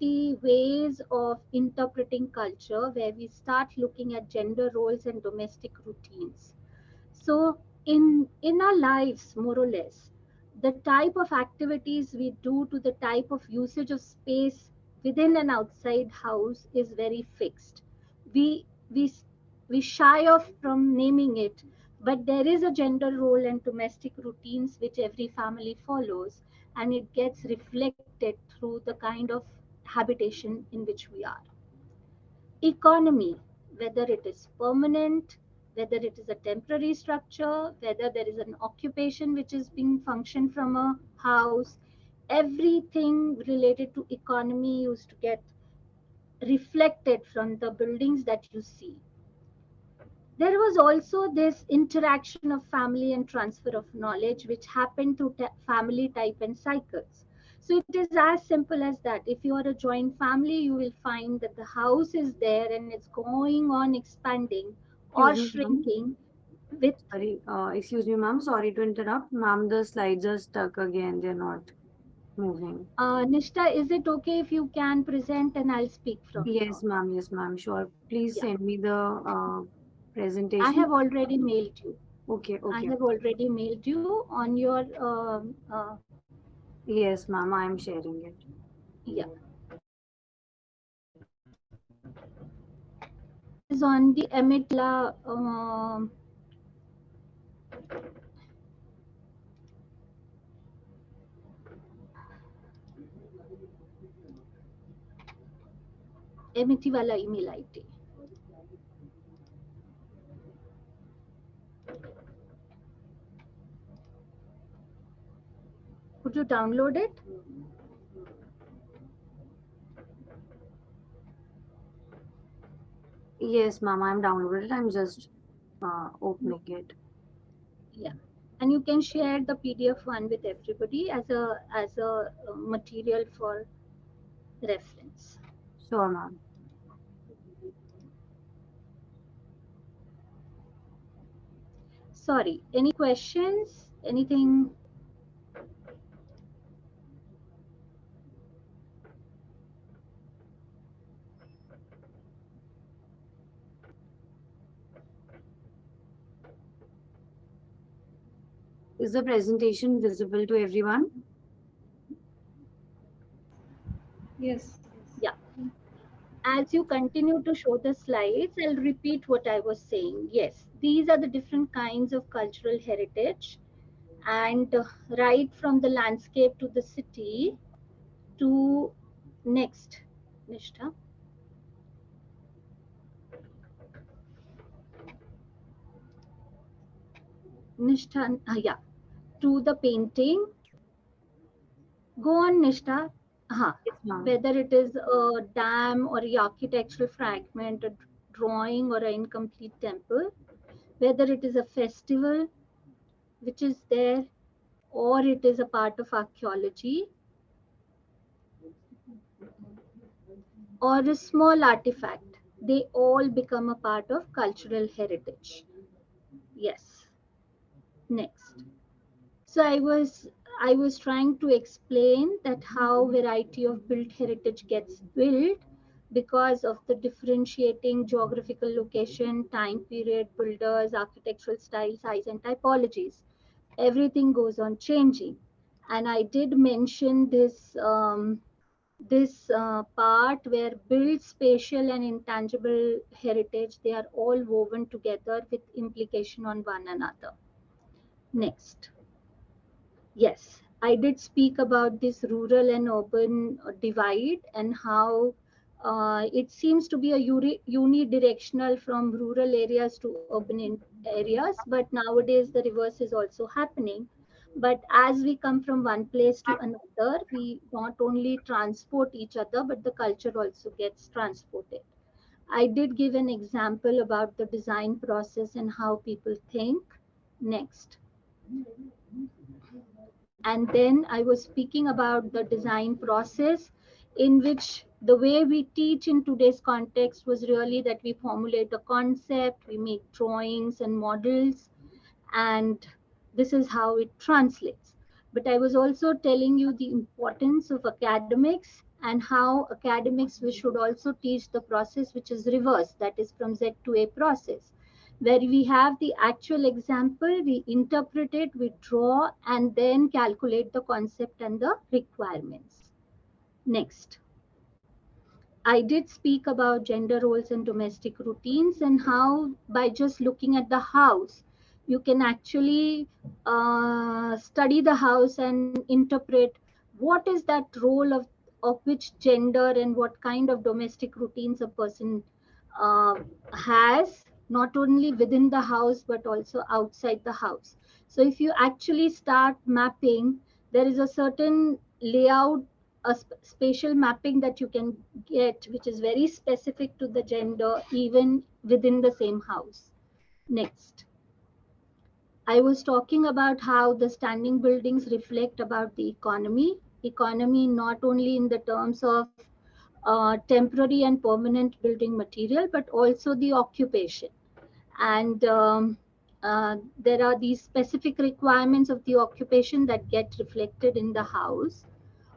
the ways of interpreting culture where we start looking at gender roles and domestic routines. So in our lives, more or less, the type of activities we do to the type of usage of space within an outside house is very fixed. We we we shy off from naming it, but there is a gender role and domestic routines which every family follows, and it gets reflected through the kind of habitation in which we are. Economy, whether it is permanent, whether it is a temporary structure, whether there is an occupation which is being functioned from a house, everything related to economy used to get reflected from the buildings that you see. There was also this interaction of family and transfer of knowledge, which happened through family type and cycles. So it is as simple as that. If you are a joint family, you will find that the house is there and it's going on expanding or Excuse me, ma'am. shrinking with. Sorry, excuse me, ma'am. Sorry to interrupt. Ma'am, the slides are stuck again. They're not moving. Nishta, is it okay if you can present and I'll speak from here? Yes, ma'am. Yes, ma'am. Sure. Please Yeah, send me the I presentation. have already mailed you. Okay, I okay. have already mailed you on your Yes, ma'am. I am sharing it. yeah. It is on the Amity wala email ID. Could you download it? Yes, ma'am. I'm downloaded. I'm just opening it. Yeah. And you can share the PDF one with everybody as a material for reference. Sure, ma'am. Sorry, any questions? Anything? Is the presentation visible to everyone? Yes. Yeah. As you continue to show the slides, I'll repeat what I was saying. Yes, these are the different kinds of cultural heritage, and right from the landscape to the city to next, Nishta. Nishta, yeah, to the painting. Go on, Nishta. Yes, ma'am. Whether it is a dam or a architectural fragment, a drawing or an incomplete temple, whether it is a festival which is there, or it is a part of archaeology, or a small artifact, they all become a part of cultural heritage. Yes. Next. So I was trying to explain that how variety of built heritage gets built because of the differentiating geographical location, time period, builders, architectural style, size, and typologies. Everything goes on changing. And I did mention this part where built, spatial, and intangible heritage, they are all woven together with implication on one another. Next. Yes, I did speak about this rural and urban divide and how it seems to be a unidirectional from rural areas to urban areas, but nowadays the reverse is also happening. But as we come from one place to another, we not only transport each other, but the culture also gets transported. I did give an example about the design process and how people think. Next. And then I was speaking about the design process, in which the way we teach in today's context was really that we formulate a concept, we make drawings and models, and this is how it translates. But I was also telling you the importance of academics and how academics we should also teach the process which is reverse, that is from Z to A process, where we have the actual example, we interpret it, we draw, and then calculate the concept and the requirements. Next. I did speak about gender roles and domestic routines and how by just looking at the house, you can actually study the house and interpret what is that role of which gender and what kind of domestic routines a person uh, has, not only within the house but also outside the house. So if you actually start mapping, there is a certain layout, a spatial mapping that you can get, which is very specific to the gender, even within the same house. Next. I was talking about how the standing buildings reflect about the economy not only in the terms of temporary and permanent building material, but also the occupation. And there are these specific requirements of the occupation that get reflected in the house.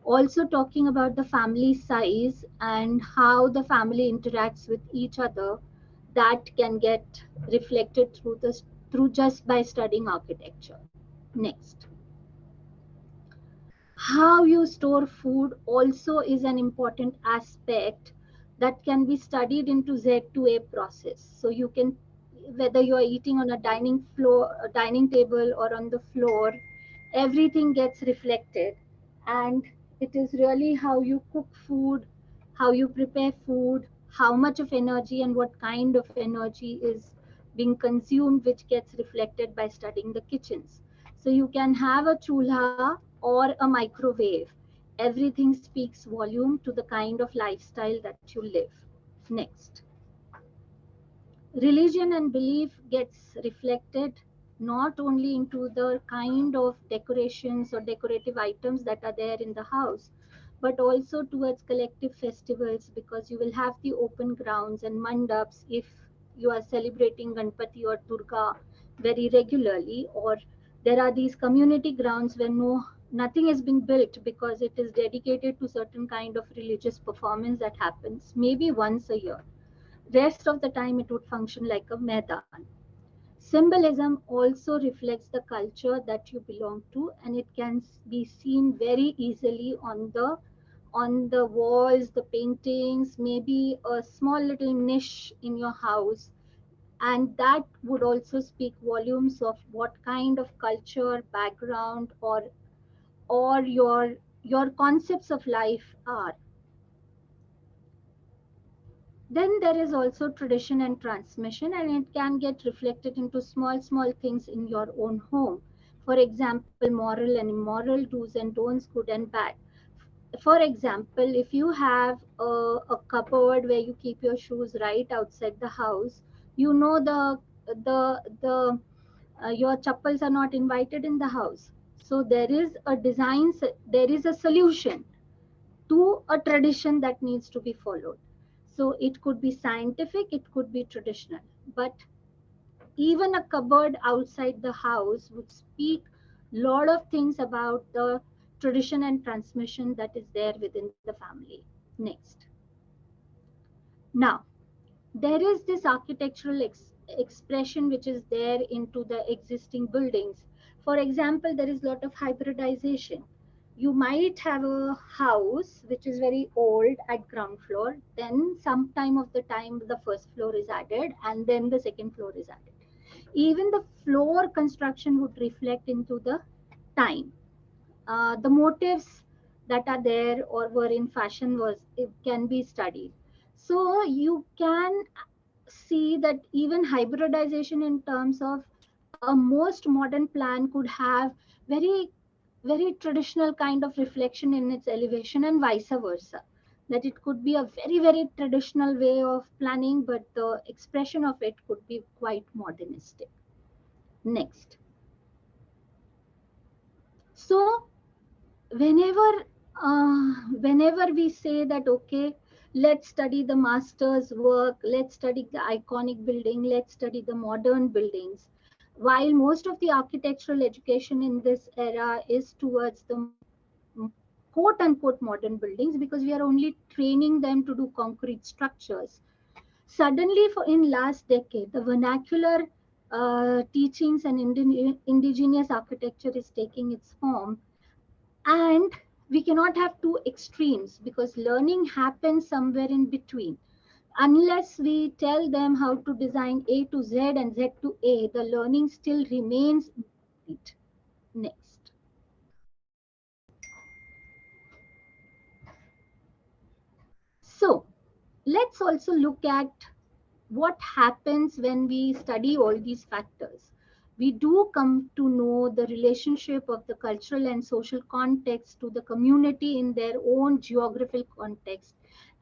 Also talking about the family size and how the family interacts with each other, that can get reflected through just by studying architecture. Next. How you store food also is an important aspect that can be studied into Z to A process. So you can, whether you are eating on a dining table or on the floor, everything gets reflected. And it is really how you cook food, how you prepare food, how much of energy and what kind of energy is being consumed, which gets reflected by studying the kitchens. So you can have a chulha or a microwave. Everything speaks volume to the kind of lifestyle that you live. Next. Religion and belief gets reflected not only into the kind of decorations or decorative items that are there in the house, but also towards collective festivals, because you will have the open grounds and mandaps if you are celebrating Ganpati or Durga very regularly, or there are these community grounds where nothing is being built because it is dedicated to certain kind of religious performance that happens maybe once a year. Rest of the time, it would function like a maidan. Symbolism also reflects the culture that you belong to, and it can be seen very easily on the walls, the paintings, maybe a small little niche in your house, and that would also speak volumes of what kind of culture, background, or your concepts of life are. Then there is also tradition and transmission, and it can get reflected into small things in your own home. For example, moral and immoral, do's and don'ts, good and bad. For example, if you have a cupboard where you keep your shoes right outside the house, you know the your chappals are not invited in the house. So there is a solution to a tradition that needs to be followed. So it could be scientific, it could be traditional, but even a cupboard outside the house would speak a lot of things about the tradition and transmission that is there within the family. Next. Now, there is this architectural expression which is there into the existing buildings. For example, there is a lot of hybridization. You might have a house which is very old at ground floor, then some time of the time the first floor is added and then the second floor is added. Even the floor construction would reflect into the time. the motives that are there or were in fashion was it can be studied. So you can see that even hybridization in terms of a most modern plan could have very very traditional kind of reflection in its elevation and vice versa, that it could be a very very traditional way of planning but the expression of it could be quite modernistic. Next. So whenever whenever we say that okay, let's study the master's work, let's study the iconic building, let's study the modern buildings, while most of the architectural education in this era is towards the quote unquote modern buildings because we are only training them to do concrete structures, suddenly for in last decade the vernacular teachings and indigenous architecture is taking its form, and we cannot have two extremes because learning happens somewhere in between. Unless we tell them how to design A to Z and Z to A, the learning still remains incomplete. Next. So let's also look at what happens when we study all these factors. We do come to know the relationship of the cultural and social context to the community in their own geographical context,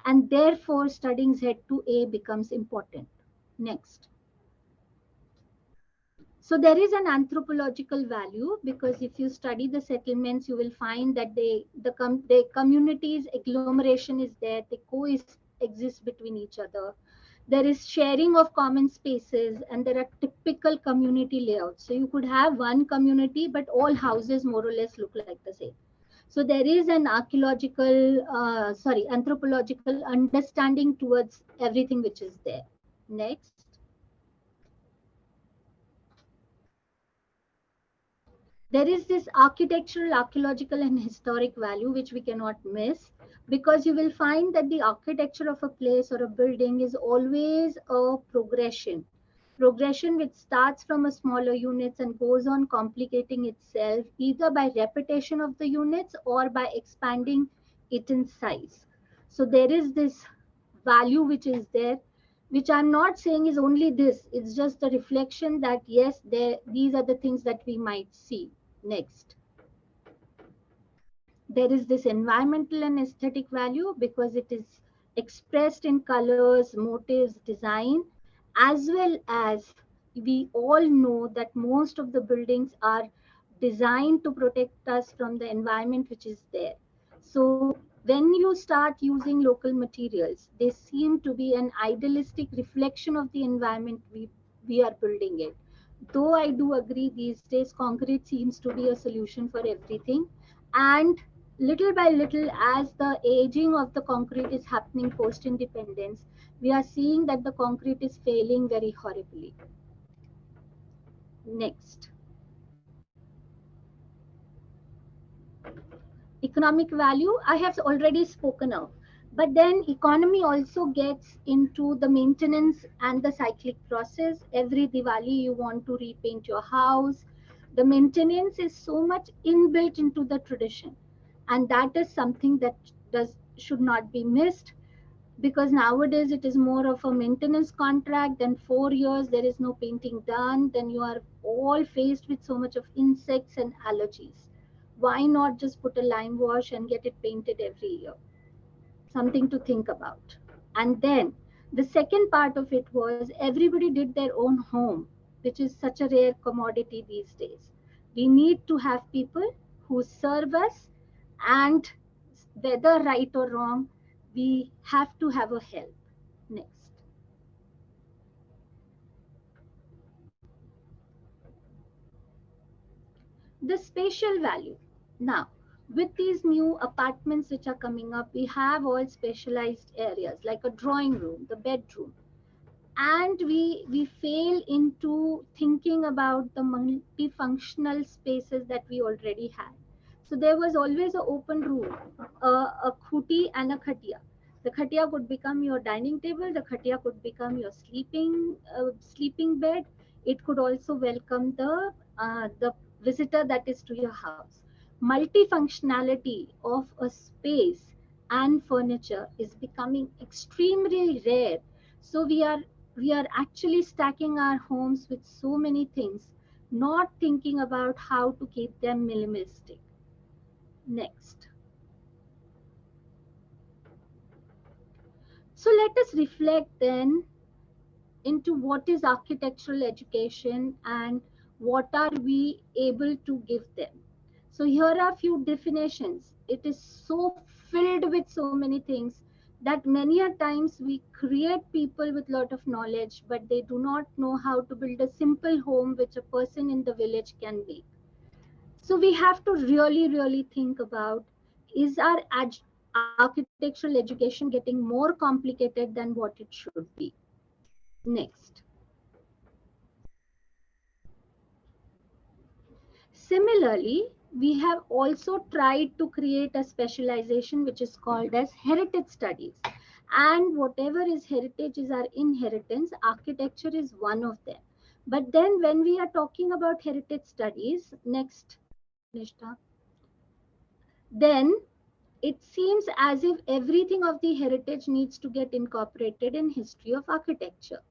and therefore studying Z to A becomes important. Next. So there is an anthropological value because if you study the settlements, you will find that the communities agglomeration is there, they coexist between each other. There is sharing of common spaces and there are typical community layouts. So you could have one community, but all houses more or less look like the same. So there is an anthropological understanding towards everything which is there. Next. There is this architectural, archaeological, and historic value which we cannot miss because you will find that the architecture of a place or a building is always a progression which starts from a smaller units and goes on complicating itself either by repetition of the units or by expanding it in size. So there is this value which is there, which I'm not saying is only this, it's just a reflection that yes, these are the things that we might see. Next. There is this environmental and aesthetic value because it is expressed in colors, motives, design, as well as we all know that most of the buildings are designed to protect us from the environment which is there. So when you start using local materials, they seem to be an idealistic reflection of the environment we are building it. Though I do agree these days concrete seems to be a solution for everything, and little by little as the aging of the concrete is happening post independence, we are seeing that the concrete is failing very horribly. Next. Economic value I have already spoken of, but then economy also gets into the maintenance and the cyclic process. Every Diwali you want to repaint your house, the maintenance is so much inbuilt into the tradition, and that is something that does should not be missed because nowadays it is more of a maintenance contract. Then 4 years there is no painting done, then you are all faced with so much of insects and allergies. Why not just put a lime wash and get it painted every year? Something to think about. And then the second part of it was everybody did their own home, which is such a rare commodity these days. We need to have people who serve us, and whether right or wrong, we have to have a help. Next. The spatial value. Now, with these new apartments which are coming up, we have all specialized areas like a drawing room, the bedroom, and we fail into thinking about the multifunctional spaces that we already had. So there was always an open room, a khuti and a khatia. The khatia could become your dining table, the khatia could become your sleeping bed. It could also welcome the visitor that is to your house. multifunctionality of a space and furniture is becoming extremely rare. So we are actually stacking our homes with so many things, not thinking about how to keep them minimalistic. Next. So let us reflect then into what is architectural education and what are we able to give them. So here are a few definitions. It is so filled with so many things that many a times we create people with lot of knowledge, but they do not know how to build a simple home which a person in the village can make. So we have to really think about, is our architectural education getting more complicated than what it should be? Next. Similarly, we have also tried to create a specialization which is called as heritage studies. And whatever is heritage is our inheritance, architecture is one of them. But then when we are talking about heritage studies, next, Nishta, then it seems as if everything of the heritage needs to get incorporated in history of architecture.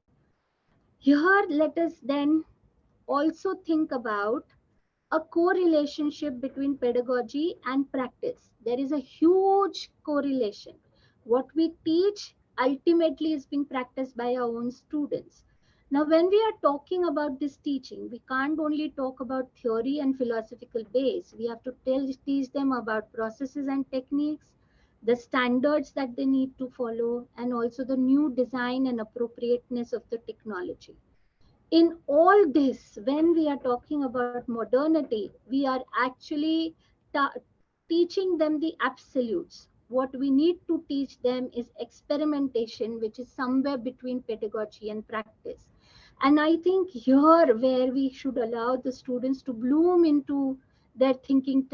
Here, let us then also think about a correlationship between pedagogy and practice. There is a huge correlation. What we teach ultimately is being practiced by our own students. Now, when we are talking about this teaching, we can't only talk about theory and philosophical base. We have to teach them about processes and techniques, the standards that they need to follow, and also the new design and appropriateness of the technology. In all this, when we are talking about modernity, we are actually teaching them the absolutes. What we need to teach them is experimentation, which is somewhere between pedagogy and practice. And I think here where we should allow the students to bloom into their thinking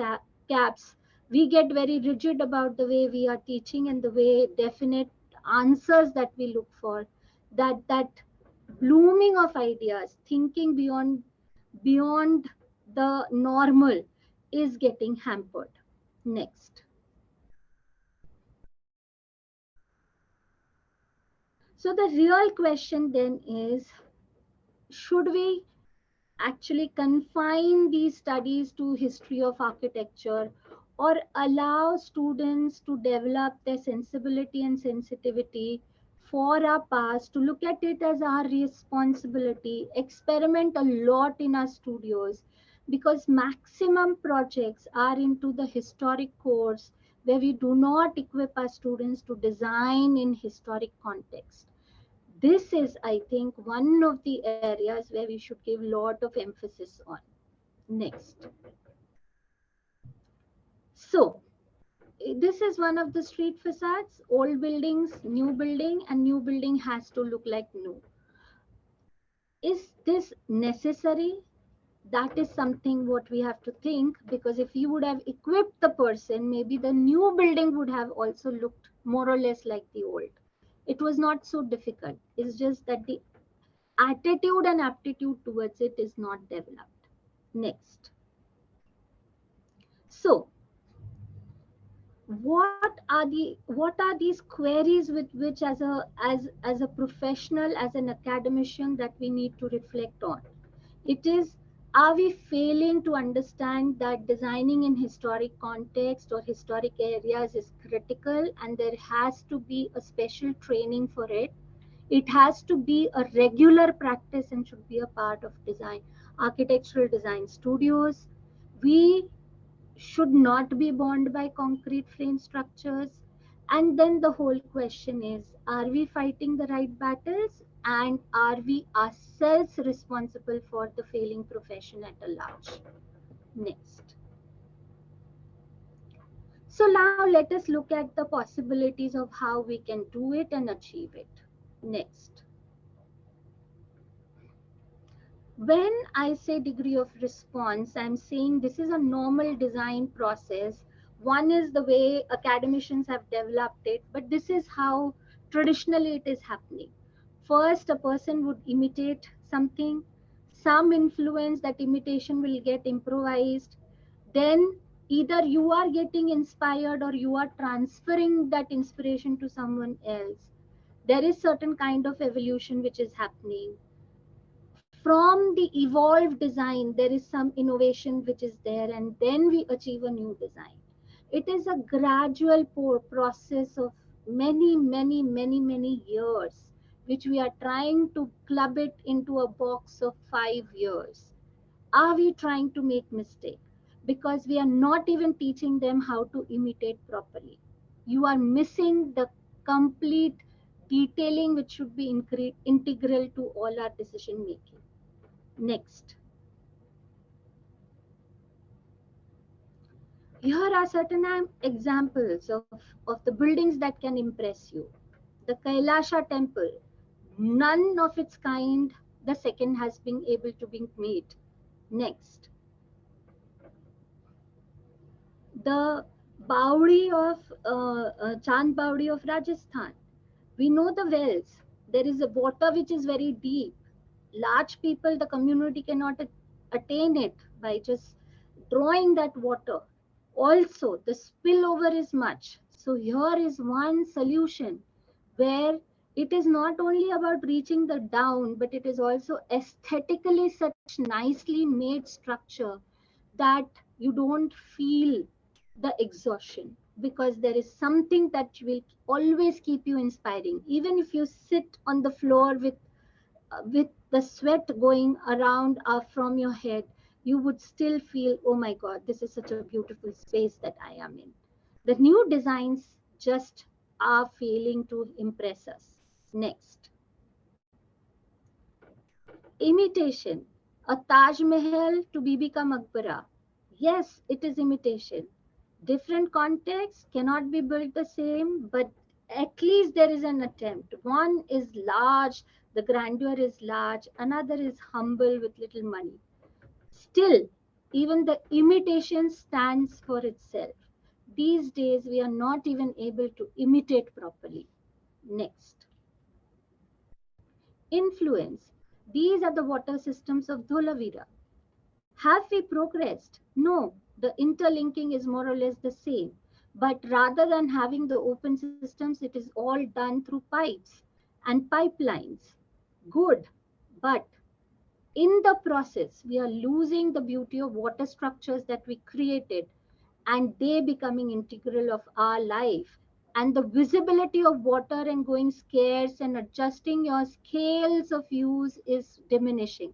caps, we get very rigid about the way we are teaching and the way definite answers that we look for, that blooming of ideas, thinking beyond the normal is getting hampered. Next. So the real question then is, should we actually confine these studies to history of architecture or allow students to develop their sensibility and sensitivity for our past, to look at it as our responsibility, experiment a lot in our studios, because maximum projects are into the historic course where we do not equip our students to design in historic context. This is, I think, one of the areas where we should give a lot of emphasis on. Next. So, this is one of the street facades, old buildings, new building, and new building has to look like new. Is this necessary? That is something what we have to think, because if you would have equipped the person, maybe the new building would have also looked more or less like the old. It was not so difficult. It's just that the attitude and aptitude towards it is not developed. Next. So, what are these queries with which as a professional, as an academician, that we need to reflect on? It is, are we failing to understand that designing in historic context or historic areas is critical, and there has to be a special training for it? It has to be a regular practice and should be a part of design, architectural design studios. We should not be bound by concrete frame structures. And then the whole question is, are we fighting the right battles, and are we ourselves responsible for the failing profession at a large? Next. So now let us look at the possibilities of how we can do it and achieve it. Next. When I say degree of response, I'm saying this is a normal design process. One is the way academicians have developed it, but this is how traditionally it is happening. First, a person would imitate something, some influence, that imitation will get improvised. Then Either you are getting inspired or you are transferring that inspiration to someone else. There is certain kind of evolution which is happening. From the evolved design, there is some innovation which is there, and then we achieve a new design. It is a gradual process of many years, which we are trying to club it into a box of 5 years. Are we trying to make mistake? Because we are not even teaching them how to imitate properly. You are missing the complete detailing which should be integral to all our decision making. Next. Here are certain examples of the buildings that can impress you. The Kailasha temple, none of its kind, the second has been able to be made. Next. The Baudi of Chand Baudi of Rajasthan. We know the wells. There is a water which is very deep. Large people, the community cannot attain it by just drawing that water. Also, the spillover is much. So here is one solution where it is not only about reaching the down, but it is also aesthetically such nicely made structure that you don't feel the exhaustion, because there is something that will always keep you inspiring. Even if you sit on the floor with the sweat going around from your head, you would still feel, oh my God, this is such a beautiful space that I am in. The new designs just are failing to impress us. Next. Imitation. A Taj Mahal to Bibi ka Maqbara. Yes, it is imitation. Different contexts cannot be built the same, but at least there is an attempt. One is large, the grandeur is large, another is humble with little money. Still, even the imitation stands for itself. These days, we are not even able to imitate properly. Next. Influence. These are the water systems of Dholavira. Have we progressed? No, the interlinking is more or less the same. But rather than having the open systems, it is all done through pipes and pipelines. Good. But in the process, we are losing the beauty of water structures that we created, and they becoming integral of our life. And the visibility of water and going scarce and adjusting your scales of use is diminishing.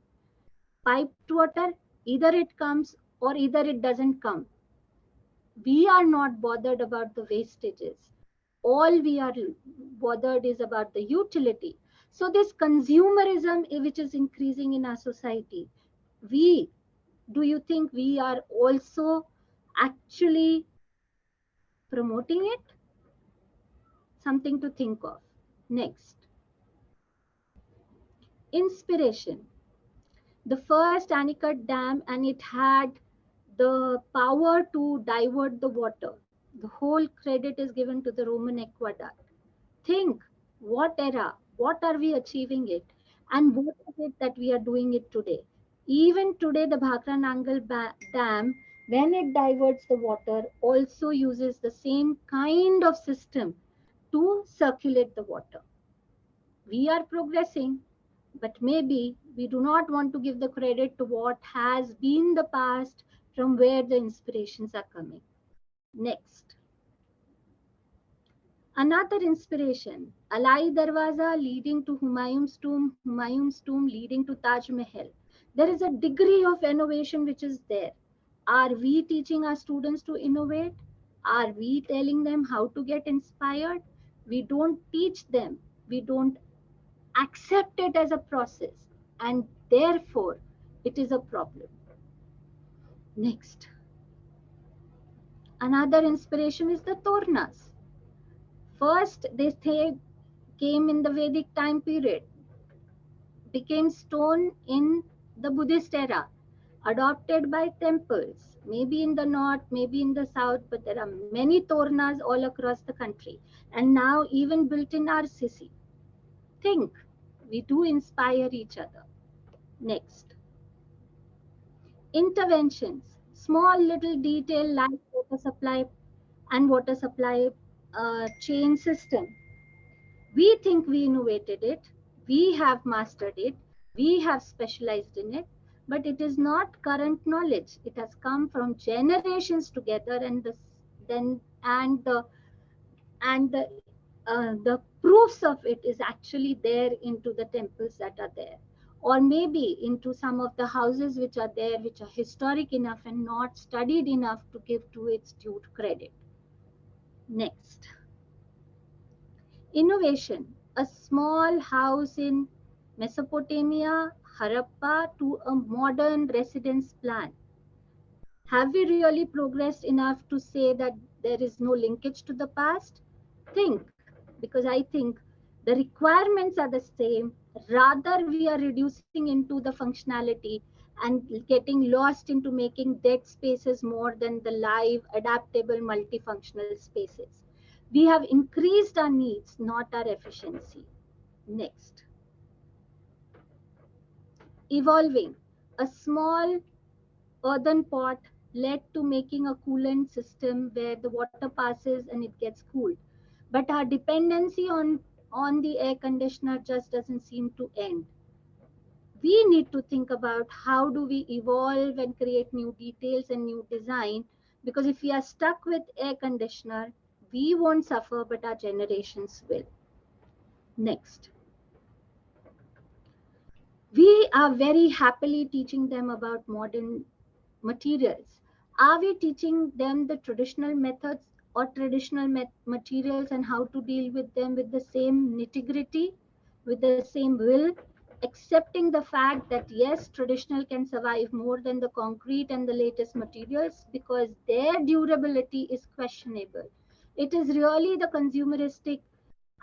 Piped water, either it comes or either it doesn't come. We are not bothered about the wastages. All we are bothered is about the utility. So this consumerism which is increasing in our society, we do you think we are also actually promoting it? Something to think of. Next. Inspiration. The first Anicut Dam, and it had the power to divert the water. The whole credit is given to the Roman aqueduct. Think, what era, what are we achieving it, and what is it that we are doing it today? Even today, the Bhakra Nangal Dam, when it diverts the water, also uses the same kind of system to circulate the water. We are progressing, but maybe we do not want to give the credit to what has been the past from where the inspirations are coming. Next. Another inspiration, Alai Darwaza leading to Humayun's tomb leading to Taj Mahal. There is a degree of innovation which is there. Are we teaching our students to innovate? Are we telling them how to get inspired? We don't teach them. We don't accept it as a process, and therefore it is a problem. Next. Another inspiration is the Tornas. First, came in the Vedic time period, became stone in the Buddhist era, adopted by temples, maybe in the north, maybe in the south, but there are many Tornas all across the country, and now even built in RCC. Think, we do inspire each other. Next. Interventions, small little detail like water supply chain system. We think we innovated it, we have mastered it, we have specialized in it, but it is not current knowledge. It has come from generations together, and the proofs of it is actually there into the temples that are there, or maybe into some of the houses which are there, which are historic enough and not studied enough to give to its due credit. Next, innovation. A small house in Mesopotamia, Harappa, to a modern residence plan. Have we really progressed enough to say that there is no linkage to the past? Think, because I think the requirements are the same. Rather, we are reducing into the functionality and getting lost into making dead spaces more than the live, adaptable, multifunctional spaces. We have increased our needs, not our efficiency. Next, evolving. A small earthen pot led to making a coolant system where the water passes and it gets cooled. But our dependency on the air conditioner just doesn't seem to end. We need to think about how do we evolve and create new details and new design, because if we are stuck with air conditioner, we won't suffer, but our generations will. Next, we are very happily teaching them about modern materials. Are we teaching them the traditional methods or traditional materials and how to deal with them with the same nitty-gritty, with the same will, accepting the fact that yes, traditional can survive more than the concrete and the latest materials because their durability is questionable. It is really the consumeristic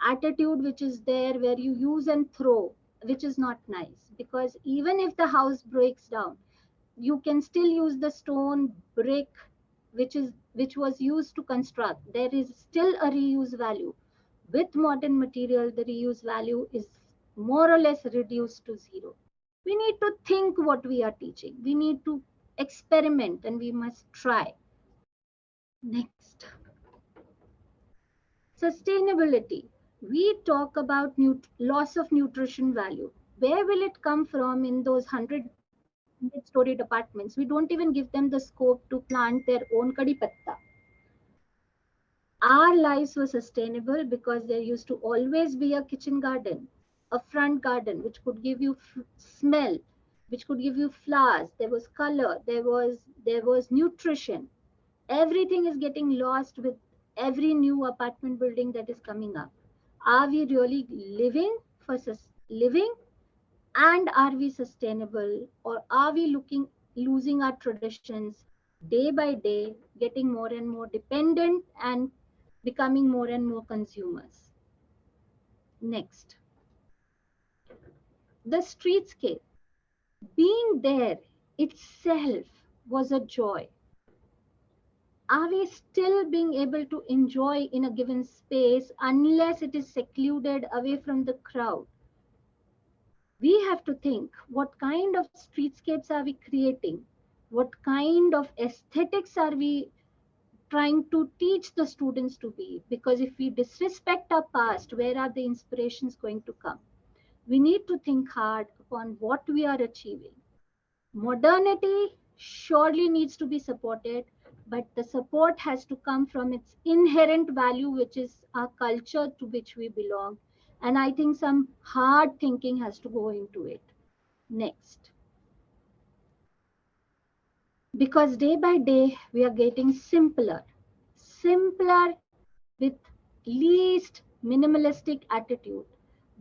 attitude which is there where you use and throw, which is not nice, because even if the house breaks down, you can still use the stone brick which was used to construct. There is still a reuse value. With modern material, the reuse value is more or less reduced to zero. We need to think what we are teaching. We need to experiment and we must try. Next, sustainability. We talk about loss of nutrition value. Where will it come from in those 100-storied apartments? We don't even give them the scope to plant their own kadi patta. Our lives were sustainable because there used to always be a kitchen garden, a front garden, which could give you smell, which could give you flowers. There was color, there was nutrition. Everything is getting lost with every new apartment building that is coming up. Are we really living for living? And are we sustainable, or are we losing our traditions day by day, getting more and more dependent and becoming more and more consumers? Next, the streetscape. Being there itself was a joy. Are we still being able to enjoy in a given space unless it is secluded away from the crowd? We have to think, what kind of streetscapes are we creating? What kind of aesthetics are we trying to teach the students to be? Because if we disrespect our past, where are the inspirations going to come? We need to think hard upon what we are achieving. Modernity surely needs to be supported, but the support has to come from its inherent value, which is our culture to which we belong. And I think some hard thinking has to go into it. Next, because day by day we are getting simpler with least minimalistic attitude.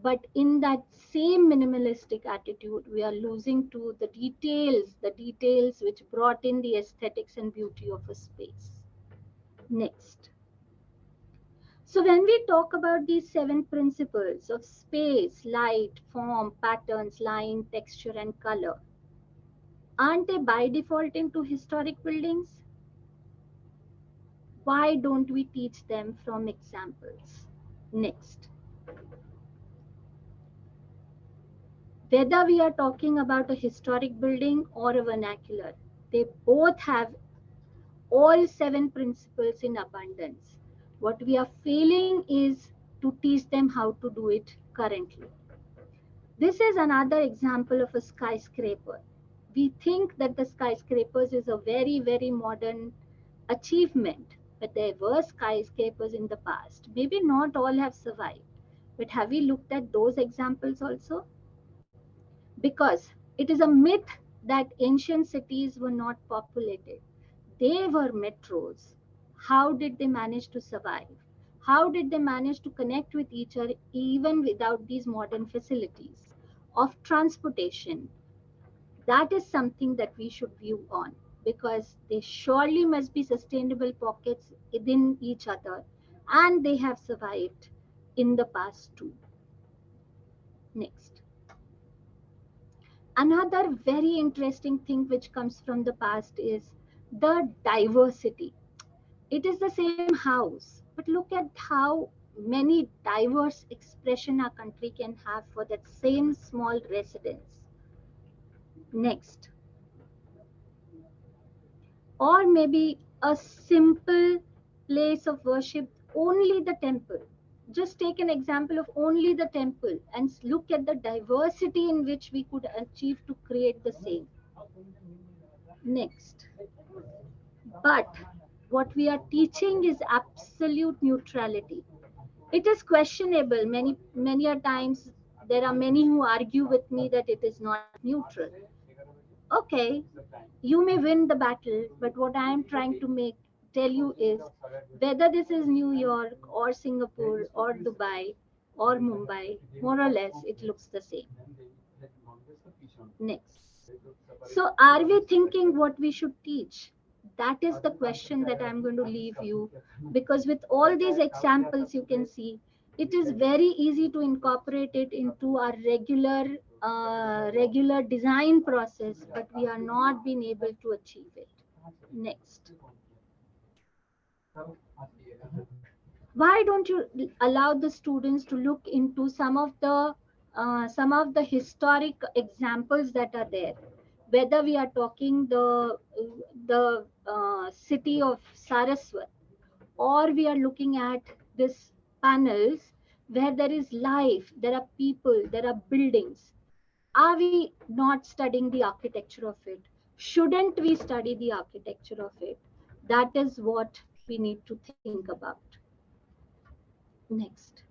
But in that same minimalistic attitude, we are losing to the details which brought in the aesthetics and beauty of a space. Next. So when we talk about these 7 principles of space, light, form, patterns, line, texture, and color, aren't they by default into historic buildings? Why don't we teach them from examples? Next. Whether we are talking about a historic building or a vernacular, they both have all 7 principles in abundance. What we are failing is to teach them how to do it currently. This is another example of a skyscraper. We think that the skyscrapers is a very, very modern achievement, but there were skyscrapers in the past. Maybe not all have survived, but have we looked at those examples also? Because it is a myth that ancient cities were not populated. They were metros. How did they manage to survive? How did they manage to connect with each other even without these modern facilities of transportation? That is something that we should view on, because they surely must be sustainable pockets within each other, and they have survived in the past too. Next. Another very interesting thing which comes from the past is the diversity. It is the same house, but look at how many diverse expression our country can have for that same small residence. Next. Or maybe a simple place of worship, only the temple. Just take an example of only the temple and look at the diversity in which we could achieve to create the same. Next. But what we are teaching is absolute neutrality. It is questionable. Many a times there are many who argue with me that it is not neutral. Okay, you may win the battle, but what I am trying to tell you is whether this is New York or Singapore or Dubai or Mumbai, more or less it looks the same. Next. So, are we thinking what we should teach? That is the question that I'm going to leave you, because with all these examples, you can see it is very easy to incorporate it into our regular design process, but we are not being able to achieve it. Next. Why don't you allow the students to look into some of the historic examples that are there, whether we are talking the city of Saraswat, or we are looking at this panels where there is life, there are people, there are buildings. Are we not studying the architecture of it? Shouldn't we study the architecture of it? That is what we need to think about. Next.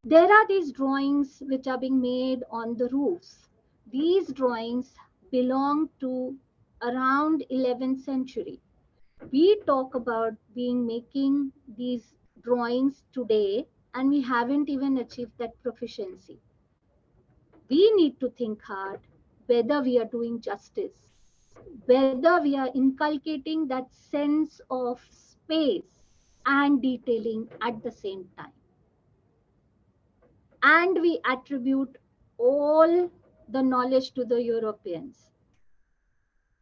There are these drawings which are being made on the roofs. These drawings belong to around 11th century. We talk about being making these drawings today, and we haven't even achieved that proficiency. We need to think hard whether we are doing justice, whether we are inculcating that sense of space and detailing at the same time. And we attribute all the knowledge to the Europeans.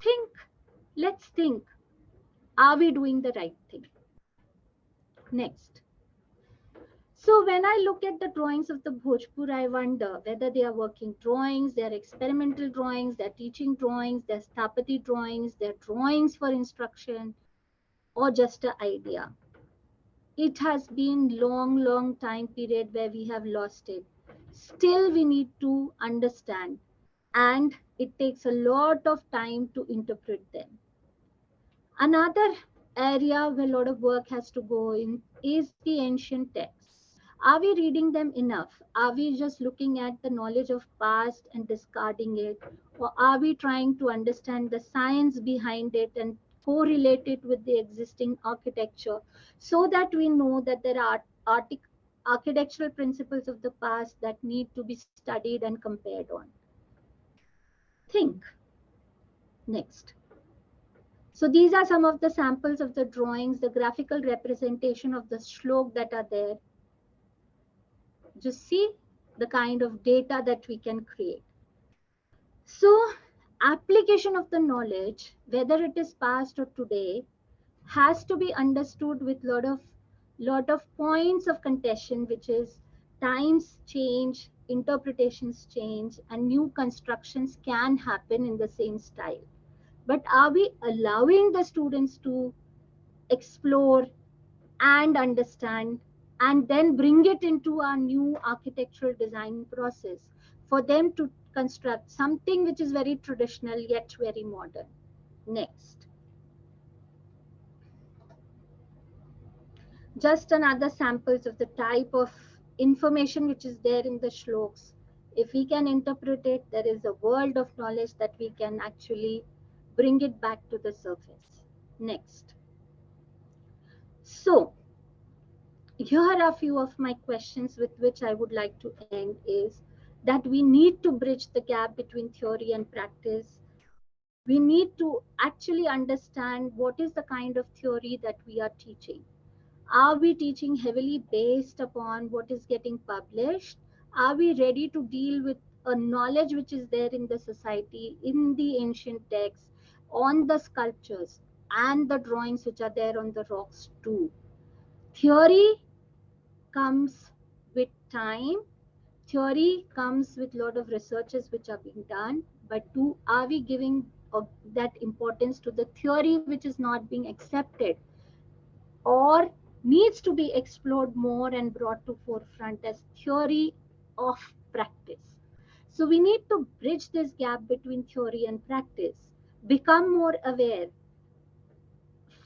Think, let's think, are we doing the right thing? Next. So when I look at the drawings of the Bhojpur, I wonder whether they are working drawings, they are experimental drawings, they are teaching drawings, they are Sthapati drawings, they are drawings for instruction, or just an idea. It has been long time period where we have lost it. Still we need to understand, and it takes a lot of time to interpret them. Another area where a lot of work has to go in is the ancient texts. Are we reading them enough? Are we just looking at the knowledge of past and discarding it? Or are we trying to understand the science behind it and correlate it with the existing architecture, so that we know that there are architectural principles of the past that need to be studied and compared on? Think. Next. So these are some of the samples of the drawings, the graphical representation of the shlok that are there. Just see the kind of data that we can create. So application of the knowledge, whether it is past or today, has to be understood with lot of points of contention, which is times change, interpretations change, and new constructions can happen in the same style. but are we allowing the students to explore and understand and then bring it into our new architectural design process for them to construct something which is very traditional yet very modern? Next. Just another samples of the type of information which is there in the shloks. If we can interpret it, there is a world of knowledge that we can actually bring it back to the surface. Next. So, here are a few of my questions with which I would like to end is that we need to bridge the gap between theory and practice. We need to actually understand what is the kind of theory that we are teaching. Are we teaching heavily based upon what is getting published? Are we ready to deal with a knowledge which is there in the society, in the ancient texts, on the sculptures and the drawings which are there on the rocks too? Theory comes with time. Theory comes with a lot of researches which are being done, but are we giving that importance to the theory which is not being accepted or needs to be explored more and brought to forefront as theory of practice? So we need to bridge this gap between theory and practice, become more aware,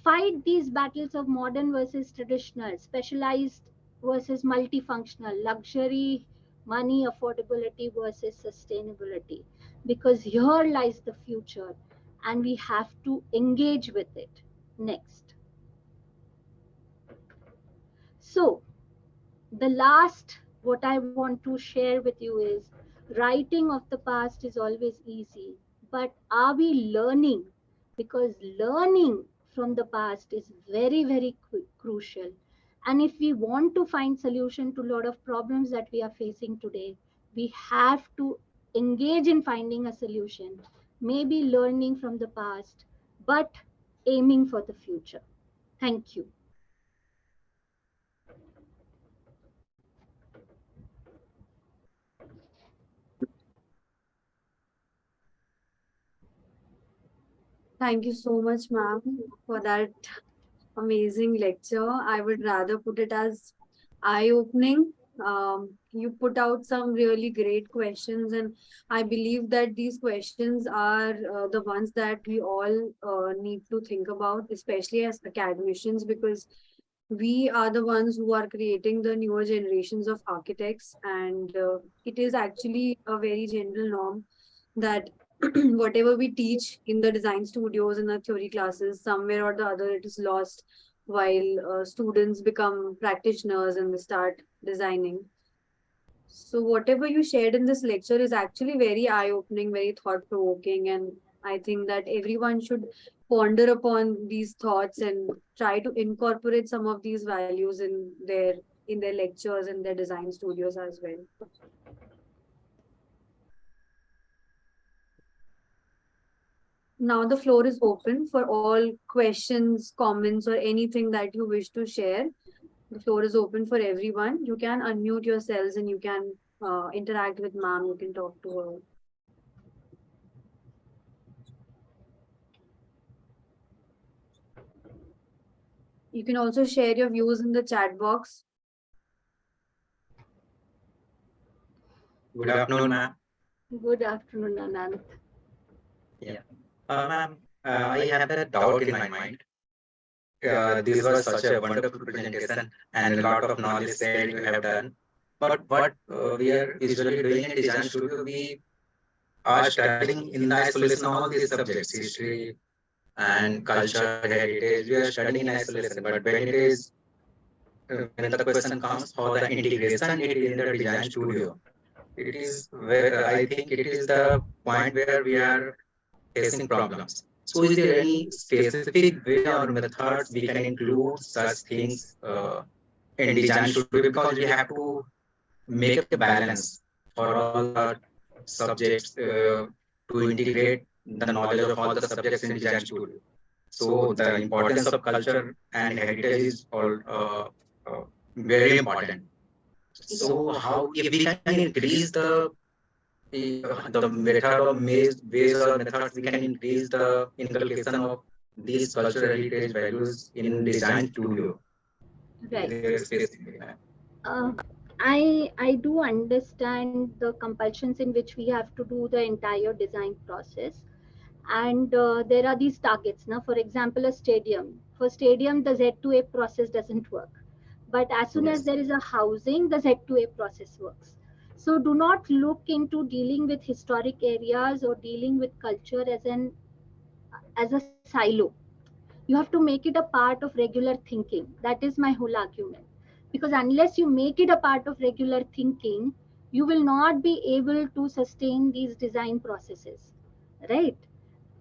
fight these battles of modern versus traditional, specialized versus multifunctional, luxury, money, affordability versus sustainability, because here lies the future and we have to engage with it. Next. So, the last, what I want to share with you is writing of the past is always easy, but are we learning? Because learning from the past is very, very crucial. And if we want to find solution to a lot of problems that we are facing today, we have to engage in finding a solution, maybe learning from the past, but aiming for the future. Thank you. Thank you so much, ma'am, for that amazing lecture. I would rather put it as eye-opening. You put out some really great questions, and I believe that these questions are the ones that we all need to think about, especially as academicians, because we are the ones who are creating the newer generations of architects, and it is actually a very general norm that whatever we teach in the design studios in the theory classes, somewhere or the other it is lost while students become practitioners and they start designing. So whatever you shared in this lecture is actually very eye-opening, very thought-provoking, and I think that everyone should ponder upon these thoughts and try to incorporate some of these values in their lectures and their design studios as well. Now the floor is open for all questions, comments, or anything that you wish to share. The floor is open for everyone. You can unmute yourselves and you can interact with ma'am. You can talk to her. You can also share your views in the chat box. Good afternoon, ma'am. Good afternoon, Anand. Yeah. Ma'am, I have a doubt in my mind. This was such a wonderful presentation and a lot of knowledge sharing you have done. But what we are usually doing in design studio, we are studying in the isolation all these subjects, history and culture, heritage. We are studying in isolation. But when it is, when the question comes for the integration, it is in the design studio. It is where I think it is the point where we are facing problems. So, is there any specific way or methods we can include such things in design studio? Because we have to make a balance for all the subjects to integrate the knowledge of all the subjects in design studio. So, the importance of culture and heritage is all very important. So, how if we can increase the the method of ways or methods we can increase the inculcation of these cultural heritage values in design studio. Is Right. there a specific? Uh, I do understand the compulsions in which we have to do the entire design process, and there are these targets. Now, for example, a stadium. For stadium, the Z2A process doesn't work, but as soon as there is a housing, the Z2A process works. So do not look into dealing with historic areas or dealing with culture as a silo. You have to make it a part of regular thinking. That is my whole argument. Because unless you make it a part of regular thinking, you will not be able to sustain these design processes, right?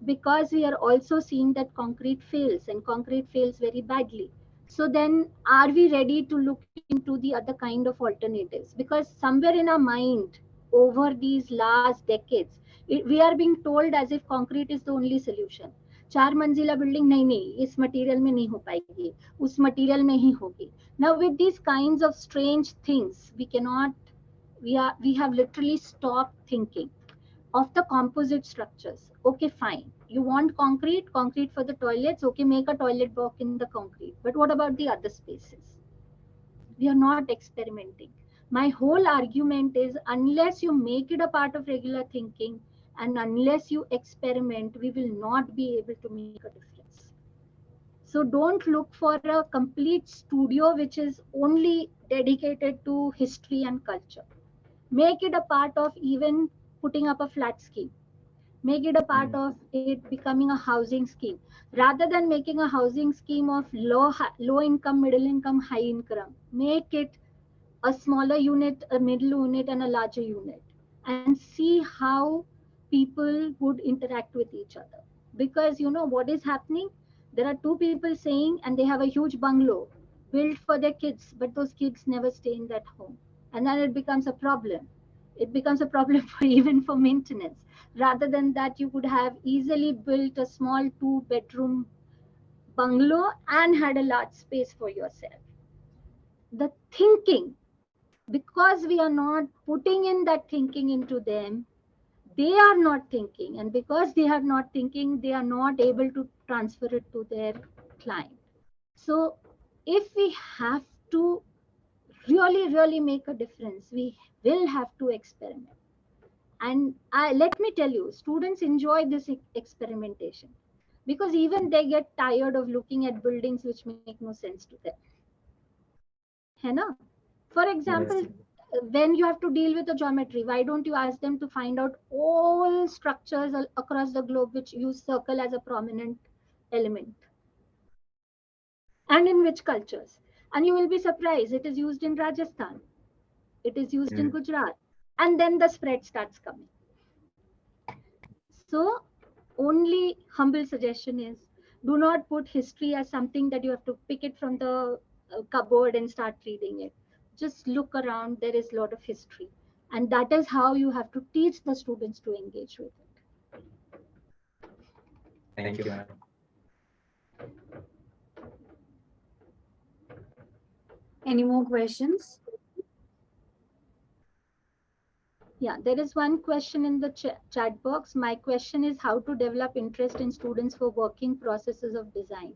Because we are also seeing that concrete fails and concrete fails very badly. So then are we ready to look into the other kind of alternatives? Because somewhere in our mind over these last decades, we are being told as if concrete is the only solution. चार मंजिला building नहीं इस material में नहीं हो पाएगी, उस material में ही होगी. Now with these kinds of strange things we have literally stopped thinking of the composite structures. Okay, fine. You want concrete for the toilets. Okay, make a toilet block in the concrete. But what about the other spaces? We are not experimenting. My whole argument is unless you make it a part of regular thinking and unless you experiment, we will not be able to make a difference. So don't look for a complete studio which is only dedicated to history and culture. Make it a part of even putting up a flat scheme. Make it a part of it becoming a housing scheme rather than making a housing scheme of low income, middle income, high income. Make it a smaller unit, a middle unit, and a larger unit, and see how people would interact with each other. Because you know what is happening? There are two people saying, and they have a huge bungalow built for their kids, but those kids never stay in that home, and then it becomes a problem. It becomes a problem for even for maintenance. Rather than that, you could have easily built a small 2-bedroom bungalow and had a large space for yourself. The thinking, because we are not putting in that thinking into them, they are not thinking, and because they are not thinking, they are not able to transfer it to their client. So if we have to really make a difference, we will have to experiment. And let me tell you, students enjoy this experimentation because even they get tired of looking at buildings which make no sense to them. है ना? For example, when you have to deal with the geometry, why don't you ask them to find out all structures across the globe which use circle as a prominent element? And in which cultures? And you will be surprised, it is used in Rajasthan, it is used in Gujarat, and then the spread starts coming. So, only humble suggestion is do not put history as something that you have to pick it from the cupboard and start reading it. Just look around, there is a lot of history. And that is how you have to teach the students to engage with it. Thank you, ma'am. Any more questions? Yeah, there is one question in the chat box. My question is how to develop interest in students for working processes of design,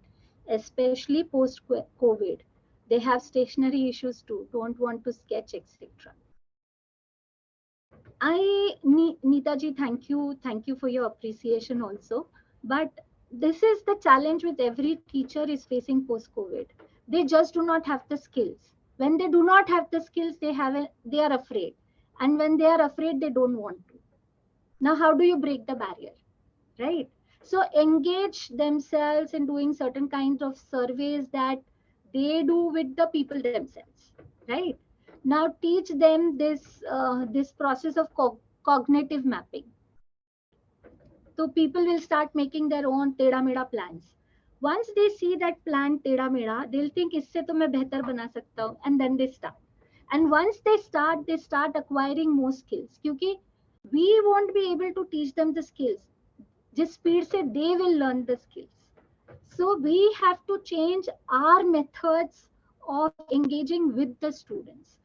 especially post-COVID. They have stationary issues too, don't want to sketch, etc. Neetaji, thank you for your appreciation also. But this is the challenge with every teacher is facing post-COVID. They just do not have the skills. When they do not have the skills, they are afraid. And when they are afraid, they don't want to. Now, how do you break the barrier, right? So engage themselves in doing certain kinds of surveys that they do with the people themselves, right? Now teach them this process of cognitive mapping. So people will start making their own teda meda plans. Once they see that plan teda meda, they'll think isse to main behtar bana sakta hu, and then they start. And once they start acquiring more skills. Kyunki we won't be able to teach them the skills. जिस speed से they will learn the skills. So we have to change our methods of engaging with the students.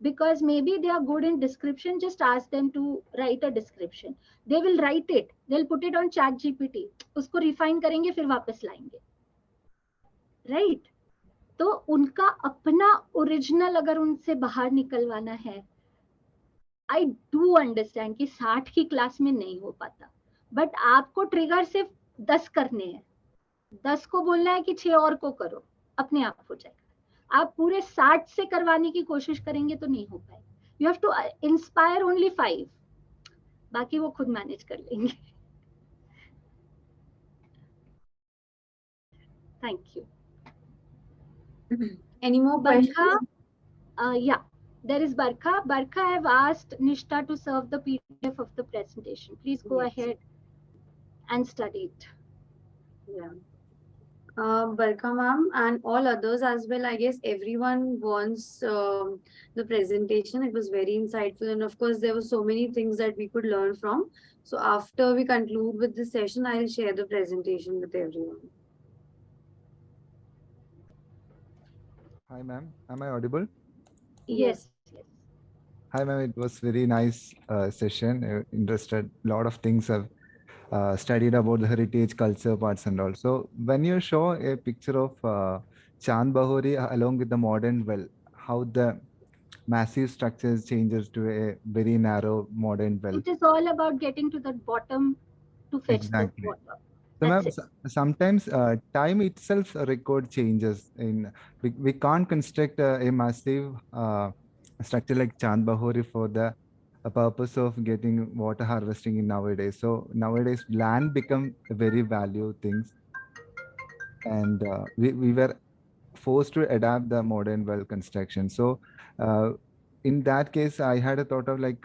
because maybe they are good in description. Just ask them to write a description. They will write it. They'll put it on chat GPT. उसको refine करेंगे फिर वापस लाएंगे. Right? तो उनका अपना original अगर उनसे बाहर निकलवाना है, आई डू अंडरस्टैंड कि 60 की क्लास में नहीं हो पाता, बट आपको ट्रिगर सिर्फ 10 करने हैं. 10 को बोलना है कि 6 और को करो, अपने आप हो जाएगा. आप पूरे 60 से करवाने की कोशिश करेंगे तो नहीं हो पाएगा. You have to inspire only 5, बाकी वो खुद मैनेज कर लेंगे. Thank you. Any more Barkha, questions? yeah, there is Barkha. Barkha, I have asked Nishta to serve the PDF of the presentation. Please go ahead and study it. Yeah. Barkha ma'am and all others as well. I guess everyone wants the presentation. It was very insightful, and of course there were so many things that we could learn from. So after we conclude with this session, I'll share the presentation with everyone. Hi, ma'am. Am I audible? Yes. Hi, ma'am. It was very nice session. Interested. A lot of things I've studied about the heritage, culture parts and all. So when you show a picture of Chand Bahuri along with the modern well, how the massive structures changes to a very narrow modern well. It is all about getting to the bottom to fetch Exactly. the water. So, That's ma'am, sometimes time itself record changes. We can't construct a massive structure like Chand Bahuri for the purpose of getting water harvesting in nowadays. So nowadays land become a very value things, and we were forced to adapt the modern well construction. So in that case, I had a thought of like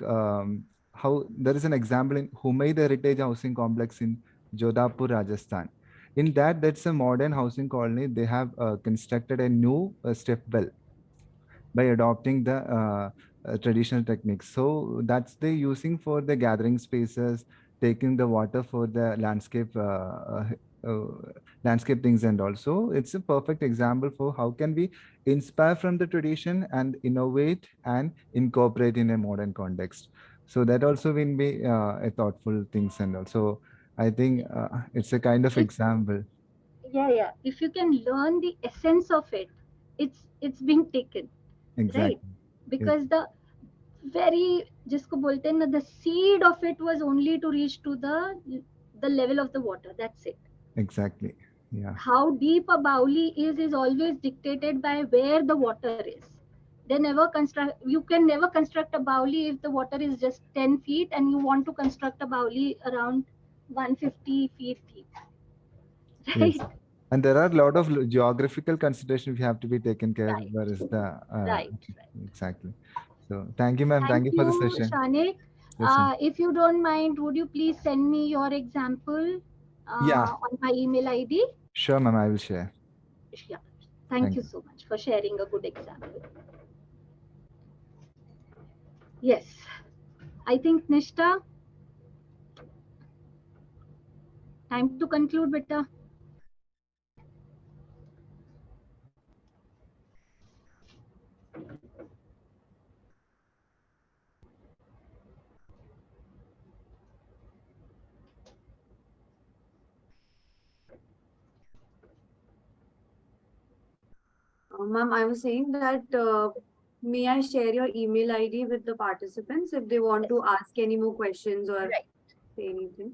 how there is an example in Humaid Heritage Housing Complex in Jodhpur, Rajasthan. In that, that's a modern housing colony. They have constructed a new step well by adopting the traditional techniques. So that's they using for the gathering spaces, taking the water for the uh, landscape things, and also it's a perfect example for how can we inspire from the tradition and innovate and incorporate in a modern context. So that also will be a thoughtful things, and also I think it's a kind of example. yeah. If you can learn the essence of it, it's being taken, right? Exactly. Because the very जिसको बोलते हैं ना, the seed of it was only to reach to the level of the water. That's it. Exactly. Yeah. How deep a bauli is always dictated by where the water is. They never construct. You can never construct a bauli if the water is just 10 feet and you want to construct a bauli around 150 feet deep. Right? Yes. And there are a lot of geographical considerations we have to be taken care. Right. Where is the Right. exactly? So thank you, ma'am. Thank you for the session. Shanik. Yes, ma'am. If you don't mind, would you please send me your example Yeah. on my email ID? Sure, ma'am. I will share. Yeah. Thank you you. so much for sharing a good example. Yes. I think, Nishta, time to conclude, beta. Ma'am, I was saying that may I share your email ID with the participants if they want to ask any more questions or say anything?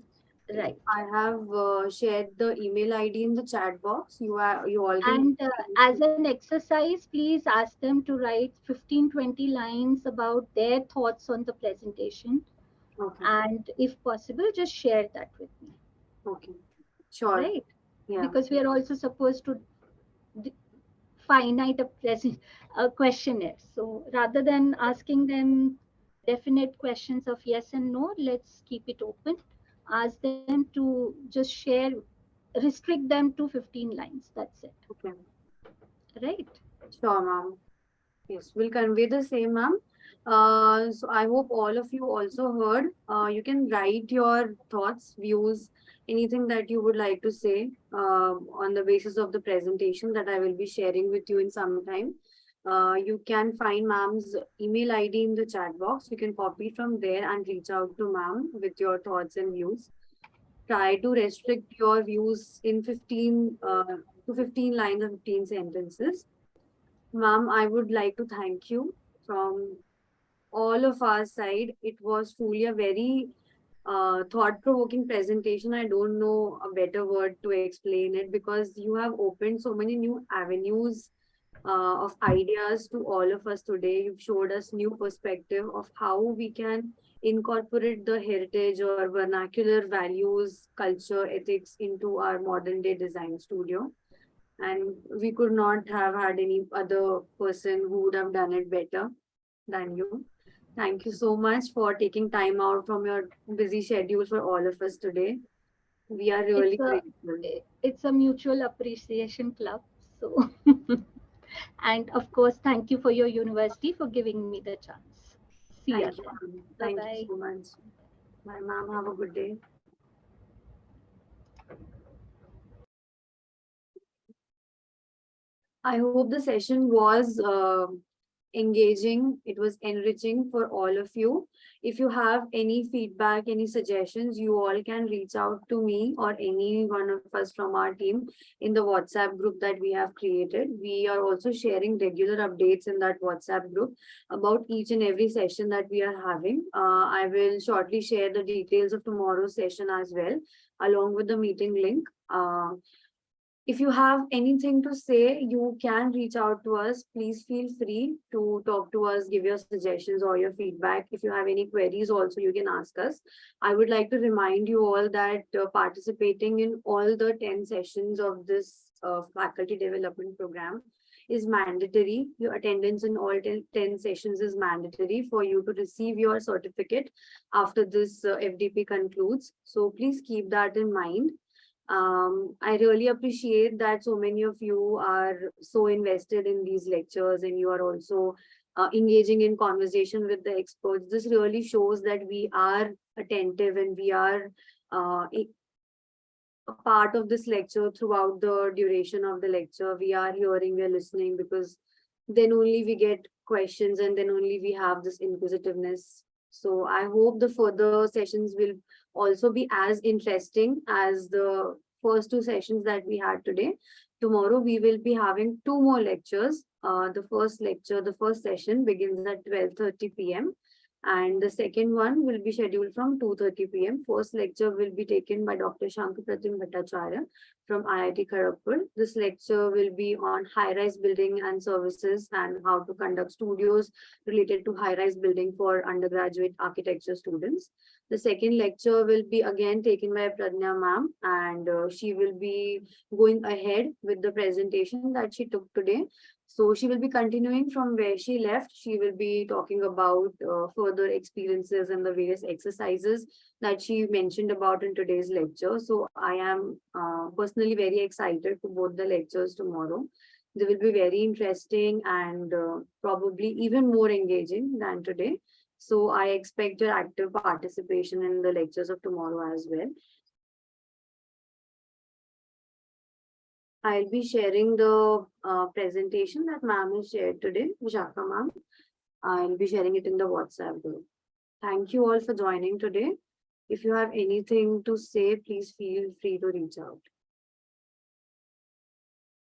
Right. I have shared the email ID in the chat box. You all can. And as an exercise, please ask them to write 15-20 lines about their thoughts on the presentation. Okay. And if possible, just share that with me. Okay. Sure. Right? Yeah. Because we are also supposed to finite a questionnaire. So rather than asking them definite questions of yes and no, let's keep it open. Ask them to just share, restrict them to 15 lines. That's it. Okay. Right? Sure, ma'am. Yes, we'll convey the same, ma'am. So I hope all of you also heard. You can write your thoughts, views, anything that you would like to say on the basis of the presentation that I will be sharing with you in some time. You can find ma'am's email ID in the chat box. You can copy from there and reach out to ma'am with your thoughts and views. Try to restrict your views in 15 to 15 lines or 15 sentences. Ma'am, I would like to thank you from all of our side. It was truly a very thought-provoking presentation. I don't know a better word to explain it, because you have opened so many new avenues of ideas to all of us today. You've showed us new perspective of how we can incorporate the heritage or vernacular values, culture, ethics into our modern day design studio. And we could not have had any other person who would have done it better than you. Thank you so much for taking time out from your busy schedule for all of us today. We are really It's a grateful. it's a mutual appreciation club. So, and of course, thank you for your university for giving me the chance. See you Thank you, again. ma'am. Bye Thank you bye. so much. Bye, ma'am. Have a good day. I hope the session was engaging. It was enriching for all of you. If you have any feedback, any suggestions, you all can reach out to me or any one of us from our team in the WhatsApp group that we have created. We are also sharing regular updates in that WhatsApp group about each and every session that we are having. I will shortly share the details of tomorrow's session as well, along with the meeting link. If you have anything to say, you can reach out to us. Please feel free to talk to us, give your suggestions or your feedback. If you have any queries, also you can ask us. I would like to remind you all that participating in all the 10 sessions of this faculty development program is mandatory. Your attendance in all 10 sessions is mandatory for you to receive your certificate after this FDP concludes. So please keep that in mind. I really appreciate that so many of you are so invested in these lectures, and you are also engaging in conversation with the experts. This really shows that we are attentive and we are a part of this lecture throughout the duration of the lecture. We are hearing, we are listening, because then only we get questions and then only we have this inquisitiveness. So I hope the further sessions will also be as interesting as the first two sessions that we had today. Tomorrow we will be having two more lectures. The first session begins at 12:30 p.m. and the second one will be scheduled from 2:30 p.m. First lecture will be taken by Dr. Shankapratim Bhattacharya from IIT Kharagpur. This lecture will be on high-rise building and services and how to conduct studios related to high-rise building for undergraduate architecture students. The second lecture will be again taken by Pradnya ma'am, and she will be going ahead with the presentation that she took today. So she will be continuing from where she left. She will be talking about further experiences and the various exercises that she mentioned about in today's lecture. So I am personally very excited for both the lectures tomorrow. They will be very interesting and probably even more engaging than today. So I expect your active participation in the lectures of tomorrow as well. I'll be sharing the presentation that ma'am has shared today, Vishaka ma'am. I'll be sharing it in the WhatsApp group. Thank you all for joining today. If you have anything to say, please feel free to reach out.